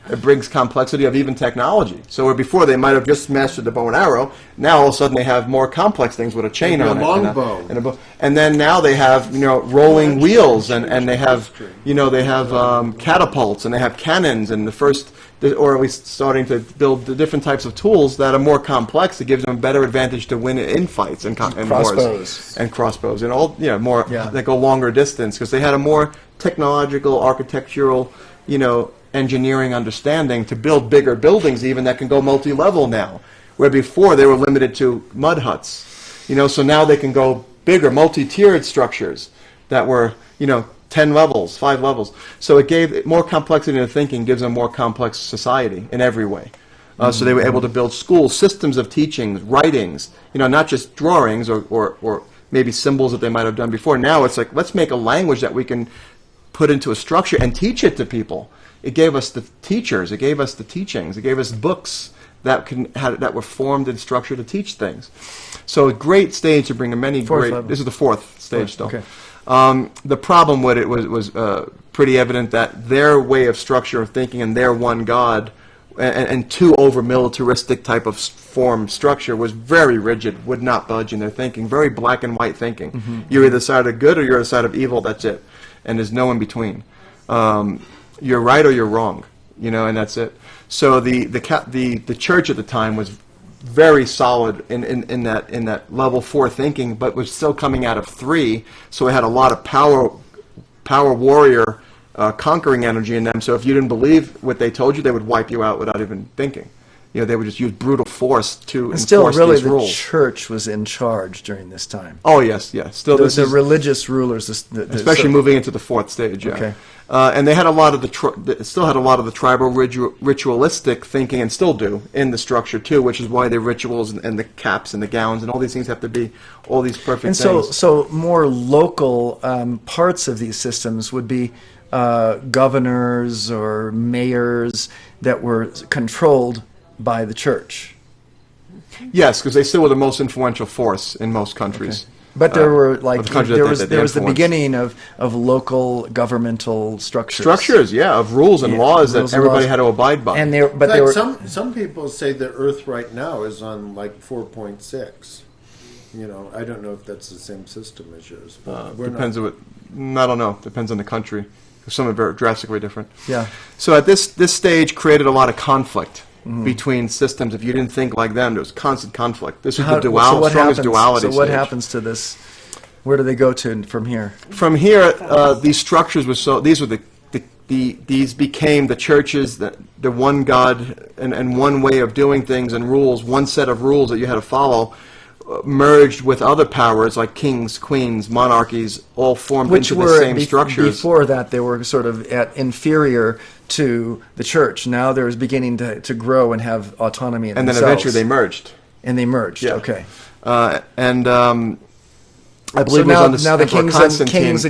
It brings complexity of even technology. So where before they might have just mastered the bow and arrow, now all of a sudden they have more complex things with a chain Maybe on a it. longbow. And then now they have rolling wheels and they have catapults and they have cannons and or at least starting to build the different types of tools that are more complex. It gives them a better advantage to win in fights and wars. And crossbows and all more that go longer distance because they had a more technological, architectural, engineering understanding to build bigger buildings even that can go multi-level now, where before they were limited to mud huts. So now they can go bigger, multi-tiered structures that were 10 levels, 5 levels. So it gave more complexity to thinking, gives them more complex society in every way. So they were able to build schools, systems of teachings, writings, not just drawings or maybe symbols that they might have done before. Now it's like, let's make a language that we can put into a structure and teach it to people. It gave us the teachers. It gave us the teachings. It gave us books that were formed and structured to teach things. So a great stage to bring in many great. Level. This is the 4th stage still. Okay. The problem with it was pretty evident that their way of structure of thinking and their one God and too over militaristic type of form structure was very rigid, would not budge in their thinking. Very black and white thinking. Mm-hmm. You're either side of good or you're the side of evil. That's it, and there's no in between. You're right or you're wrong, and that's it. So the church at the time was very solid in that level 4 thinking, but was still coming out of 3. So it had a lot of power warrior conquering energy in them. So if you didn't believe what they told you, they would wipe you out without even thinking. They would just use brutal force to enforce still, really, these rules. the church was in charge during this time. Oh yes. Still, the religious rulers, especially moving into the 4th stage. Yeah. Okay. And they had a lot of still had a lot of the tribal ritualistic thinking, and still do in the structure too, which is why the rituals and the caps and the gowns and all these things have to be all these perfect and things. So more local parts of these systems would be governors or mayors that were controlled by the church. Yes, because they still were the most influential force in most countries. Okay. But there were there was the beginning of local governmental structures. Structures, of rules and laws that everybody had to abide by. And some people say the Earth right now is on like 4.6. I don't know if that's the same system as yours. Depends on what. I don't know. Depends on the country. Some are very drastically different. Yeah. So at this stage created a lot of conflict. Mm-hmm. Between systems. If you didn't think like them, there was constant conflict. This is the strongest duality. So what happens to this? Where do they go to from here? From here, these structures were these became the churches, the one God and one way of doing things and rules, one set of rules that you had to follow, merged with other powers like kings, queens, monarchies, all formed into the same structures. Before that, they were sort of inferior to the church. Now they're beginning to grow and have autonomy in themselves. And then eventually they merged. Yeah. Okay. I believe so now the kings and queens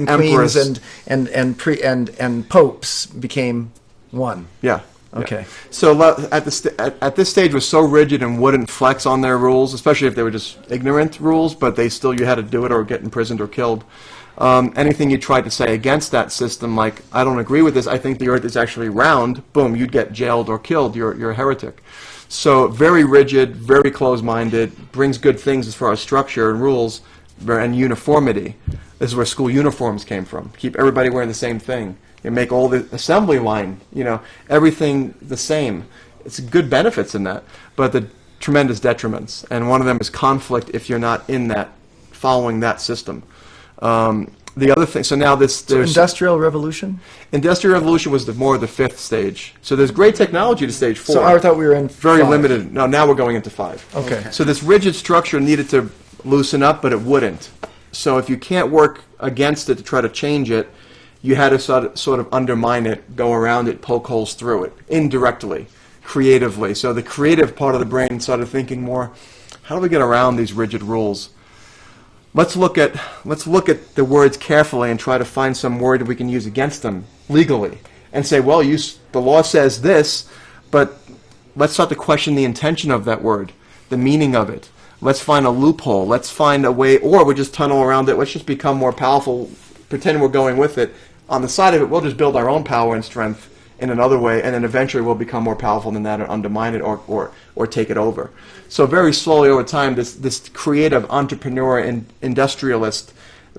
and popes became one. Yeah. Okay. Yeah. So at this stage was so rigid and wouldn't flex on their rules, especially if they were just ignorant rules, but you had to do it or get imprisoned or killed. Anything you tried to say against that system, like, I don't agree with this, I think the earth is actually round, boom, you'd get jailed or killed, you're a heretic. So very rigid, very closed-minded, brings good things as far as structure and rules and uniformity. This is where school uniforms came from. Keep everybody wearing the same thing. You make all the assembly line, everything the same. It's good benefits in that, but the tremendous detriments. And one of them is conflict if you're not in that, following that system. The other thing, so now there's Industrial Revolution? Industrial Revolution was more the 5th stage. So there's great technology to stage 4. So I thought we were in very 5. limited. No, now we're going into 5. Okay. So this rigid structure needed to loosen up, but it wouldn't. So if you can't work against it to try to change it, you had to sort of undermine it, go around it, poke holes through it, indirectly, creatively. So the creative part of the brain started thinking more How do we get around these rigid rules? Let's look at the words carefully and try to find some word that we can use against them legally, and say, well, the law says this, but let's start to question the intention of that word, the meaning of it. Let's find a loophole. Let's find a way, or we just tunnel around it. Let's just become more powerful, pretend we're going with it. On the side of it, we'll just build our own power and strength in another way, and then eventually we'll become more powerful than that, or undermine it, or take it over. So very slowly over time, this creative entrepreneur and industrialist,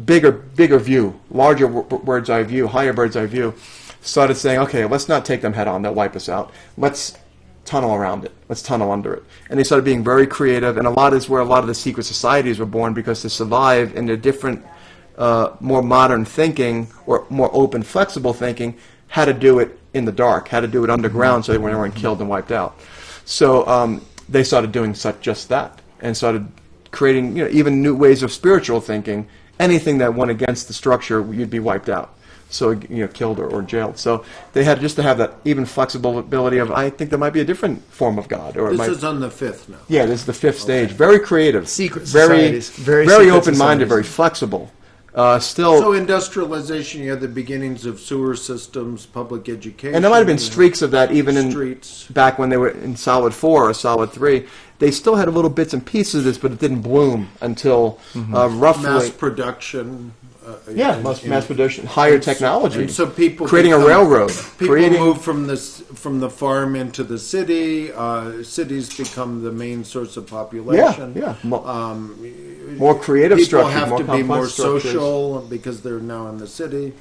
bigger view, larger bird's eye view, higher bird's eye view, started saying, okay, let's not take them head on. They'll wipe us out. Let's tunnel around it. Let's tunnel under it. And they started being very creative, and a lot is where a lot of the secret societies were born, because to survive in a different, more modern thinking, or more open, flexible thinking, had to do it in the dark, had to do it underground, so they weren't killed and wiped out. So they started doing just that, and started creating, even new ways of spiritual thinking. Anything that went against the structure, you'd be wiped out. So, killed or jailed. So they had just to have that even flexibility of, I think there might be a different form of God. Or This is on the 5th now. Yeah, this is the 5th stage. Very creative. Secret very, societies. very secret open-minded, societies. very flexible. So industrialization, you had the beginnings of sewer systems, public education. And there might have been streaks of that even in streets. back when they were in Solid 4 or Solid 3. They still had little bits and pieces of this, but it didn't bloom until roughly... Mass production. Mass production, higher technology. And so people creating a railroad. People move from the farm into the city. Cities become the main source of population. More creative people structures, have more to be complex more structures. social because they're now in the city.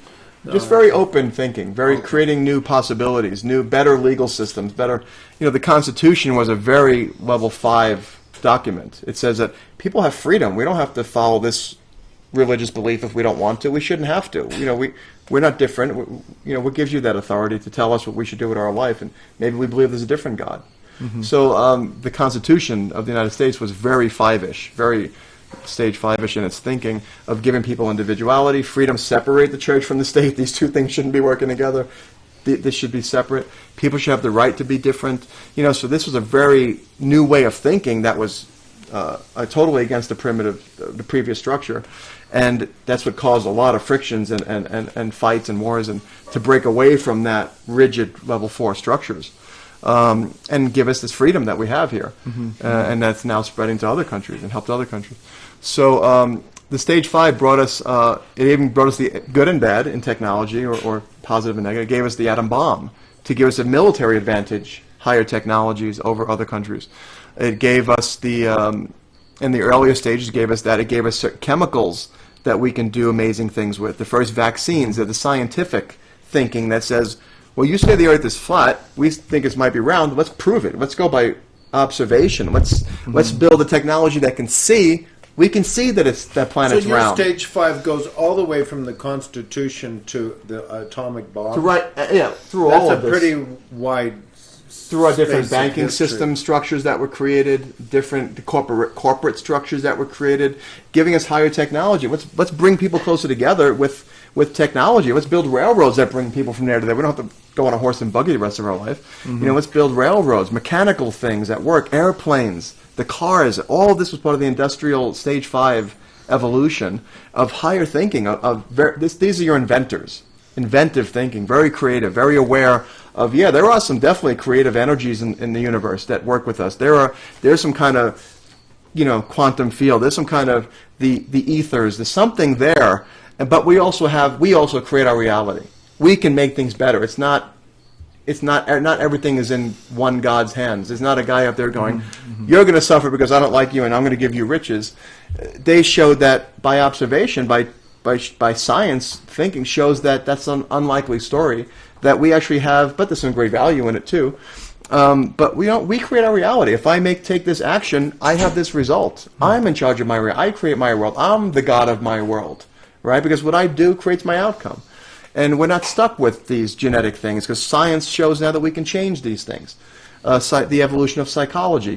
Just very open thinking, creating new possibilities, better legal systems, better. The Constitution was a very level 5 document. It says that people have freedom. We don't have to follow this religious belief if we don't want to. We shouldn't have to. We're not different. What gives you that authority to tell us what we should do with our life? And maybe we believe there's a different God. So the Constitution of the United States was very 5-ish, very stage 5-ish in its thinking of giving people individuality, freedom, separate the church from the state. These two things shouldn't be working together. This should be separate. People should have the right to be different. So this was a very new way of thinking that was totally against the previous structure. And that's what caused a lot of frictions and fights and wars, and to break away from that rigid level 4 structures. And give us this freedom that we have here. And that's now spreading to other countries and helped other countries. So the stage 5 brought us, it even brought us the good and bad in technology, or positive and negative. It gave us the atom bomb to give us a military advantage, higher technologies over other countries. It gave us in the earlier stages, gave us that. It gave us chemicals that we can do amazing things with. The first vaccines, the scientific thinking that says, well, you say the Earth is flat. We think it might be round. Let's prove it. Let's go by observation. Let's build a technology that can see. We can see that that planet's so your round. stage 5 goes all the way from the Constitution to the atomic bomb. Through all of this. That's a pretty wide. Through our different space of banking history. system structures that were created, different corporate structures that were created, giving us higher technology. Let's bring people closer together with technology. Let's build railroads that bring people from there to there. We don't have to go on a horse and buggy the rest of our life. Let's build railroads, mechanical things that work, airplanes, the cars. All of this was part of the industrial stage 5 evolution of higher thinking. These are your inventors. Inventive thinking, very creative, very aware of, there are some definitely creative energies in the universe that work with us. There's some kind of, quantum field. There's some kind of the ethers. There's something there, but we also create our reality. We can make things better. Not everything is in one God's hands. There's not a guy up there going, you're going to suffer because I don't like you and I'm going to give you riches. They showed that by observation, by science thinking, shows that that's an unlikely story, that we actually have, but there's some great value in it too. But we create our reality. If I take this action, I have this result. I'm in charge of my reality. I create my world. I'm the God of my world, right? Because what I do creates my outcome. And we're not stuck with these genetic things, because science shows now that we can change these things. The evolution of psychology.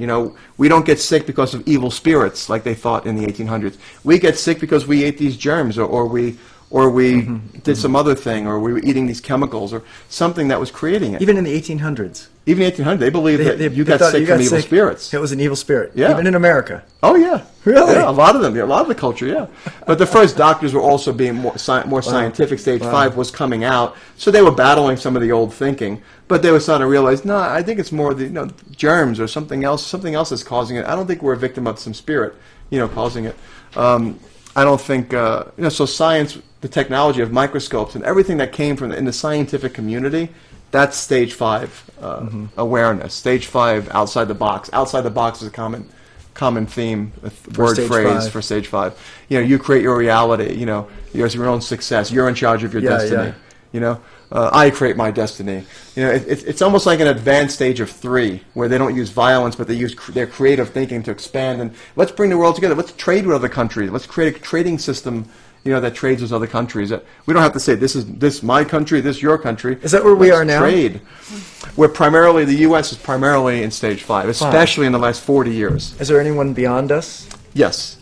We don't get sick because of evil spirits like they thought in the 1800s. We get sick because we ate these germs, or we or we did some other thing, or we were eating these chemicals, or something that was creating it. Even in the 1800s. Even 1800, they believed that you they got thought sick from evil spirits. It was an evil spirit. Yeah. Even in America. Oh, yeah. Really? Yeah, a lot of them. Yeah, a lot of the culture, yeah. But the first doctors were also being more scientific. Stage 5 was coming out. So they were battling some of the old thinking. But they were starting to realize, no, I think it's more the germs or something else. Something else is causing it. I don't think we're a victim of some spirit, causing it. I don't think, so science, the technology of microscopes and everything that came from in the scientific community, that's stage 5 awareness. Stage 5 outside the box. Outside the box is a common theme, word phrase for stage 5. You create your reality. You're your own success. You're in charge of your destiny. Yeah. I create my destiny. It's almost like an advanced stage of 3, where they don't use violence, but they use their creative thinking to expand. And let's bring the world together. Let's trade with other countries. Let's create a trading system, that trades with other countries. We don't have to say this my country, this your country. Is that where we are now? Trade. The U.S. is primarily in stage 5, especially in the last 40 years. Is there anyone beyond us? Yes.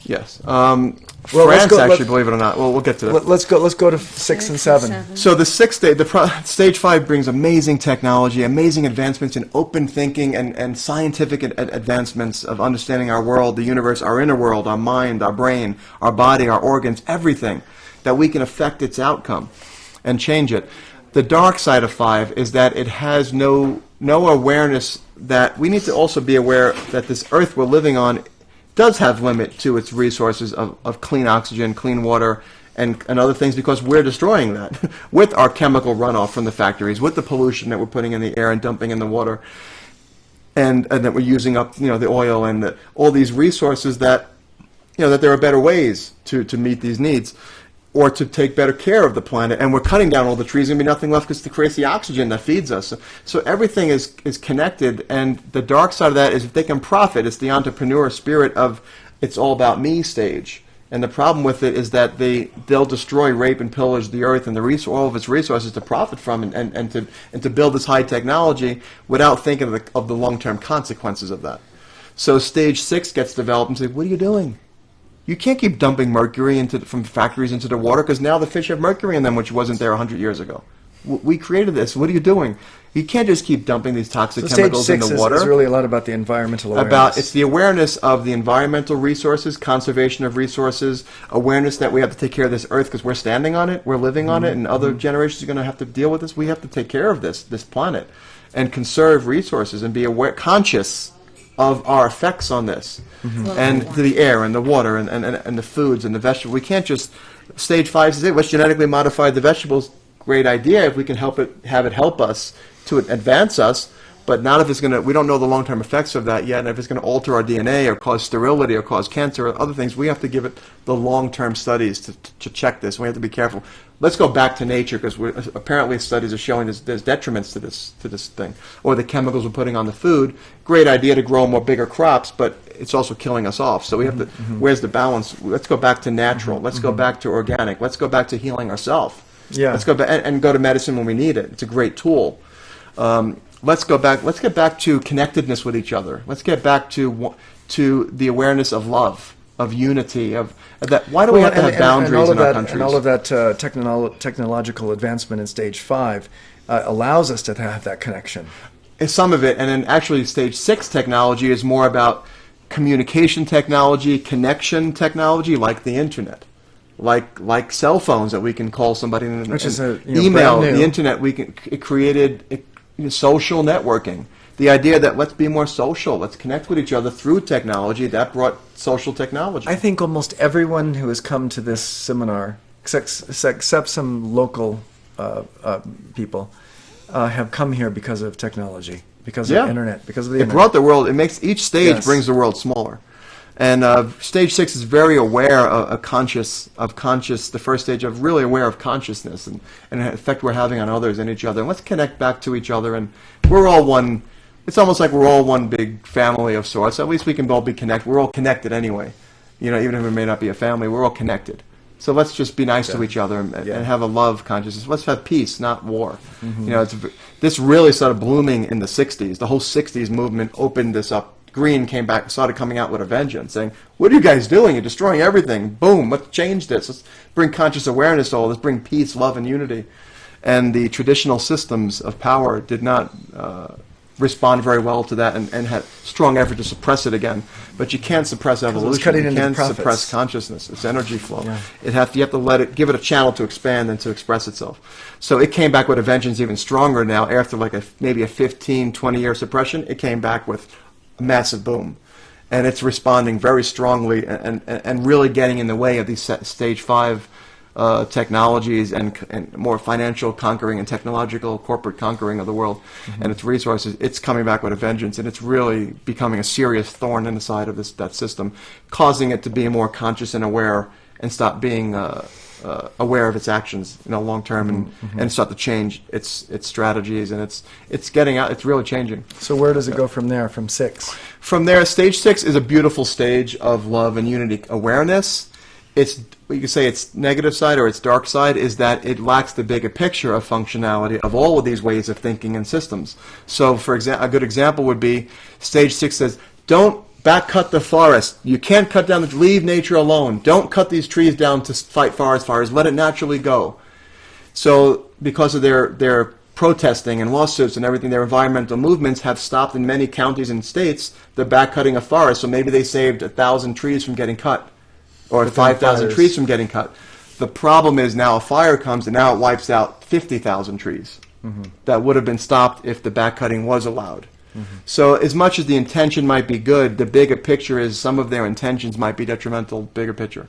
Well, France, actually, believe it or not. Well, we'll get to that. Let's go to 6 and 7. So the sixth stage, stage 5 brings amazing technology, amazing advancements in open thinking and scientific advancements of understanding our world, the universe, our inner world, our mind, our brain, our body, our organs, everything, that we can affect its outcome and change it. The dark side of 5 is that it has no awareness that we need to also be aware that this earth we're living on does have limit to its resources of clean oxygen, clean water, and other things, because we're destroying that with our chemical runoff from the factories, with the pollution that we're putting in the air and dumping in the water, and that we're using up the oil and all these resources that that there are better ways to meet these needs, or to take better care of the planet. And we're cutting down all the trees, and be nothing left because it creates the oxygen that feeds us. So everything is connected, and the dark side of that is if they can profit, it's the entrepreneur spirit of it's all about me stage. And the problem with it is that they'll destroy, rape, and pillage the earth and all of its resources to profit from and to build this high technology without thinking of the long-term consequences of that. So stage 6 gets developed and says, what are you doing? You can't keep dumping mercury from factories into the water, because now the fish have mercury in them, which wasn't there 100 years ago. We created this. What are you doing? You can't just keep dumping these toxic chemicals in the water. Stage 6 is really a lot about the environmental awareness. It's the awareness of the environmental resources, conservation of resources, awareness that we have to take care of this earth because we're standing on it, we're living on it, and other generations are going to have to deal with this. We have to take care of this planet and conserve resources and be conscious of our effects on this, and to the air and the water and the foods and the vegetables. We can't just, stage 5 says, let's genetically modify the vegetables. Great idea if we can have it help us to advance us, but not if it's going to, we don't know the long-term effects of that yet, and if it's going to alter our DNA or cause sterility or cause cancer or other things, we have to give it the long-term studies to check this. We have to be careful. Let's go back to nature, because apparently studies are showing there's detriments to this thing, or the chemicals we're putting on the food. Great idea to grow more bigger crops, but it's also killing us off. So we have to. Where's the balance? Let's go back to natural. Let's go back to organic. Let's go back to healing ourselves. Yeah. Let's go back and go to medicine when we need it. It's a great tool. Let's go back. Let's get back to connectedness with each other. Let's get back to the awareness of love, of unity, of that. Why do we have to have boundaries in our countries? And all of that technological advancement in stage 5 allows us to have that connection. Some of it, and then actually stage 6 technology is more about communication technology, connection technology, like the internet, like cell phones that we can call somebody, Which is email, brand new. the internet. It created social networking. The idea that let's be more social, let's connect with each other through technology, that brought social technology. I think almost everyone who has come to this seminar, except some local people, have come here because of technology, because of the internet, because of the internet. It brought the world. It makes each stage brings the world smaller. And stage 6 is very aware of conscious. The first stage of really aware of consciousness and the effect we're having on others and each other. And let's connect back to each other. And we're all one. It's almost like we're all one big family of sorts. At least we can all be connected. We're all connected anyway. Even if it may not be a family, we're all connected. So let's just be nice to each other and have a love consciousness. Let's have peace, not war. This really started blooming in the 60s. The whole 60s movement opened this up green came back, started coming out with a vengeance, saying, "What are you guys doing? You're destroying everything. Boom, let's change this. Let's bring conscious awareness to all. Let's bring peace, love, and unity." And the traditional systems of power did not respond very well to that, and had strong effort to suppress it again. But you can't suppress evolution. cutting You into the can't prophets. suppress consciousness. It's energy flow. Yeah. You have to let it, give it a channel to expand and to express itself. So it came back with a vengeance even stronger now. After like maybe a 15, 20-year suppression, it came back with a massive boom. And it's responding very strongly and really getting in the way of these stage 5 technologies and more financial conquering and technological corporate conquering of the world and its resources. It's coming back with a vengeance, and it's really becoming a serious thorn in the side of that system, causing it to be more conscious and aware and stop being aware of its actions, long term, and start to change its strategies, and it's getting out. It's really changing. So where does it go from there? From 6? From there, stage 6 is a beautiful stage of love and unity awareness. It's, you could say its negative side or its dark side is that it lacks the bigger picture of functionality of all of these ways of thinking and systems. So, for example, a good example would be stage 6 says, don't back cut the forest. You can't cut down leave nature alone. Don't cut these trees down to fight forest fires. Let it naturally go. So, because of their protesting and lawsuits and everything, their environmental movements have stopped in many counties and states the back cutting of forests. So maybe they saved 1,000 trees from getting cut, or 5,000 trees from getting cut. The problem is now a fire comes and now it wipes out 50,000 trees that would have been stopped if the back cutting was allowed. So as much as the intention might be good, the bigger picture is some of their intentions might be detrimental, bigger picture.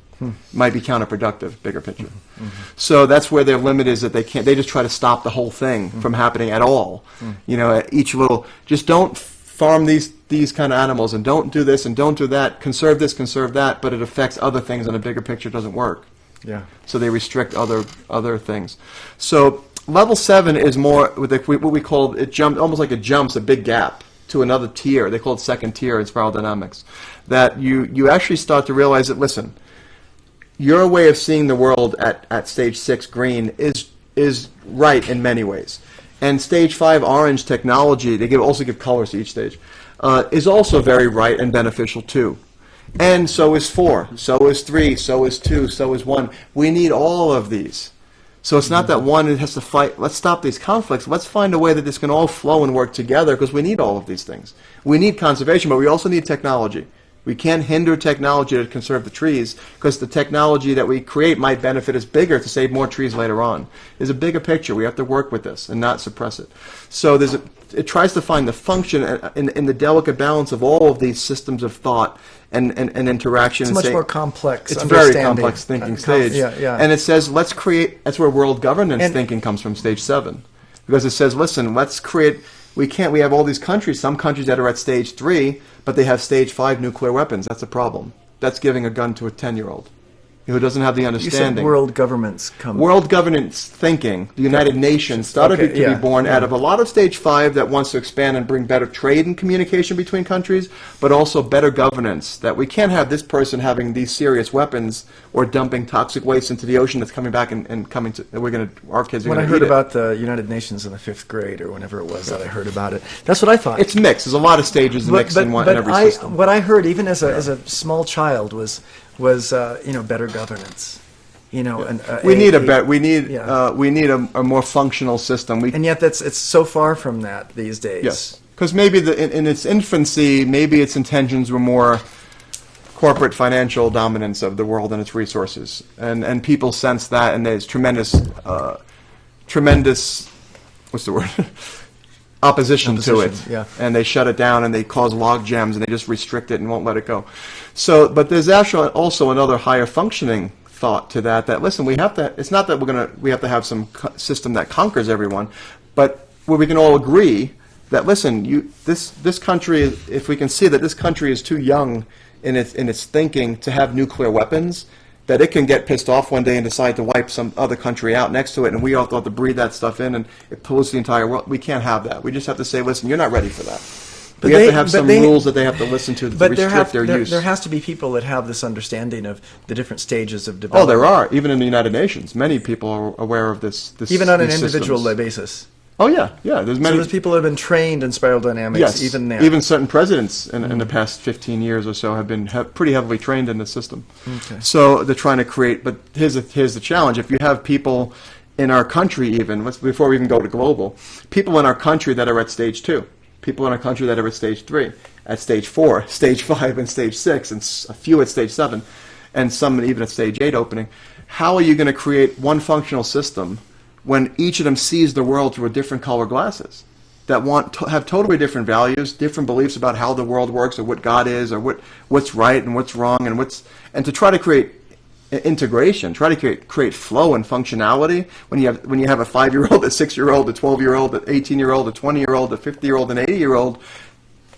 Might be counterproductive, bigger picture. So that's where their limit is, that they just try to stop the whole thing from happening at all. At each little, just don't farm these kind of animals, and don't do this and don't do that, conserve this, conserve that, but it affects other things and a bigger picture doesn't work. Yeah. So they restrict other things. So level 7 is more what we call, it jumps, almost like it jumps a big gap to another tier. They call it second tier in spiral dynamics. That you actually start to realize that, listen, your way of seeing the world at stage 6 green is right in many ways. And stage 5 orange technology, they also give colors to each stage, is also very right and beneficial too. And so is 4, so is 3, so is 2, so is 1. We need all of these. So it's not that one has to fight. Let's stop these conflicts. Let's find a way that this can all flow and work together, because we need all of these things. We need conservation, but we also need technology. We can't hinder technology to conserve the trees, because the technology that we create might benefit us bigger to save more trees later on. There's a bigger picture. We have to work with this and not suppress it. So it tries to find the function in the delicate balance of all of these systems of thought and interaction. It's much more complex. It's very complex thinking stage. Yeah. And it says, let's create, that's where world governance thinking comes from, stage 7. Because it says, listen, let's create, we have all these countries, some countries that are at stage 3, but they have stage 5 nuclear weapons. That's a problem. That's giving a gun to a 10-year-old who doesn't have the understanding. You said world governments come. World governance thinking, the United Nations, started to be born out of a lot of stage 5 that wants to expand and bring better trade and communication between countries, but also better governance. That we can't have this person having these serious weapons or dumping toxic waste into the ocean that's coming back and coming to, our kids are going to eat it. When I heard about the United Nations in the 5th grade, or whenever it was that I heard about it, that's what I thought. It's mixed. There's a lot of stages mixed in every system. What I heard, even as a small child, was better governance. And we need a more functional system. And yet it's so far from that these days. Yes, because maybe in its infancy, maybe its intentions were more corporate financial dominance of the world and its resources, and people sense that, and there's tremendous what's the word? Opposition to it, and they shut it down, and they cause log jams, and they just restrict it and won't let it go. So, but there's actually also another higher functioning thought to that. That listen, we have to. It's not that we have to have some system that conquers everyone, but where we can all agree that listen, this country, if we can see that this country is too young in its thinking to have nuclear weapons, that it can get pissed off one day and decide to wipe some other country out next to it, and we all have to breathe that stuff in, and it pollutes the entire world. We can't have that. We just have to say, listen, you're not ready for that. We have to have some rules that they have to listen to restrict their use. There has to be people that have this understanding of the different stages of development. Oh, there are. Even in the United Nations, many people are aware of this. Even on an individual basis. Oh yeah. There's So many. there's people who have been trained in spiral dynamics, Yes, even there. even certain presidents in the past 15 years or so have been pretty heavily trained in the system. Okay. So they're trying to create. But here's the challenge: if you have people in our country, before we even go to global, people in our country that are at stage 2, people in our country that are at stage 3, at stage 4, stage 5, and stage 6, and a few at stage 7, and some even at stage 8 opening. How are you going to create one functional system when each of them sees the world through a different color glasses, that have totally different values, different beliefs about how the world works, or what God is, or what's right and what's wrong, and to try to create integration, try to create flow and functionality when you have a 5-year-old, a 6-year-old, a 12-year-old, an 18-year-old, a 20-year-old, a 50-year-old, an 80-year-old,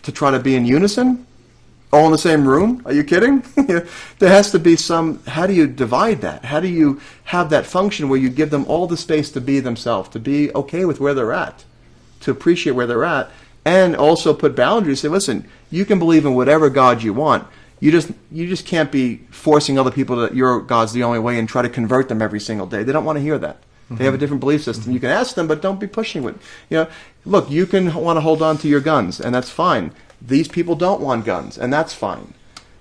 to try to be in unison, all in the same room? Are you kidding? There has to be how do you divide that? How do you have that function where you give them all the space to be themselves, to be okay with where they're at, to appreciate where they're at, and also put boundaries. Say, listen, you can believe in whatever God you want. You just can't be forcing other people that your God's the only way and try to convert them every single day. They don't want to hear that. Mm-hmm. They have a different belief system. Mm-hmm. You can ask them, but don't be pushing it. Look, you can want to hold on to your guns, and that's fine. These people don't want guns, and that's fine.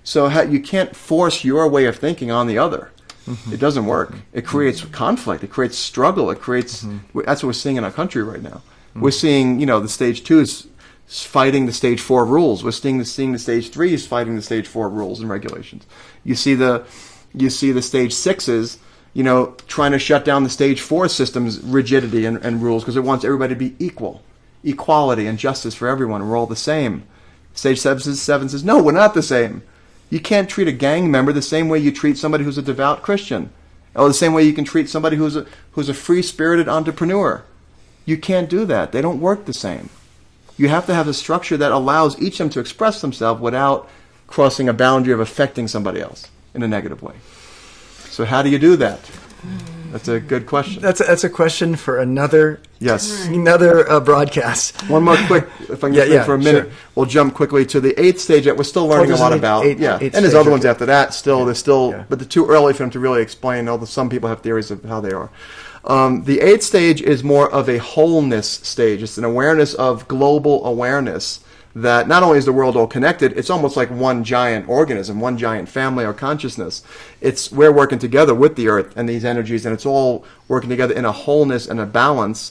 So you can't force your way of thinking on the other. Mm-hmm. It doesn't work. It creates conflict. It creates struggle. It creates. Mm-hmm. That's what we're seeing in our country right now. Mm-hmm. We're seeing, the stage 2 is fighting the stage 4 rules. We're seeing the stage 3 is fighting the stage 4 rules and regulations. You see the stage 6s, trying to shut down the stage 4 system's rigidity and rules because it wants everybody to be equal, equality and justice for everyone. We're all the same. Stage 7 says, no, we're not the same. You can't treat a gang member the same way you treat somebody who's a devout Christian, or the same way you can treat somebody who's a free-spirited entrepreneur. You can't do that. They don't work the same. You have to have a structure that allows each of them to express themselves without crossing a boundary of affecting somebody else in a negative way. So how do you do that? That's a good question. That's a question for another broadcast. One more quick, if I can get for a minute, sure. We'll jump quickly to the 8th stage that we're still learning a lot about. Eighth and there's other ones after that still. There's still, but they're too early for them to really explain. Although some people have theories of how they are. The 8th stage is more of a wholeness stage. It's an awareness of global awareness that not only is the world all connected, it's almost like one giant organism, one giant family or consciousness. We're working together with the earth and these energies, and it's all working together in a wholeness and a balance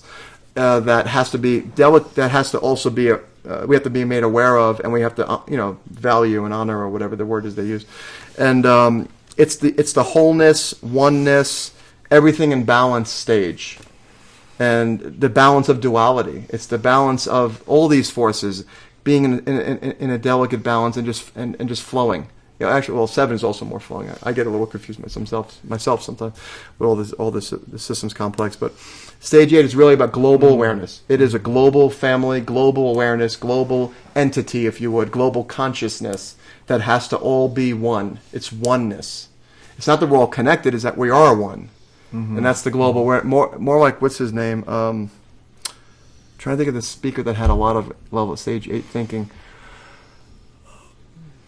that has to be that has to also be we have to be made aware of, and we have to value and honor, or whatever the word is they use. And it's the wholeness, oneness, everything in balance stage, and the balance of duality. It's the balance of all these forces being in a delicate balance and just flowing. Actually, well, 7 is also more flowing. I get a little confused myself sometimes with all this the system's complex. But stage 8 is really about global awareness. It is a global family, global awareness, global entity, if you would, global consciousness that has to all be one. It's oneness. It's not that we're all connected; it's that we are one. Mm-hmm. And that's the global awareness. More like, what's his name? Trying to think of the speaker that had a lot of level stage 8 thinking.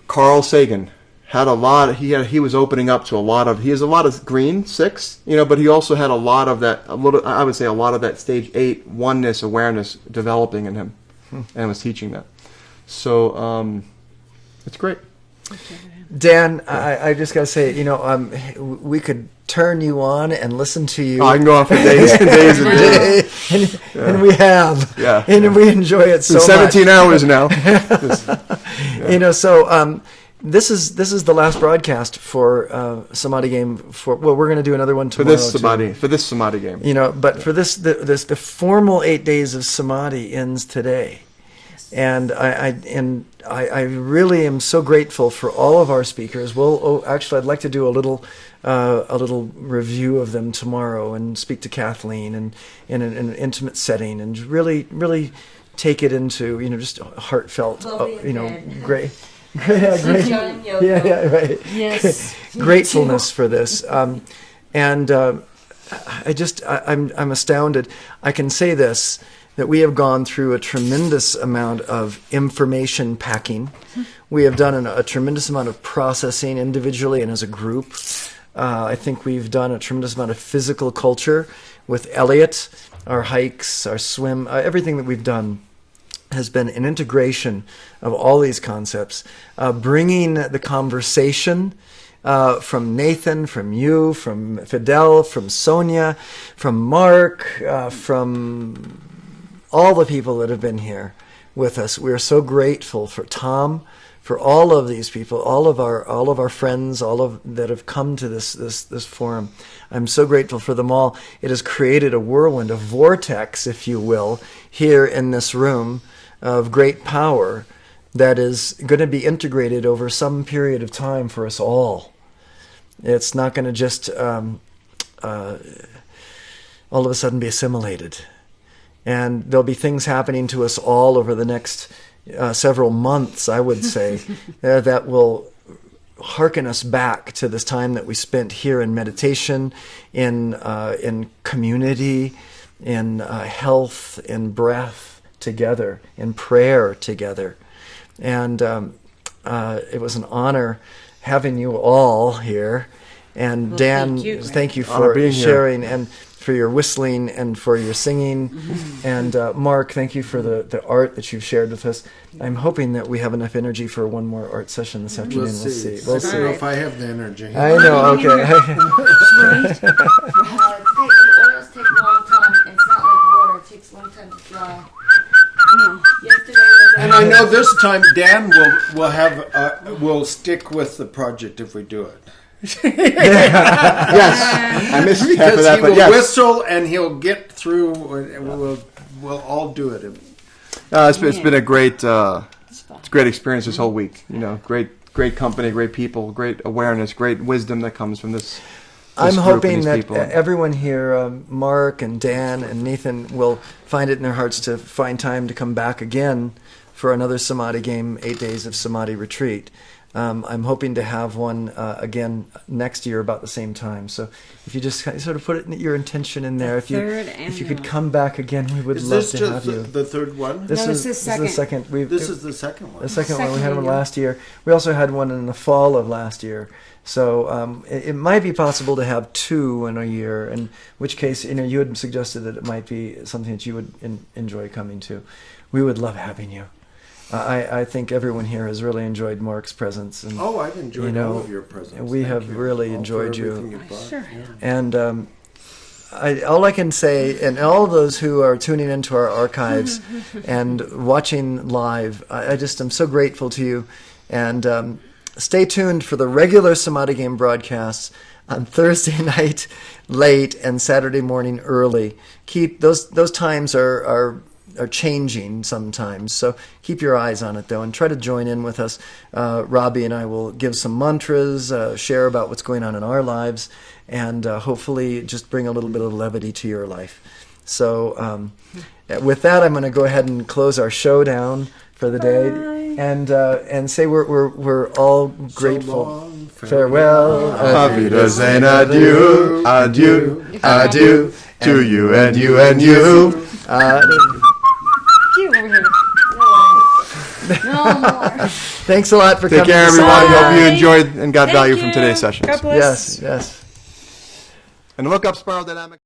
Carl Sagan had a lot. He was opening up to a lot of. He has a lot of green 6, but he also had a lot of that. I would say a lot of that stage 8 oneness awareness developing in him, and was teaching that. So it's great. Dan, I just got to say, we could turn you on and listen to you. Oh, I can go on for days and days and days. And we have. Yeah. And we enjoy it so much. 17 hours now. This is the last broadcast for Samadhi game. We're going to do another one tomorrow. For this Samadhi game. But for the formal 8 days of Samadhi ends today. And I really am so grateful for all of our speakers. Actually, I'd like to do a little review of them tomorrow and speak to Kathleen and in an intimate setting and really take it into just heartfelt great. Yeah, right. Yes. Gratefulness for this, I'm astounded. I can say this, that we have gone through a tremendous amount of information packing. We have done a tremendous amount of processing individually and as a group. I think we've done a tremendous amount of physical culture with Elliot our hikes, our swim, everything that we've done has been an integration of all these concepts, bringing the conversation from Nathan, from you, from Fidel, from Sonia, from Mark, from all the people that have been here with us. We are so grateful for Tom, for all of these people, all of our friends, that have come to this forum. I'm so grateful for them all. It has created a whirlwind, a vortex, if you will, here in this room of great power that is going to be integrated over some period of time for us all. It's not going to just all of a sudden be assimilated. And there'll be things happening to us all over the next several months, I would say, that will hearken us back to this time that we spent here in meditation, in community, in health, in breath together, in prayer together. And it was an honor having you all here. And Well, Dan, thank you. for being here. sharing and for your whistling and for your singing. And Mark, thank you for the art that you've shared with us. I'm hoping that we have enough energy for one more art session this afternoon. We'll see. We'll I don't see. know if I have the energy. I know, okay. The oils take a long time. It's not like water. It takes a long time to dry. Yesterday was And I know this time Dan will stick with the project if we do it. Yes, I missed half Because of that, he but will yes. whistle and he'll get through. And we'll all do it. It's been a great experience this whole week. Great company, great people, great awareness, great wisdom that comes from this. I'm group and hoping these that people. everyone here, Mark and Dan and Nathan, will find it in their hearts to find time to come back again for another Samadhi game, 8 days of Samadhi retreat. I'm hoping to have one again next year about the same time. So if you just sort of put your intention in there, if you could come back again, we would Is love this to just have you. the third one? This No, is this is the second. This is the second one. The second one. We had one yeah. last year. We also had one in the fall of last year. So it might be possible to have two in a year, in which case, you had suggested that it might be something that you would enjoy coming to. We would love having you. I think everyone here has really enjoyed Mark's presence. And, Oh, I've enjoyed all of your presence. we Thank have you. really All for enjoyed you. everything you've brought. Sure. Yeah. And all I can say, and all of those who are tuning into our archives and watching live, I just am so grateful to you. And stay tuned for the regular Samadhi Game broadcasts on Thursday night late and Saturday morning early. Keep those times are changing sometimes, so keep your eyes on it though, and try to join in with us. Robbie and I will give some mantras, share about what's going on in our lives, and hopefully just bring a little bit of levity to your life. So with that, I'm going to go ahead and close our show down for the day, and say we're all grateful. So long, Farewell. Auf Wiedersehen, adieu, adieu, adieu, to you and you and you. You over here. No more. Thanks a lot for Take coming. care, to everyone. Samadhi. Hope you enjoyed and got Thank value from you. today's sessions. God bless. Yes. And look up Spiral Dynamics.